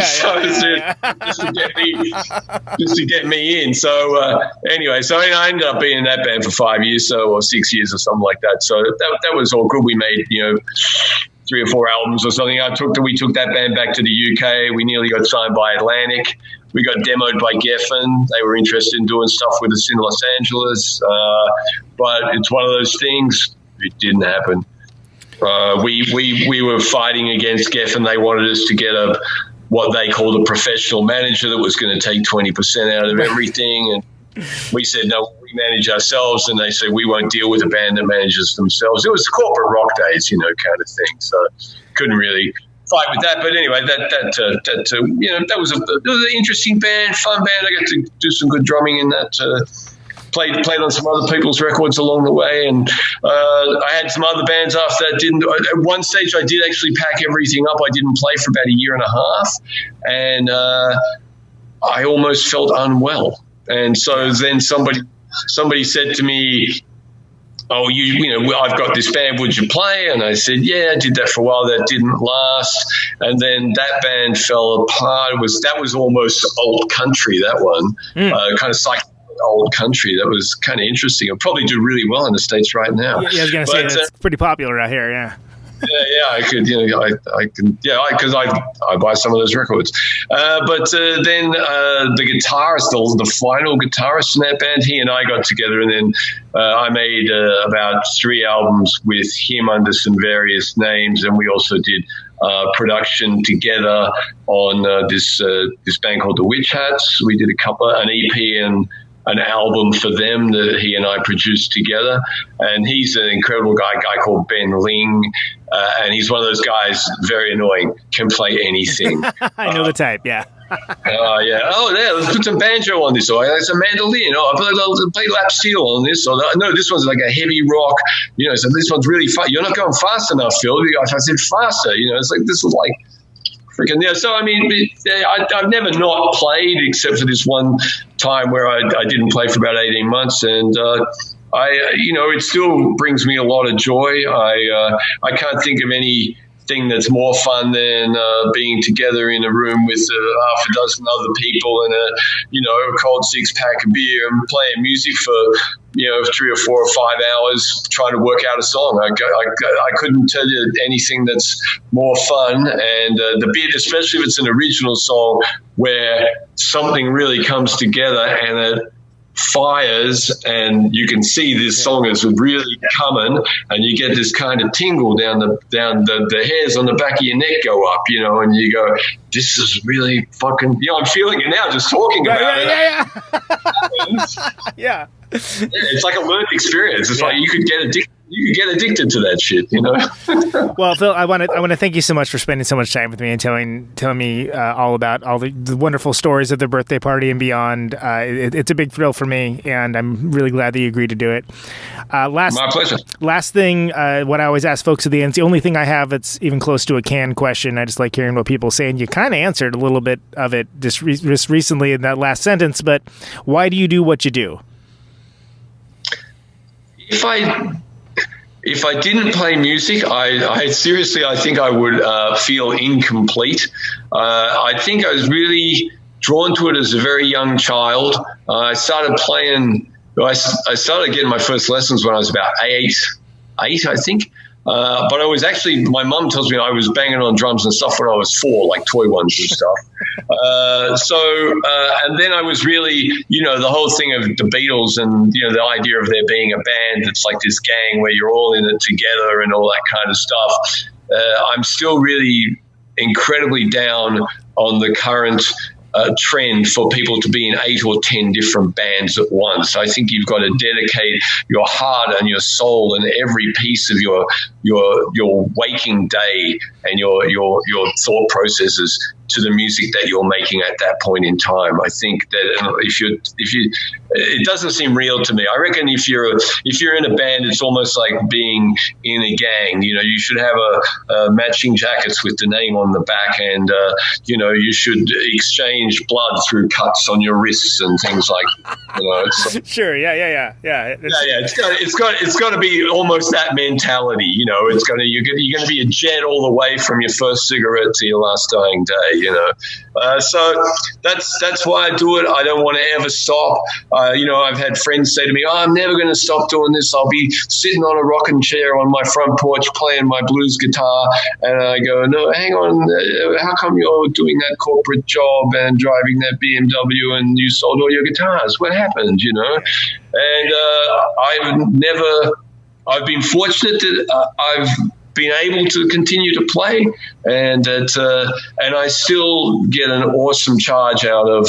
Just to get me in. So I ended up being in that band for 5 years, or 6 years or something like that. So that was all good. We made 3 or 4 albums or something. We took that band back to the UK. We nearly got signed by Atlantic. We got demoed by Geffen. They were interested in doing stuff with us in Los Angeles, but it's one of those things. It didn't happen. We were fighting against Geffen. They wanted us to get what they called a professional manager that was going to take 20% out of everything, and we said no, we manage ourselves. And they said we won't deal with a band that manages themselves. It was corporate rock days, kind of thing. So couldn't really fight with that. But anyway, that was an interesting band, fun band. I got to do some good drumming in that. Played on some other people's records along the way, and I had some other bands after that. At one stage, I did actually pack everything up. I didn't play for about a year and a half, and I almost felt unwell. And so then somebody said to me, "Oh, I've got this band. Would you play?" And I said, "Yeah." I did that for a while. That didn't last, and then that band fell apart. That was almost old country. That one, kind of psychedelic old country. That was kind of interesting. It'll probably do really well in the States right now. Yeah, I was going to say that's pretty popular out here. Yeah. I could, because I buy some of those records. But then the guitarist, the final guitarist in that band, he and I got together, and then I made about 3 albums with him under some various names, and we also did production together on this band called the Witch Hats. We did an EP and an album for them that he and I produced together. And he's an incredible guy called Ben Ling. And he's one of those guys, very annoying, can play anything. I know the type, yeah. Let's put some banjo on this, or it's a mandolin, I'll play lap steel on this, or no, this one's like a heavy rock, so this one's really fast. You're not going fast enough, Phil. I said faster, it's like, this is like freaking, so I mean, I've never not played except for this one time where I didn't play for about 18 months, and it still brings me a lot of joy. I can't think of anything that's more fun than being together in a room with half a dozen other people and a cold 6-pack of beer and playing music for 3 or 4 or 5 hours trying to work out a song. I couldn't tell you anything that's more fun, and the bit, especially if it's an original song where something really comes together and it fires, and you can see this song is really coming, and you get this kind of tingle down the hairs on the back of your neck go up, and you go, this is really fucking, I'm feeling it now just talking about it. Yeah. It's like a learned experience. It's like you could get addicted to that shit, Well, Phil, I want to thank you so much for spending so much time with me and telling me all about all the wonderful stories of the birthday party and beyond. It's a big thrill for me, and I'm really glad that you agreed to do it. My pleasure. Last thing, what I always ask folks at the end, it's the only thing I have that's even close to a canned question. I just like hearing what people say, and you kind of answered a little bit of it just recently in that last sentence, but if I didn't play music, I seriously, I think I would feel incomplete. I think I was really drawn to it as a very young child. I started getting my first lessons when I was about eight, I think. But I was actually, my mum tells me I was banging on drums and stuff when I was 4, like toy ones and stuff. And then I was really, the whole thing of the Beatles and, the idea of there being a band that's like this gang where you're all in it together and all that kind of stuff. I'm still really incredibly down on the current trend for people to be in 8 or 10 different bands at once. I think you've got to dedicate your heart and your soul and every piece of your waking day and your thought processes to the music that you're making at that point in time. I think that if you, it doesn't seem real to me. I reckon if you're in a band, it's almost like being in a gang. You should have a matching jackets with the name on the back, and you should exchange blood through cuts on your wrists and things like. Sure. Yeah. It's got to be almost that mentality. You're going to be a jet all the way from your first cigarette to your last dying day. So that's why I do it. I don't want to ever stop. I've had friends say to me, I'm never going to stop doing this. I'll be sitting on a rocking chair on my front porch playing my blues guitar. And I go, no, hang on. How come you're doing that corporate job and driving that BMW and you sold all your guitars? What happened, And I've been fortunate that I've been able to continue to play, and that and I still get an awesome charge out of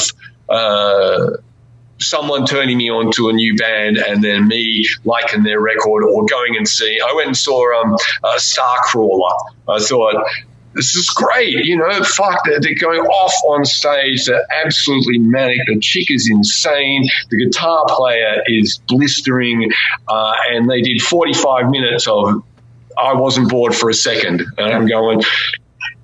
someone turning me on to a new band and then me liking their record or going and see. I went and saw Starcrawler. I thought, this is great, fuck, they're going off on stage. They're absolutely manic. The chick is insane. The guitar player is blistering. And they did 45 minutes of I wasn't bored for a second. And I'm going,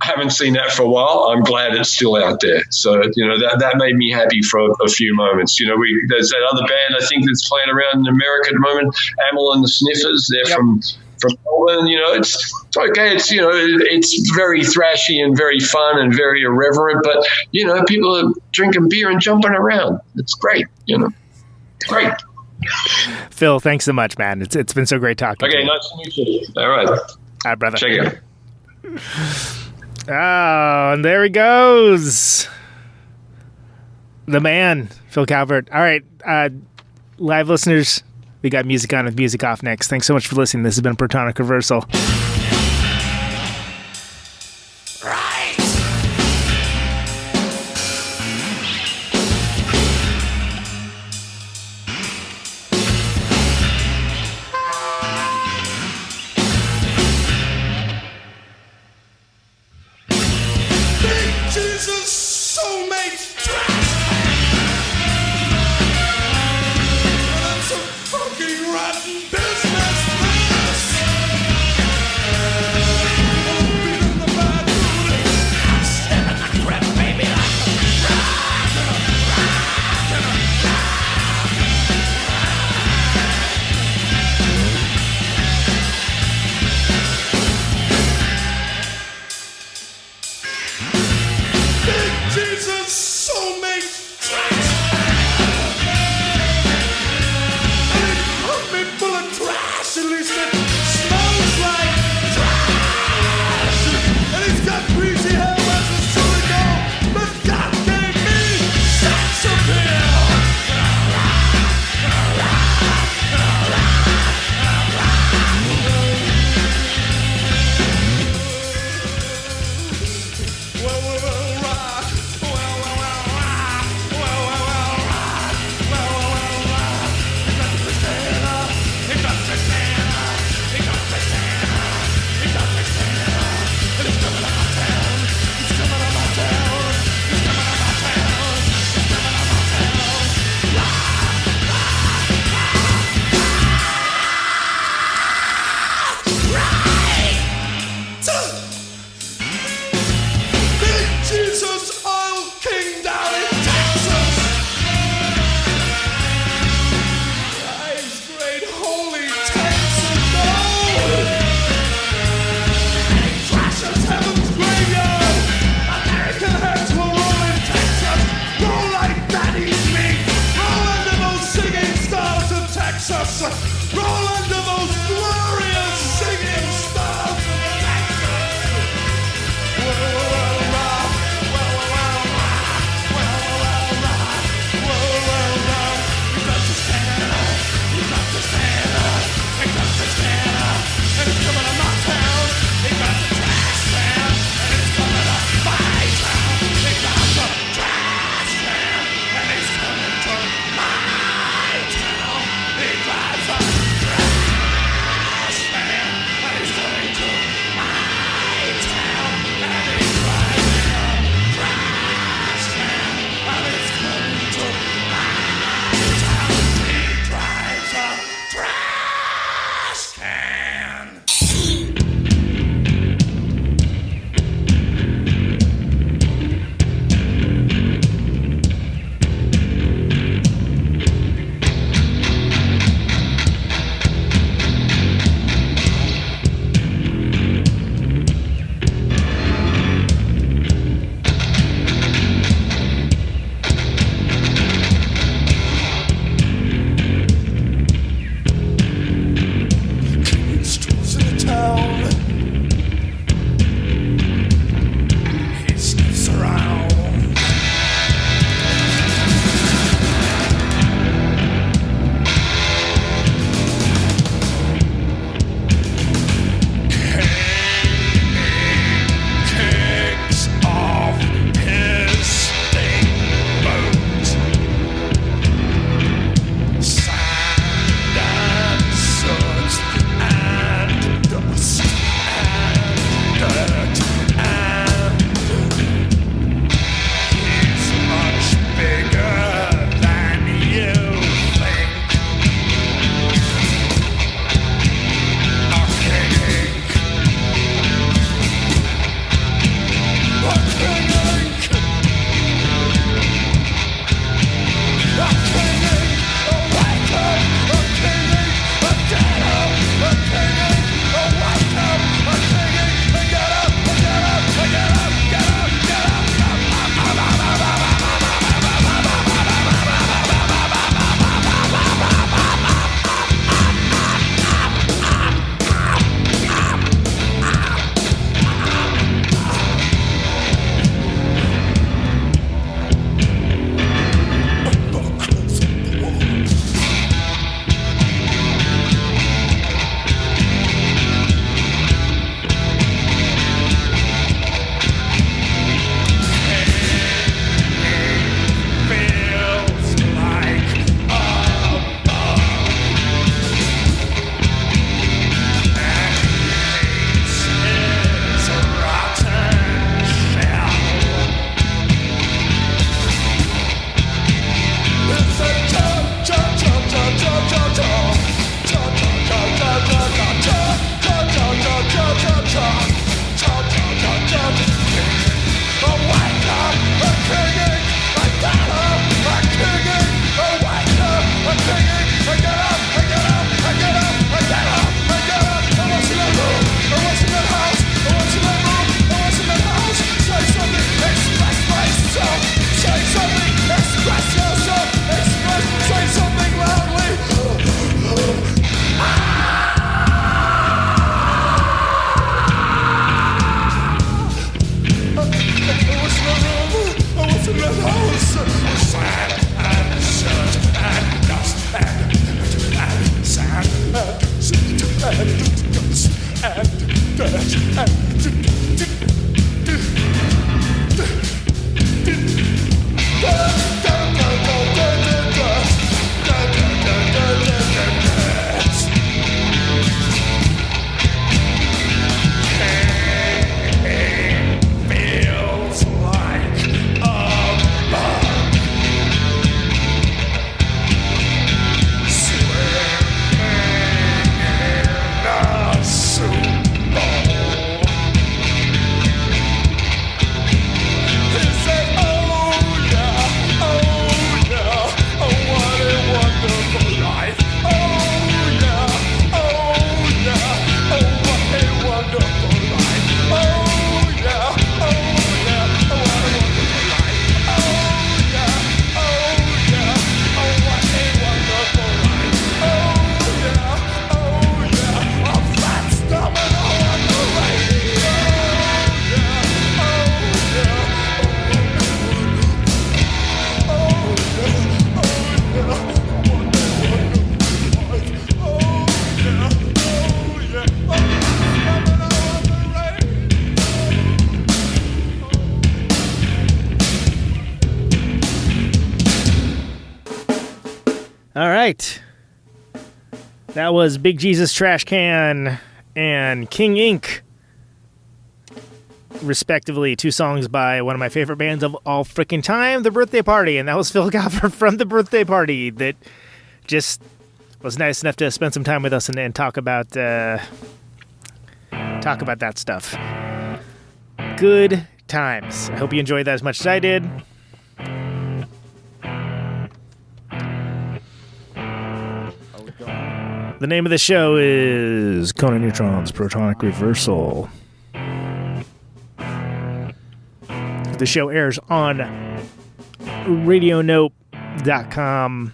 I haven't seen that for a while. I'm glad it's still out there. So, that made me happy for a few moments. There's that other band I think that's playing around in America at the moment, Amel and the Sniffers. They're from Melbourne. It's okay. It's very thrashy and very fun and very irreverent. But, people are drinking beer and jumping around. It's great, It's great. Phill, thanks so much, man. It's been so great talking to you. Okay, nice to meet you. All right, brother. Check it out. Oh, and there he goes. The man, Phill Calvert. All right, live listeners, we got music on with music off next. Thanks so much for listening. This has been Protonic Reversal. All right. That was Big Jesus Trash Can and King Ink, respectively, 2 songs by one of my favorite bands of all freaking time, The Birthday Party. And that was Phill Calvert from The Birthday Party that just was nice enough to spend some time with us and talk about that stuff. Good times. I hope you enjoyed that as much as I did. The name of the show is Conan Neutron's Protonic Reversal. The show airs on radionope.com.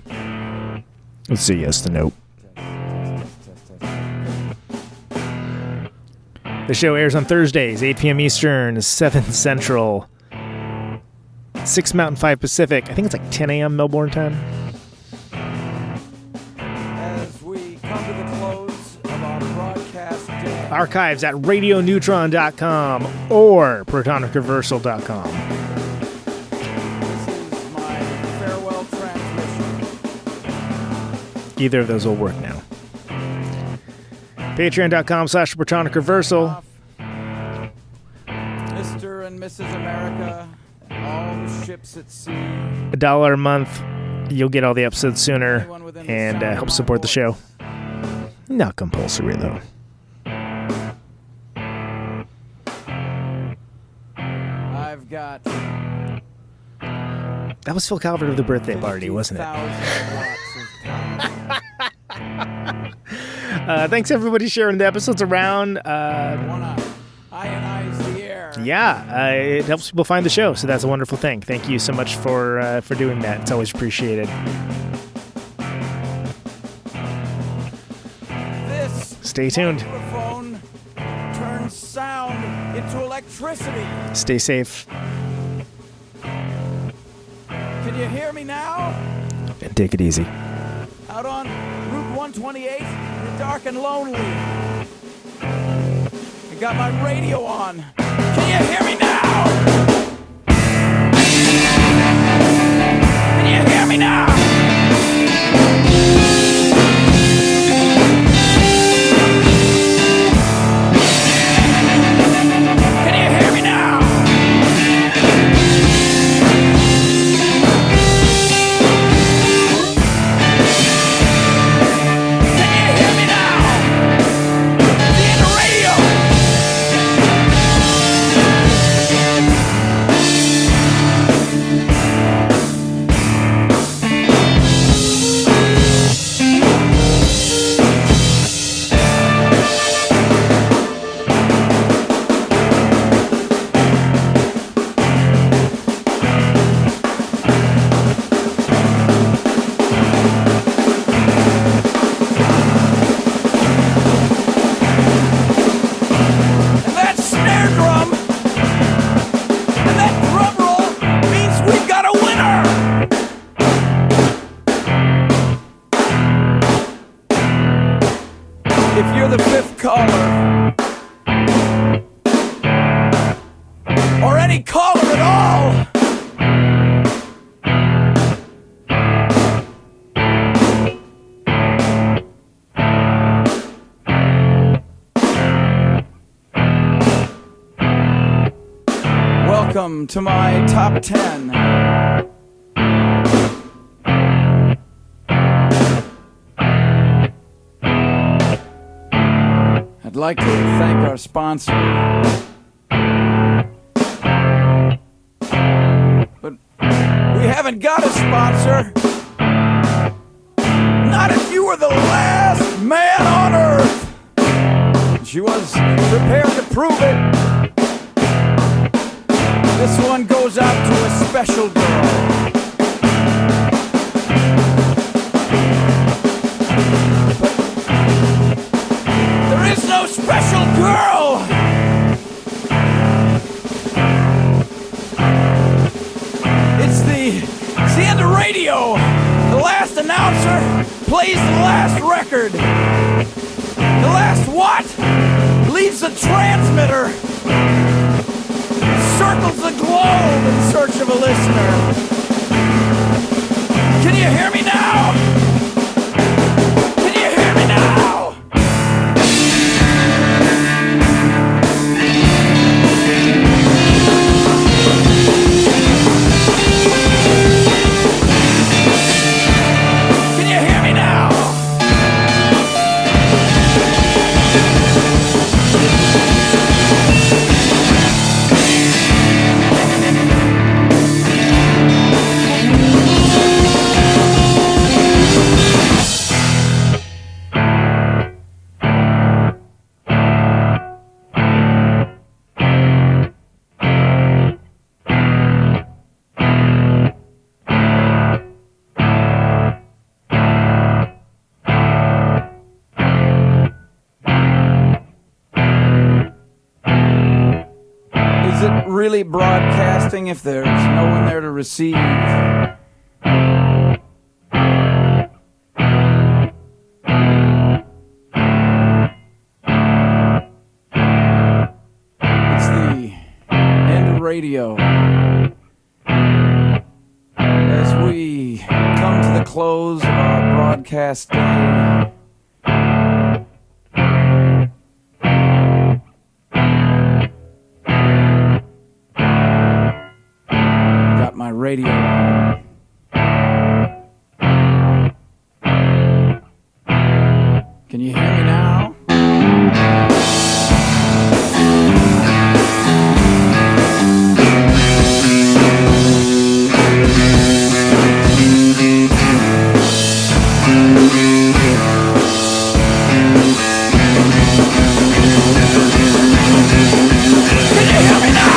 Let's see, yes, the Nope. The show airs on Thursdays, 8 p.m. Eastern, 7 Central, 6 Mountain, 5 Pacific. I think it's like 10 a.m. Melbourne time. As we come to the close of our broadcast day. Archives at radioneutron.com or protonicreversal.com. This is my farewell transmission. Either of those will work now. Patreon.com/protonicreversal. Mr. and Mrs. America, all the ships at sea. $1 a month. You'll get all the episodes sooner and help support the show. Not compulsory, though. I've got That was Phill Calvert of The Birthday Party, wasn't it? 50,000 watts of power. Thanks, everybody, sharing the episodes around. Wanna ionize the air. Yeah, it helps people find the show, so that's a wonderful thing. Thank you so much for doing that. It's always appreciated. This Stay tuned. microphone turns sound into electricity. Stay safe Can you hear me now? and take it easy. Out on Route 128, in the dark and lonely. I got my radio on. Can you hear me now? Can you hear me now? Can you hear me now? If you're the fifth caller, or any caller at all, welcome to my top 10. I'd like to thank our sponsor. But we haven't got a sponsor. Not if you were the last man on Earth. She was prepared to prove it. This one goes out to a special girl. There is no special girl! It's the end of radio. The last announcer plays the last record. The last what? Leaves the transmitter. Circles the globe in search of a listener. Can you hear me now? Is it really broadcasting if there's no one there to receive? It's the end of radio. As we come to the close of our broadcast day, my radio on. Can you hear me now? Can you hear me now?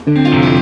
Mm-hmm.